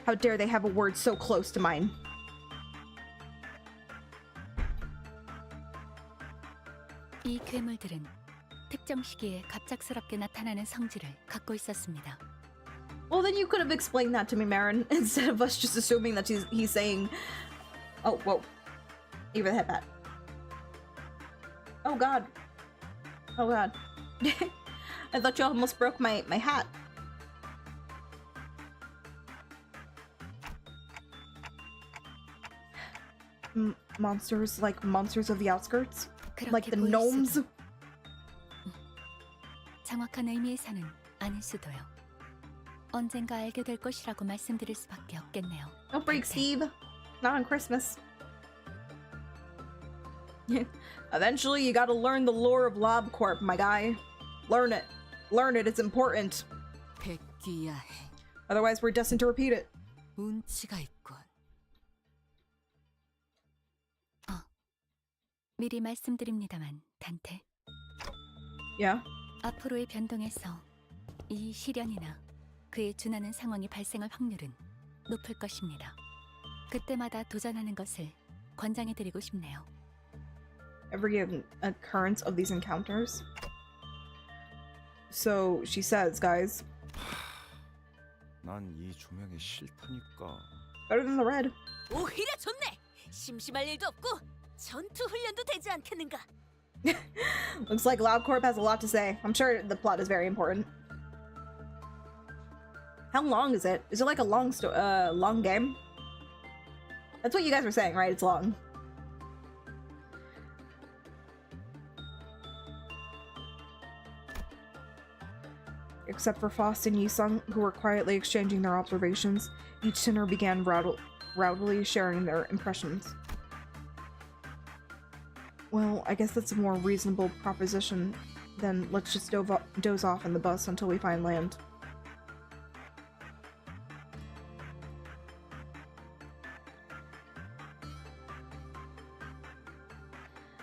A: How dare they have a word so close to mine?
F: 이 괴물들은 특정 시기에 갑작스럽게 나타나는 성질을 갖고 있었습니다.
A: Well, then you could have explained that to me, Marin, instead of us just assuming that he's saying, "Oh, whoa, even the headbat." Oh God. Oh God. I thought you almost broke my hat. monsters like monsters of the outskirts? Like
F: 그렇게
A: the
F: 보일
A: gnomes?
F: 수도. 정확한 의미에서는 아닐 수도요. 언젠가 알게 될 것이라고 말씀드릴 수밖에 없겠네요.
A: Don't break, Steve. Not on Christmas. Eventually, you gotta learn the lore of LobCorp, my guy. Learn it. Learn it, it's important.
D: 백기야해.
A: Otherwise, we're destined to repeat it.
D: 운치가 있군.
F: 미리 말씀드립니다만, 단테.
A: Yeah?
F: 앞으로의 변동에서 이 시련이나 그에 준하는 상황이 발생할 확률은 높을 것입니다. 그때마다 도전하는 것을 권장해드리고 싶네요.
A: Every occurrence of these encounters. So, she says, guys.
J: 난 이 조명이 싫다니까.
A: Better than the red.
G: 오히려 좋네. 심심할 일도 없고 전투 훈련도 되지 않겠는가?
A: Looks like LobCorp has a lot to say. I'm sure the plot is very important. How long is it? Is it like a long game? That's what you guys were saying, right? It's long. Except for Faust and Yisung, who were quietly exchanging their observations, each sinner began rowdily sharing their impressions. Well, I guess that's a more reasonable proposition than let's just doze off in the bus until we find land.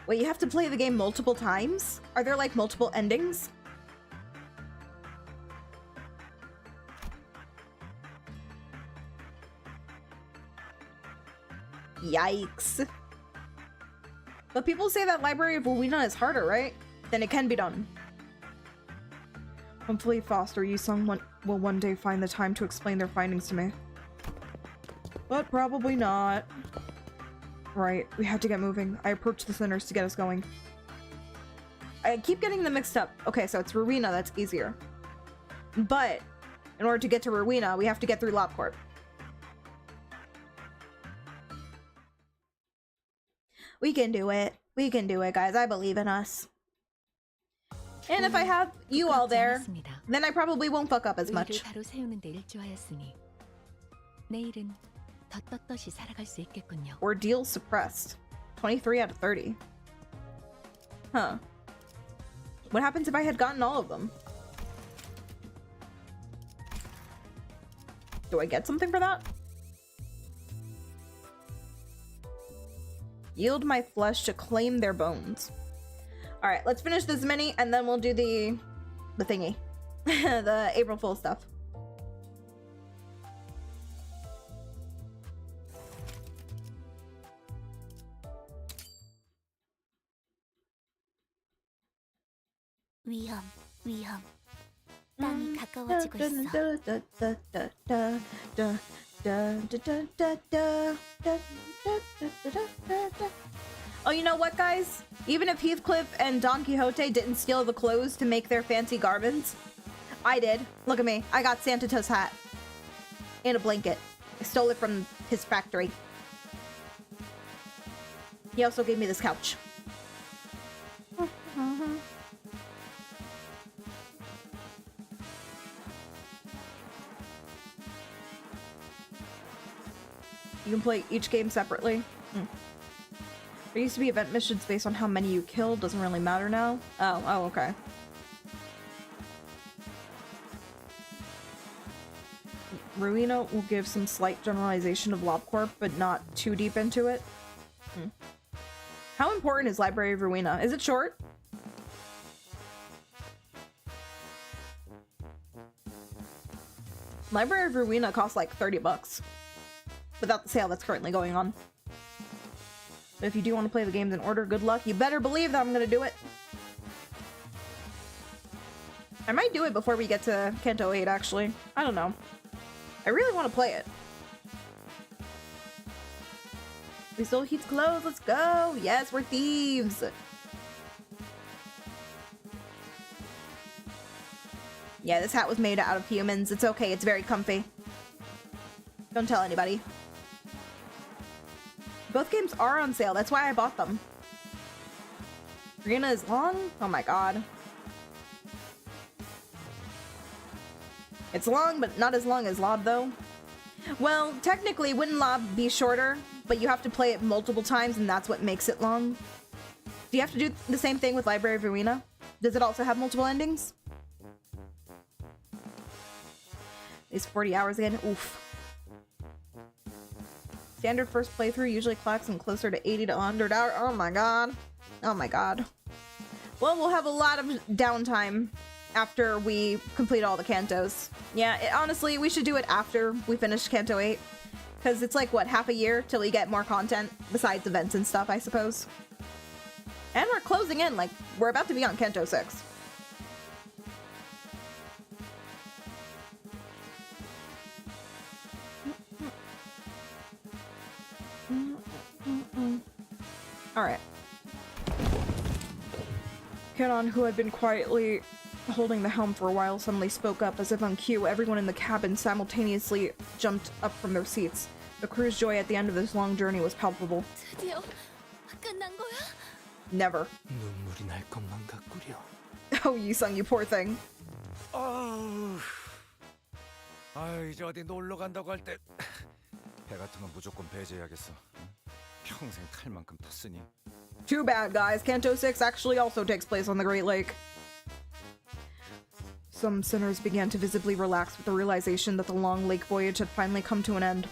A: Wait, you have to play the game multiple times? Are there like multiple endings? Yikes. But people say that Library of Rowena is harder, right? Then it can be done. Hopefully Foster Yusung will one day find the time to explain their findings to me. But probably not. Right, we have to get moving. I approached the sinners to get us going. I keep getting them mixed up. Okay, so it's Rowena that's easier. But in order to get to Rowena, we have to get through LobCorp. We can do it. We can do it, guys. I believe in us. And if I have you all there, then I probably won't fuck up as much.
F: 바로 세우는 데 일조하였으니 내일은 더 떳떳이 살아갈 수 있겠군요.
A: Ordeal suppressed. 23 out of 30. Huh. What happens if I had gotten all of them? Do I get something for that? Yield my flesh to claim their bones. Alright, let's finish this mini and then we'll do the thingy. The April Fool stuff.
G: 위험. 땅이 가까워지고 있어.
A: Oh, you know what, guys? Even if Heathcliff and Don Quixote didn't steal the clothes to make their fancy garments, I did. Look at me. I got Santa's hat. And a blanket. I stole it from his factory. He also gave me this couch. You can play each game separately. There used to be event missions based on how many you killed. Doesn't really matter now. Oh, okay. Rowena will give some slight generalization of LobCorp, but not too deep into it. How important is Library of Rowena? Is it short? Library of Rowena costs like 30 bucks. Without the sale that's currently going on. But if you do want to play the games in order, good luck. You better believe that I'm gonna do it. I might do it before we get to Kanto 8, actually. I don't know. I really want to play it. We stole Heath's clothes, let's go! Yes, we're thieves! Yeah, this hat was made out of humans. It's okay, it's very comfy. Don't tell anybody. Both games are on sale. That's why I bought them. Arena is long? Oh my god. It's long, but not as long as Lob, though. Well, technically, wouldn't Lob be shorter? But you have to play it multiple times, and that's what makes it long. Do you have to do the same thing with Library of Arena? Does it also have multiple endings? Is 40 hours again? Oof. Standard first playthrough usually clocks in closer to 80 to 100 hours. Oh my god. Oh my god. Well, we'll have a lot of downtime after we complete all the Cantos. Yeah, honestly, we should do it after we finish Canto 8. Because it's like, what, half a year till we get more content besides events and stuff, I suppose. And we're closing in, like, we're about to be on Canto 6. Alright. Kenon, who had been quietly holding the helm for a while, suddenly spoke up. As if on cue, everyone in the cabin simultaneously jumped up from their seats. The crew's joy at the end of this long journey was palpable.
G: 드디어 끝난 거야?
A: Never.
E: 눈물이 날 것만 같구려.
A: Oh, Yisung, you poor thing.
J: 이제 어디 놀러 간다고 할 때 배 같은 건 무조건 배제해야겠어. 평생 탈 만큼 탔으니.
A: Too bad, guys. Canto 6 actually also takes place on the Great Lake. Some sinners began to visibly relax with the realization that the long lake voyage had finally come to an end.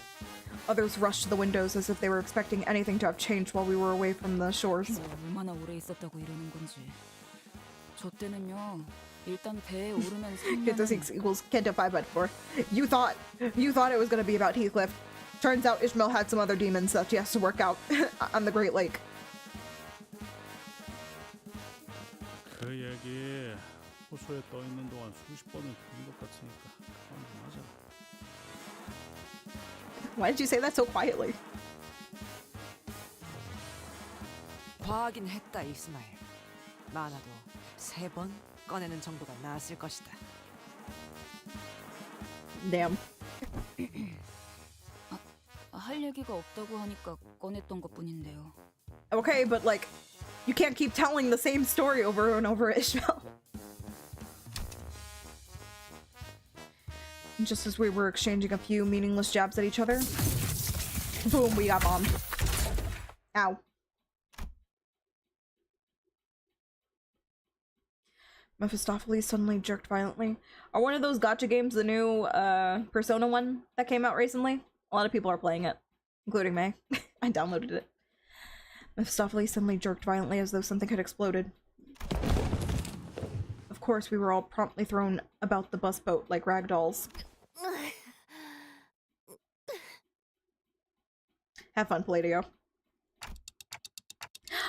A: Others rushed to the windows as if they were expecting anything to have changed while we were away from the shores.
M: 얼마나 오래 있었다고 이러는 건지. 저 때는요. 일단 배에 오르면
A: Canto 6 equals Canto 5 but 4. You thought it was going to be about Heathcliff. Turns out Ishmael had some other demons that he has to work out on the Great Lake.
I: 그 얘기 호수에 떠 있는 동안 수십 번은 들은 것 같으니까 그만 좀 하자.
A: Why did you say that so quietly?
D: 과하긴 했다, 이스마일. 많아도 3번 꺼내는 정도가 나았을 것이다.
A: Damn.
M: 할 얘기가 없다고 하니까 꺼냈던 것뿐인데요.
A: Okay, but like, you can't keep telling the same story over and over, Ishmael. Just as we were exchanging a few meaningless jabs at each other, boom, we got bombed. Ow. Mephistopheles suddenly jerked violently. Are one of those gacha games the new Persona one that came out recently? A lot of people are playing it, including me. I downloaded it. Mephistopheles suddenly jerked violently as though something had exploded. Of course, we were all promptly thrown about the bus boat like rag dolls. Have fun, Palladio.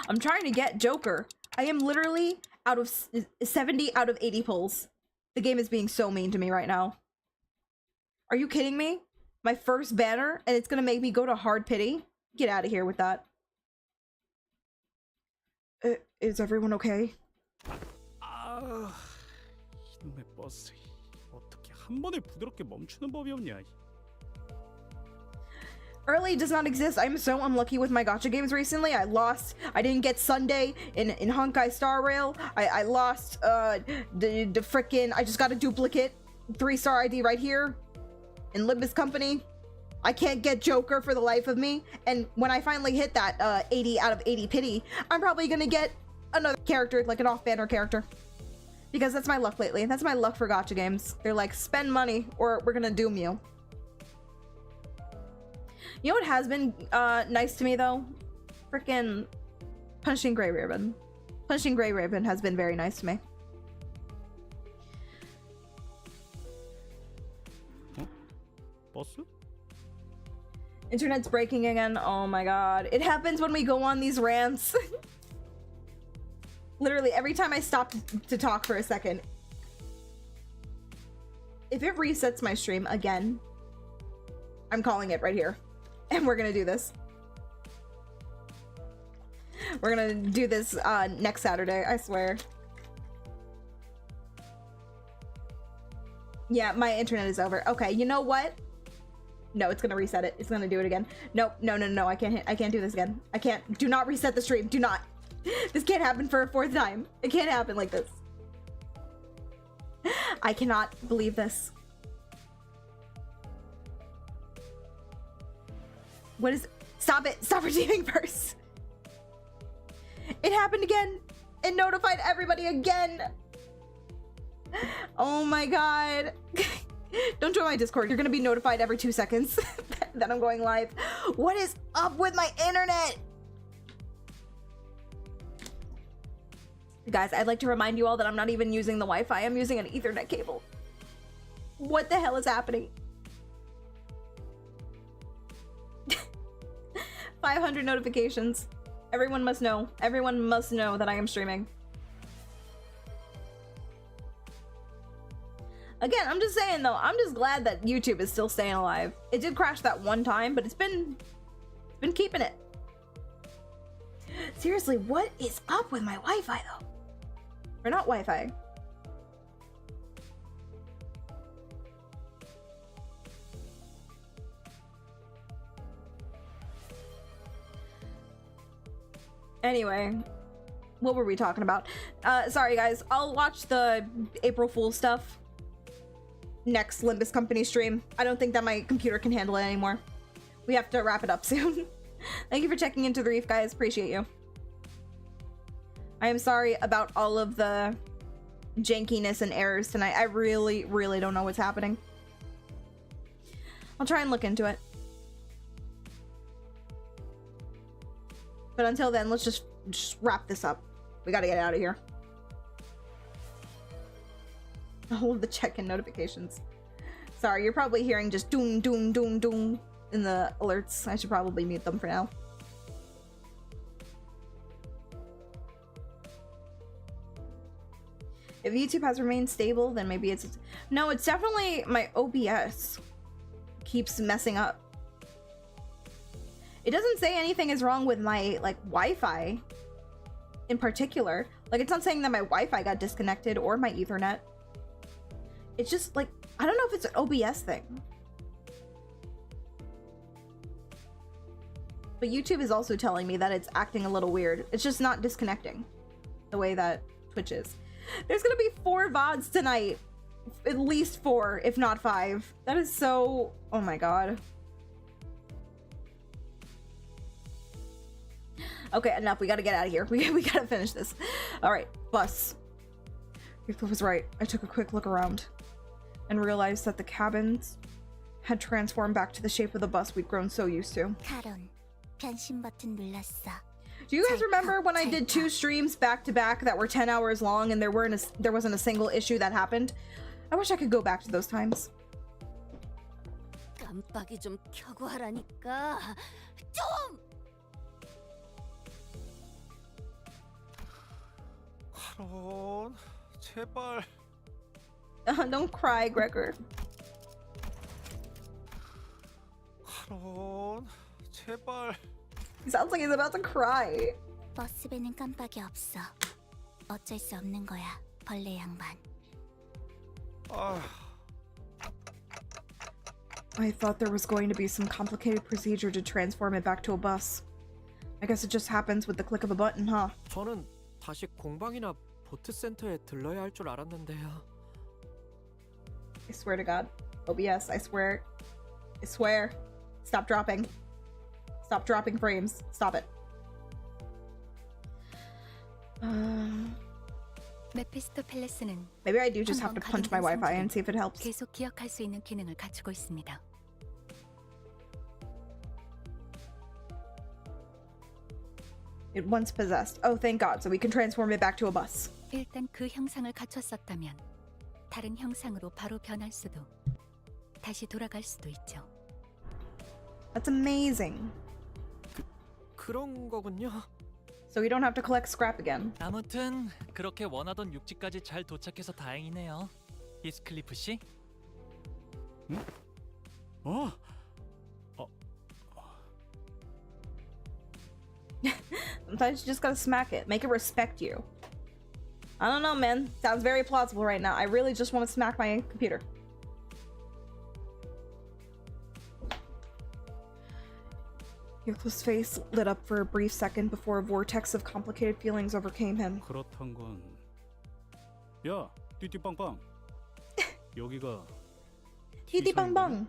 A: I'm trying to get Joker. I am literally out of 70 out of 80 pulls. The game is being so mean to me right now. Are you kidding me? My first banner, and it's gonna make me go to hard pity? Get out of here with that. Is everyone okay?
I: 이놈의 버스. 어떻게 한 번에 부드럽게 멈추는 법이 없냐?
A: Early does not exist. I'm so unlucky with my gacha games recently. I didn't get Sunday in Honkai Star Rail. I lost the frickin' I just got a duplicate 3-star ID right here in Limbus Company. I can't get Joker for the life of me. And when I finally hit that 80 out of 80 pity, I'm probably gonna get another character, like an off-banner character. Because that's my luck lately. That's my luck for gacha games. They're like, spend money or we're gonna doom you. You know what has been nice to me though? Frickin' Punching Grey Ribbon. Punching Grey Ribbon has been very nice to me.
I: 버스?
A: Internet's breaking again. Oh my god. It happens when we go on these rants. Literally, every time I stop to talk for a second. If it resets my stream again, I'm calling it right here. And we're gonna do this. We're gonna do this next Saturday, I swear. Yeah, my internet is over. Okay, you know what? No, it's gonna reset it. It's gonna do it again. Nope. No. I can't do this again. I can't. Do not reset the stream. Do not. This can't happen for a 4th time. It can't happen like this. I cannot believe this. What is... Stop it. Stop redeeming first. It happened again. It notified everybody again. Oh my god. Don't join my Discord. You're gonna be notified every 2 seconds that I'm going live. What is up with my internet? Guys, I'd like to remind you all that I'm not even using the Wi-Fi. I'm using an Ethernet cable. What the hell is happening? 500 notifications. Everyone must know. Everyone must know that I am streaming. Again, I'm just saying though, I'm just glad that YouTube is still staying alive. It did crash that one time, but it's been keeping it. Seriously, what is up with my Wi-Fi though? Or not Wi-Fi. Anyway, what were we talking about? Sorry guys, I'll watch the April Fool stuff next Limbus company stream. I don't think that my computer can handle it anymore. We have to wrap it up soon. Thank you for checking into the reef, guys. Appreciate you. I am sorry about all of the jankiness and errors tonight. I really don't know what's happening. I'll try and look into it. But until then, let's just wrap this up. We gotta get out of here. All of the check-in notifications. Sorry, you're probably hearing just doom doom doom doom in the alerts. I should probably mute them for now. If YouTube has remained stable, then maybe it's... No, it's definitely my OBS keeps messing up. It doesn't say anything is wrong with my, like, Wi-Fi in particular. Like, it's not saying that my Wi-Fi got disconnected or my Ethernet. It's just, like, I don't know if it's an OBS thing. But YouTube is also telling me that it's acting a little weird. It's just not disconnecting the way that Twitch is. There's gonna be 4 VODs tonight. At least 4, if not 5. That is so... Oh my god. Okay, enough. We gotta get out of here. We gotta finish this. Alright, bus. Heathcliff was right. I took a quick look around and realized that the cabins had transformed back to the shape of the bus we'd grown so used to. Do you guys remember when I did 2 streams back to back that were 10 hours long and there wasn't a single issue that happened? I wish I could go back to those times.
G: 깜빡이 좀 켜고 하라니까. 좀!
K: 카론, 제발.
A: Don't cry, Gregor.
K: 카론, 제발.
A: He sounds like he's about to cry.
G: 버스배는 깜빡이 없어. 어쩔 수 없는 거야, 벌레 양반.
A: I thought there was going to be some complicated procedure to transform it back to a bus. I guess it just happens with the click of a button, huh?
N: 저는 다시 공방이나 보트 센터에 들러야 할 줄 알았는데요.
A: I swear to God. OBS, I swear. I swear. Stop dropping. Stop dropping frames. Stop it.
F: 메피스토 팰레스는
A: Maybe I do just have to punch my Wi-Fi and see if it helps.
F: 계속 기억할 수 있는 기능을 갖추고 있습니다.
A: It once possessed. Oh, thank God. So we can transform it back to a bus.
F: 일단 그 형상을 갖췄었다면 다른 형상으로 바로 변할 수도 다시 돌아갈 수도 있죠.
A: That's amazing.
N: 그런 거군요.
A: So we don't have to collect scrap again.
B: 아무튼 그렇게 원하던 육지까지 잘 도착해서 다행이네요. 히스클리프 씨?
A: Sometimes you just gotta smack it. Make it respect you. I don't know, man. Sounds very plausible right now. I really just want to smack my computer. Heathcliff's face lit up for a brief second before a vortex of complicated feelings overcame him.
I: 그렇단 건 야, 띠띠빵빵. 여기가
A: 띠띠빵빵.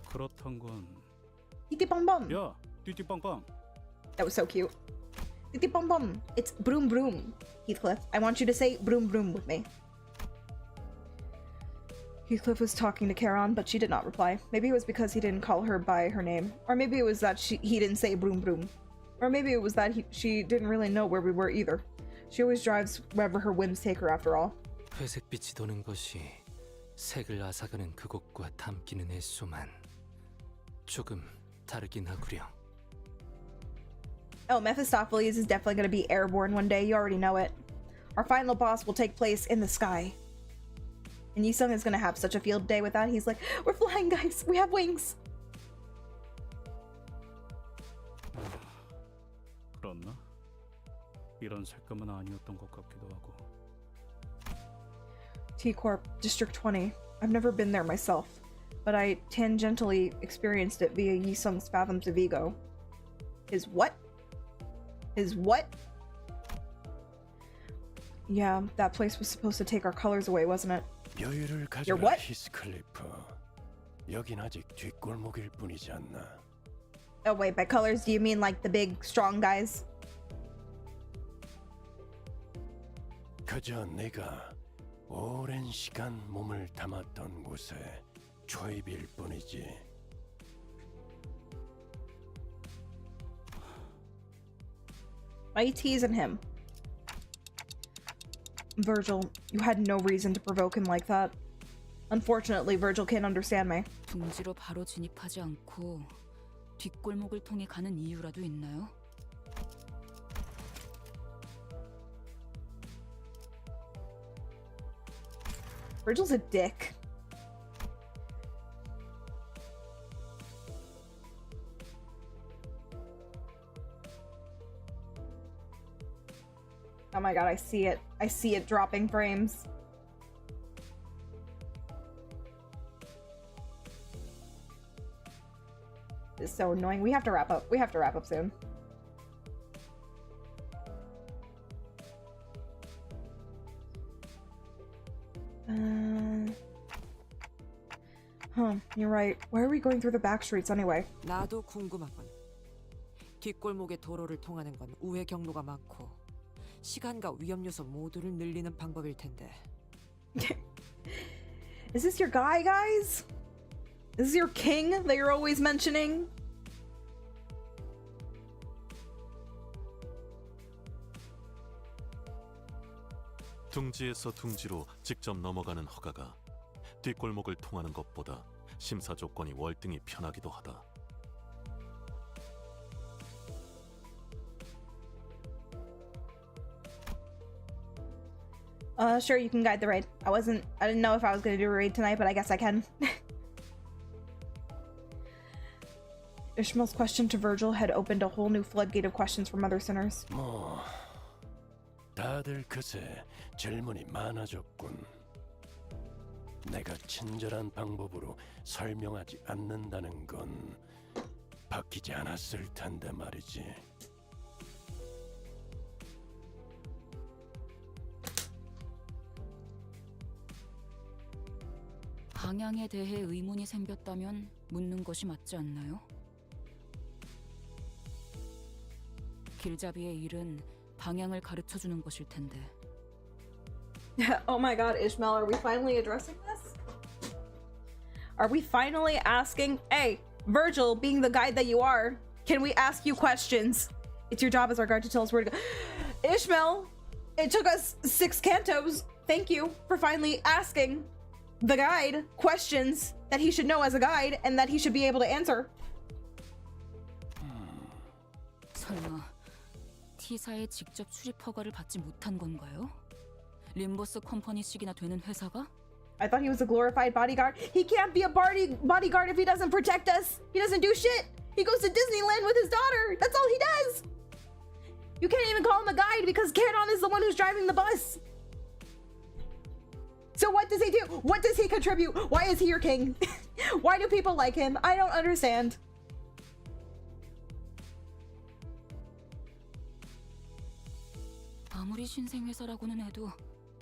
I: 그렇단 건
A: 띠띠빵빵.
I: 야, 띠띠빵빵.
A: That was so cute. 띠띠빵빵. It's broom broom, Heathcliff. I want you to say broom broom with me. Heathcliff was talking to Charon, but she did not reply. Maybe it was because he didn't call her by her name. Or maybe it was that he didn't say broom broom. Or maybe it was that she didn't really know where we were either. She always drives wherever her whims take her after all.
E: 회색빛이 도는 것이 색을 앗아가는 그곳과 담기는 횟수만 조금 다르긴 하구려.
A: Oh, Mephistopheles is definitely going to be airborne one day. You already know it. Our final boss will take place in the sky. And Yisung is going to have such a field day with that. He's like, we're flying, guys. We have wings.
I: 그렇나? 이런 색감은 아니었던 것 같기도 하고.
A: T-Corp, District 20. I've never been there myself, but I tangentially experienced it via Yisung's Fathoms of Ego. His what? His what? Yeah, that place was supposed to take our colors away, wasn't it?
L: 여유를
A: Your
L: 가져라,
A: what?
L: 히스클리프. 여긴 아직 뒷골목일 뿐이지 않나.
A: Oh wait, by colors do you mean like the big strong guys?
L: 그저 내가 오랜 시간 몸을 담았던 곳에 초입일 뿐이지.
A: Why are you teasing him? Virgil, you had no reason to provoke him like that. Unfortunately, Virgil can't understand me.
M: 둥지로 바로 진입하지 않고 뒷골목을 통해 가는 이유라도 있나요?
A: Virgil's a dick. Oh my god, I see it. I see it dropping frames. It's so annoying. We have to wrap up. We have to wrap up soon. You're right. Why are we going through the back streets anyway?
D: 나도 궁금하군. 뒷골목의 도로를 통하는 건 우회 경로가 많고 시간과 위험 요소 모두를 늘리는 방법일 텐데.
A: Is this your guy, guys? Is this your king that you're always mentioning?
C: 둥지에서 둥지로 직접 넘어가는 허가가 뒷골목을 통하는 것보다 심사 조건이 월등히 편하기도 하다.
A: Sure, you can guide the raid. I didn't know if I was gonna do a raid tonight, but I guess I can. Ishmael's question to Virgil had opened a whole new floodgate of questions from other sinners.
L: 뭐 다들 그새 질문이 많아졌군. 내가 친절한 방법으로 설명하지 않는다는 건 바뀌지 않았을 텐데 말이지.
M: 방향에 대해 의문이 생겼다면 묻는 것이 맞지 않나요? 길잡이의 일은 방향을 가르쳐주는 것일 텐데.
A: Oh my god, Ishmael, are we finally addressing this? Are we finally asking, hey, Virgil, being the guide that you are, can we ask you questions? It's your job as our guide to tell us where to go. Ishmael, it took us 6 cantos. Thank you for finally asking the guide questions that he should know as a guide and that he should be able to answer.
M: 설마 T사에 직접 출입 허가를 받지 못한 건가요? 림버스 컴퍼니식이나 되는 회사가?
A: I thought he was a glorified bodyguard. He can't be a bodyguard if he doesn't protect us. He doesn't do shit. He goes to Disneyland with his daughter. That's all he does. You can't even call him a guide because Charon is the one who's driving the bus. So what does he do? What does he contribute? Why is he your king? Why do people like him? I don't understand.
M: 아무리 신생 회사라고는 해도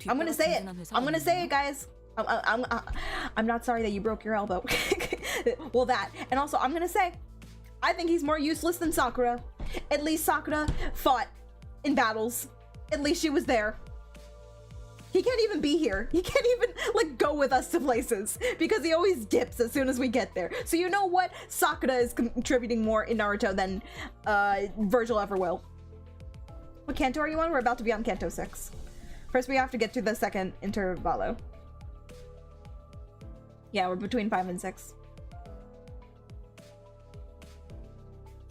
A: I'm gonna say it. I'm gonna say it, guys. I'm not sorry that you broke your elbow. Well, that. And also, I'm gonna say, I think he's more useless than Sakura. At least Sakura fought in battles. At least she was there. He can't even be here. He can't even, like, go with us to places because he always dips as soon as we get there. So you know what? Sakura is contributing more in Naruto than Virgil ever will. What Kanto are you on? We're about to be on Kanto 6. First, we have to get to the second intervallo. Yeah, we're between 5 and 6.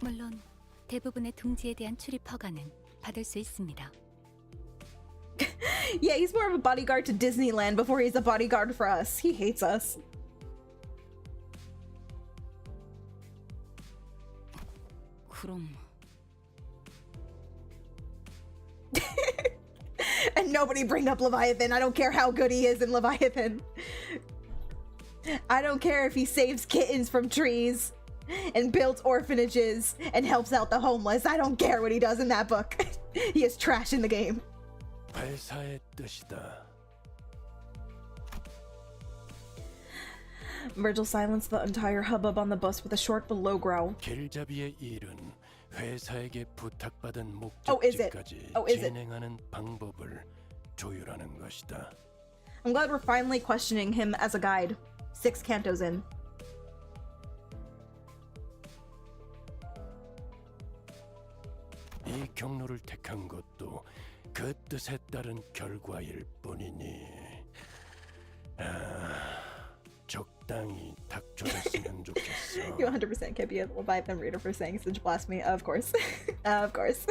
F: 물론 대부분의 둥지에 대한 출입 허가는 받을 수 있습니다.
A: Yeah, he's more of a bodyguard to Disneyland before he's a bodyguard for us. He hates us.
M: 그럼
A: And nobody bring up Leviathan. I don't care how good he is in Leviathan. I don't care if he saves kittens from trees and builds orphanages and helps out the homeless. I don't care what he does in that book. He is trash in the game.
L: 발사의 뜻이다.
A: Virgil silenced the entire hubbub on the bus with a short but low growl.
L: 길잡이의 일은 회사에게 부탁받은
A: is it?
L: 목적지까지
A: Is it?
L: 진행하는 방법을 조율하는 것이다.
A: I'm glad we're finally questioning him as a guide. 6 cantos in.
L: 이 경로를 택한 것도 그 뜻에 따른 결과일 뿐이니 적당히 닥쳐줬으면 좋겠어.
A: You 100% can't be a Leviathan reader for saying such blasphemy. Of course. Of course.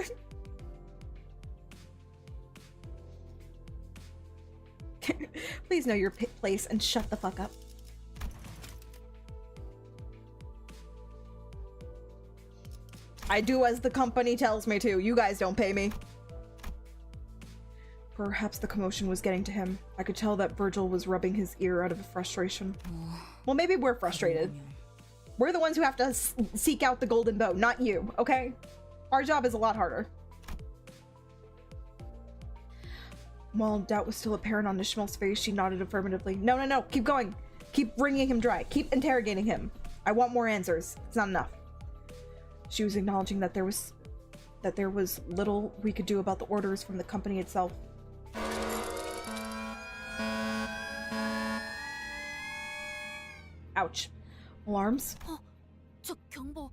A: Please know your place and shut the fuck up. I do as the company tells me to. You guys don't pay me. Perhaps the commotion was getting to him. I could tell that Virgil was rubbing his ear out of frustration. Well, maybe we're frustrated. We're the ones who have to seek out the golden bow, not you, okay? Our job is a lot harder. While doubt was still apparent on Ishmael's face, she nodded affirmatively. No, no, no, keep going. Keep wringing him dry. Keep interrogating him. I want more answers. It's not enough. She was acknowledging that there was little we could do about the orders from the company itself. Ouch. Alarms?
G: 저 경보,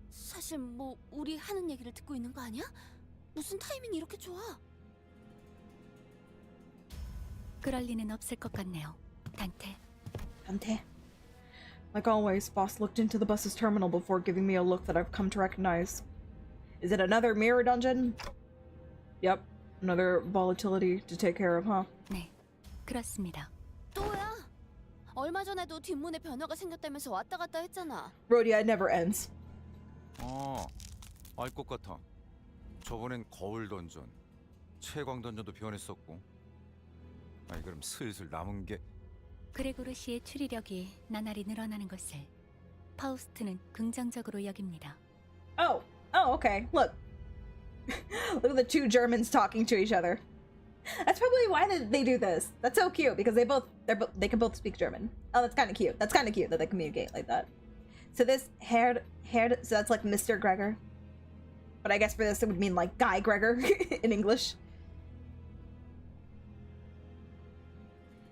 G: 사실 뭐 우리 하는 얘기를 듣고 있는 거 아니야? 무슨 타이밍이 이렇게 좋아?
F: 그럴 리는 없을 것 같네요. 단테.
A: Dante. Like always, Boss looked into the bus's terminal before giving me a look that I've come to recognize. Is it another mirror dungeon? Yep. Another volatility to take care of, huh?
F: 네, 그렇습니다.
G: 또야. 얼마 전에도 뒷문에 변화가 생겼다면서 왔다 갔다 했잖아.
A: Rhodia, it never ends.
J: 알 것 같아. 저번엔 거울 던전, 채광 던전도 변했었고. 아니 그럼 슬슬 남은 게
F: 그레고르시의 추리력이 나날이 늘어나는 것을 파우스트는 긍정적으로 여깁니다.
A: Oh, okay. Look. Look at the two Germans talking to each other. That's probably why they do this. That's so cute because they can both speak German. Oh, that's kind of cute. That's kind of cute that they communicate like that. So this Herd, so that's like Mr. Gregor. But I guess for this it would mean like Guy Gregor in English.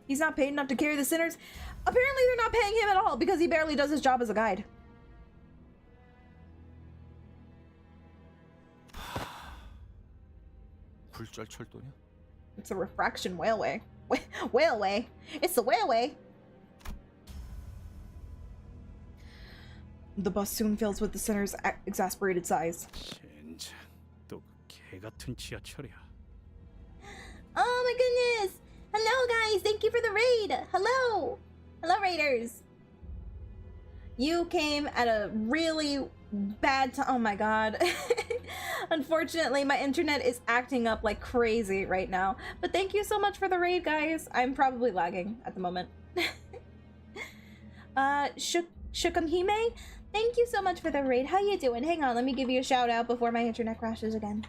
A: He's not paid enough to carry the sinners. Apparently they're not paying him at all because he barely does his job as a guide.
J: 굴절철도냐?
A: It's a refraction whaleway. Whaleway. It's the whaleway. The bus soon fills with the sinner's exasperated sighs.
I: 젠장, 또 개 같은 지하철이야.
A: Oh my goodness! Hello guys, thank you for the raid! Hello! Hello raiders! You came at a really bad time. Oh my god. Unfortunately, my internet is acting up like crazy right now. But thank you so much for the raid, guys. I'm probably lagging at the moment. Shukamhime, thank you so much for the raid. How you doing? Hang on, let me give you a shout out before my internet crashes again.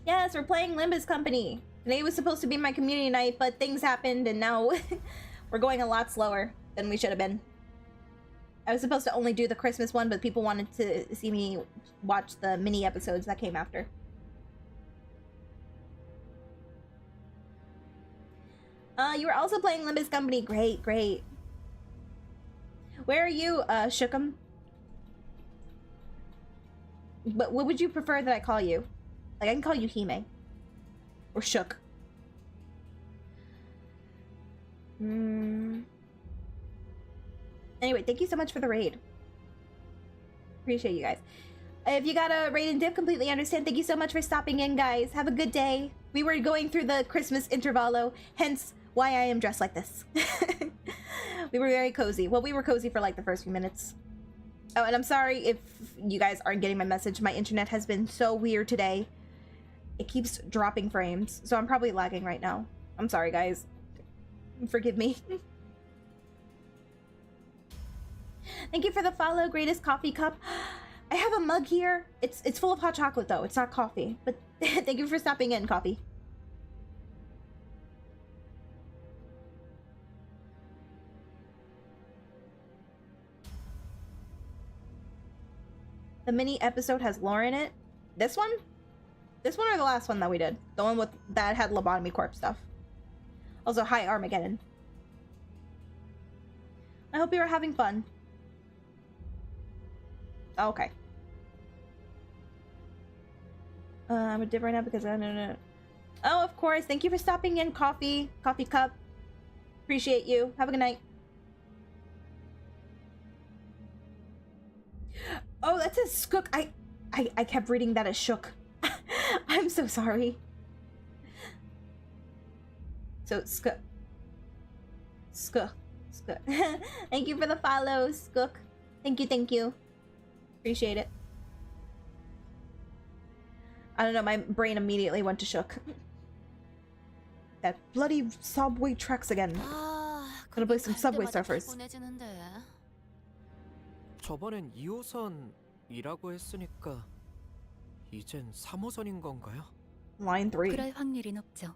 A: Yes, we're playing Limbus Company. Today was supposed to be my community night, but things happened and now we're going a lot slower than we should have been. I was supposed to only do the Christmas one, but people wanted to see me watch the mini episodes that came after. You were also playing Limbus Company. Great, great. Where are you, Shookum? But what would you prefer that I call you? Like, I can call you Hime. Or Shook. Anyway, thank you so much for the raid. Appreciate you guys. If you got a raid and dip, completely understand. Thank you so much for stopping in, guys. Have a good day. We were going through the Christmas intervallo, hence why I am dressed like this. We were very cozy. Well, we were cozy for like the first few minutes. Oh, and I'm sorry if you guys aren't getting my message. My internet has been so weird today. It keeps dropping frames, so I'm probably lagging right now. I'm sorry, guys. Forgive me. Thank you for the follow, greatest coffee cup. I have a mug here. It's full of hot chocolate, though. It's not coffee. But thank you for stopping in, coffee. The mini episode has lore in it. This one? This one or the last one that we did? The one with that had lobotomy corpse stuff. Also, hi Armageddon. I hope you are having fun. Oh, okay. I'm a dip right now because I don't know. Oh, of course. Thank you for stopping in, coffee cup. Appreciate you. Have a good night. Oh, that says Skook. I kept reading that as Shook. I'm so sorry. So, Skook. Thank you for the follow, Skook. Thank you. Appreciate it. I don't know, my brain immediately went to Shook. That bloody subway tracks again. Gonna play some Subway Surfers.
N: 저번엔 2호선이라고 했으니까 이젠 3호선인 건가요?
A: Line 3.
F: 그럴 확률이 높죠.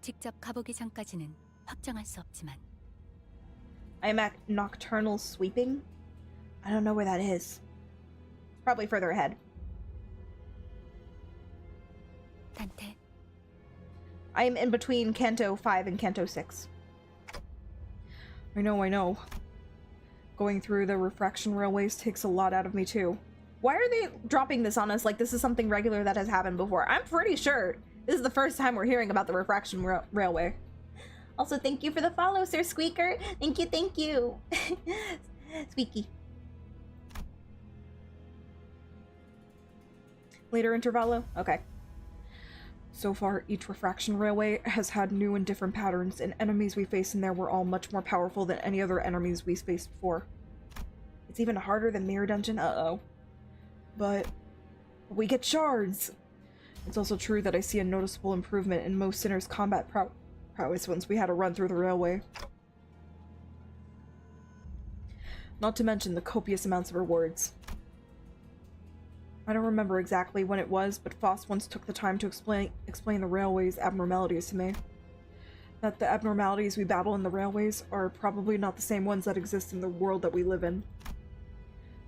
F: 직접 가보기 전까지는 확정할 수 없지만.
A: I'm at Nocturnal Sweeping. I don't know where that is. Probably further ahead.
F: 단테.
A: I'm in between Kanto 5 and Kanto 6. I know. Going through the refraction railways takes a lot out of me too. Why are they dropping this on us like this is something regular that has happened before? I'm pretty sure this is the first time we're hearing about the refraction railway. Also, thank you for the follow, Sir Squeaker. Thank you. Squeaky. Later intervallo? Okay. So far, each refraction railway has had new and different patterns, and enemies we face in there were all much more powerful than any other enemies we faced before. It's even harder than Mirror Dungeon, uh-oh. But we get shards! It's also true that I see a noticeable improvement in most sinners' combat prowess once we had a run through the railway. Not to mention the copious amounts of rewards. I don't remember exactly when it was, but Foss once took the time to explain the railway's abnormalities to me. That the abnormalities we battle in the railways are probably not the same ones that exist in the world that we live in.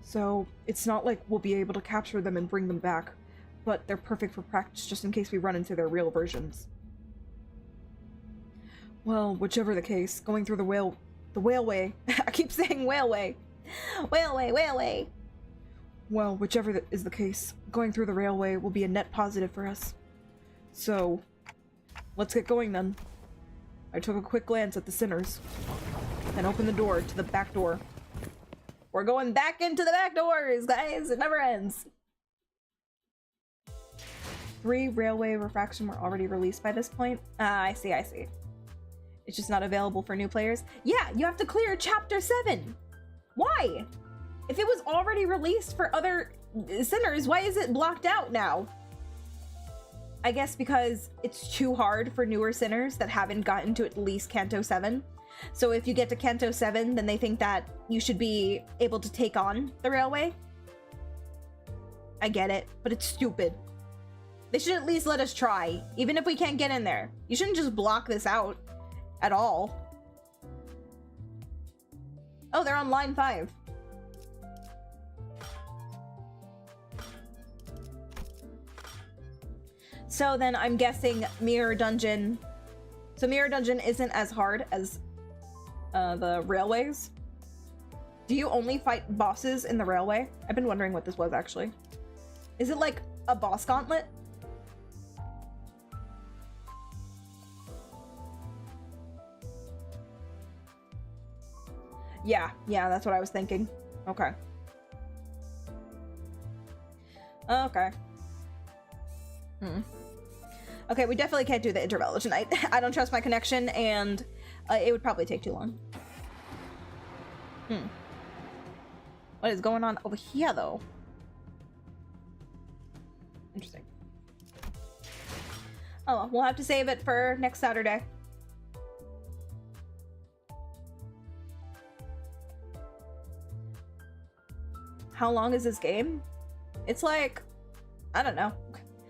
A: So, it's not like we'll be able to capture them and bring them back, but they're perfect for practice just in case we run into their real versions. Well, whichever the case, going through the whaleway. I keep saying whaleway. Whaleway. Well, whichever is the case, going through the railway will be a net positive for us. So, let's get going then. I took a quick glance at the sinners, and opened the door to the back door. We're going back into the back doors, guys! It never ends! 3 railway refraction were already released by this point. I see. It's just not available for new players. Yeah, you have to clear chapter 7! Why? If it was already released for other sinners, why is it blocked out now? I guess because it's too hard for newer sinners that haven't gotten to at least Canto 7. So if you get to Canto 7, then they think that you should be able to take on the railway. I get it, but it's stupid. They should at least let us try, even if we can't get in there. You shouldn't just block this out at all. Oh, they're on line 5. So then I'm guessing Mirror Dungeon. So Mirror Dungeon isn't as hard as the railways. Do you only fight bosses in the railway? I've been wondering what this was actually. Is it like a boss gauntlet? Yeah, that's what I was thinking. Okay. Okay. Okay, we definitely can't do the interval tonight. I don't trust my connection, and it would probably take too long. What is going on over here, though? Interesting. Oh, we'll have to save it for next Saturday. How long is this game? It's like, I don't know.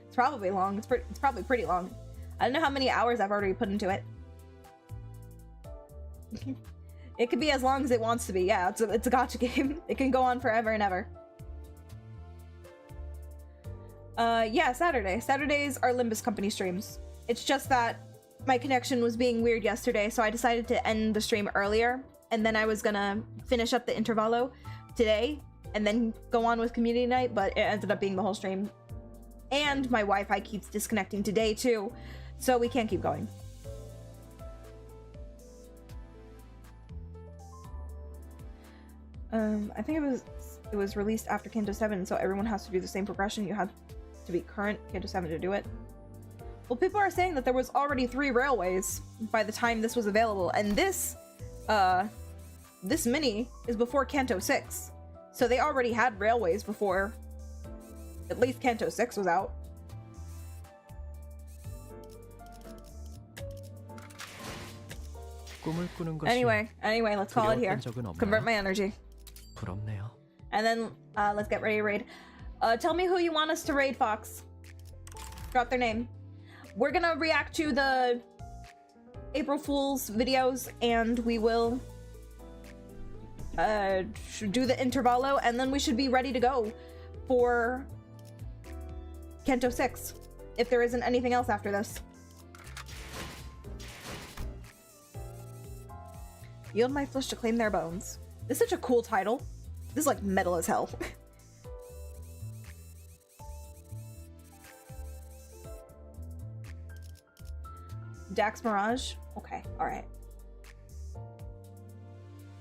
A: It's probably long. It's probably pretty long. I don't know how many hours I've already put into it. It could be as long as it wants to be. Yeah, it's a gacha game. It can go on forever and ever. Yeah, Saturday. Saturdays are Limbus Company streams. It's just that my connection was being weird yesterday, so I decided to end the stream earlier, and then I was gonna finish up the intervallo today, and then go on with community night, but it ended up being the whole stream. And my Wi-Fi keeps disconnecting today too, so we can't keep going. I think it was released after Canto 7, so everyone has to do the same progression. You have to be current Canto 7 to do it. Well, people are saying that there was already 3 railways by the time this was available, and this mini is before Canto 6. So they already had railways before at least Canto 6 was out. Anyway, let's call it here. Convert my energy.
N: 부럽네요.
A: And then let's get ready to raid. Tell me who you want us to raid, Fox. Drop their name. We're gonna react to the April Fool's videos, and we will do the intervallo, and then we should be ready to go for Canto 6, if there isn't anything else after this. Yield my flesh to claim their bones. This is such a cool title. This is like metal as hell. Dax Mirage? Okay, alright.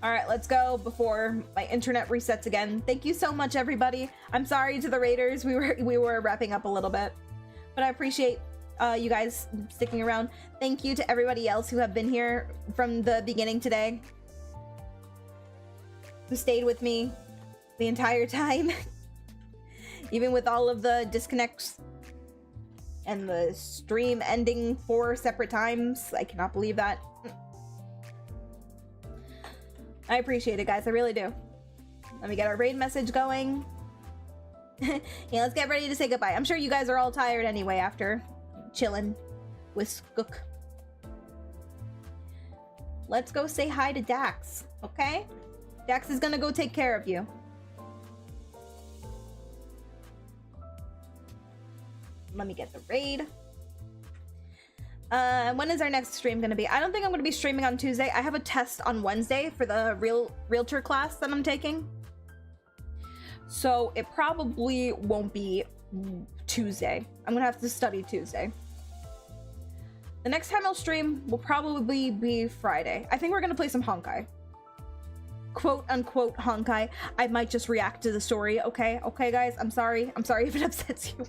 A: Alright, let's go before my internet resets again. Thank you so much, everybody. I'm sorry to the raiders. We were wrapping up a little bit, but I appreciate you guys sticking around. Thank you to everybody else who have been here from the beginning today, who stayed with me the entire time, even with all of the disconnects and the stream ending 4 separate times. I cannot believe that. I appreciate it, guys. I really do. Let me get our raid message going. Yeah, let's get ready to say goodbye. I'm sure you guys are all tired anyway after chilling with Skook. Let's go say hi to Dax, okay? Dax is gonna go take care of you. Let me get the raid. When is our next stream gonna be? I don't think I'm gonna be streaming on Tuesday. I have a test on Wednesday for the realtor class that I'm taking. So it probably won't be Tuesday. I'm gonna have to study Tuesday. The next time I'll stream will probably be Friday. I think we're gonna play some Honkai. Quote unquote Honkai. I might just react to the story, okay? Okay, guys, I'm sorry. I'm sorry if it upsets you.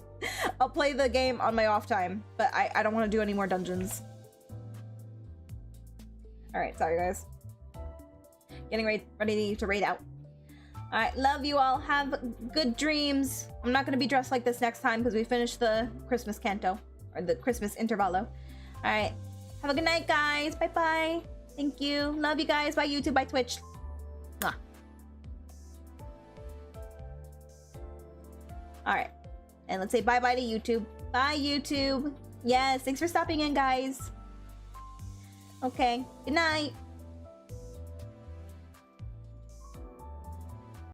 A: I'll play the game on my off time, but I don't want to do any more dungeons. Alright, sorry, guys. Getting ready to raid out. All right, love you all. Have good dreams. I'm not gonna be dressed like this next time because we finished the Christmas canto or the Christmas intervallo. All right, have a good night, guys. Bye bye. Thank you. Love you guys. Bye YouTube. Bye Twitch. Mwah. All right, and let's say bye bye to YouTube. Bye YouTube. Yes, thanks for stopping in, guys. Okay. Good night.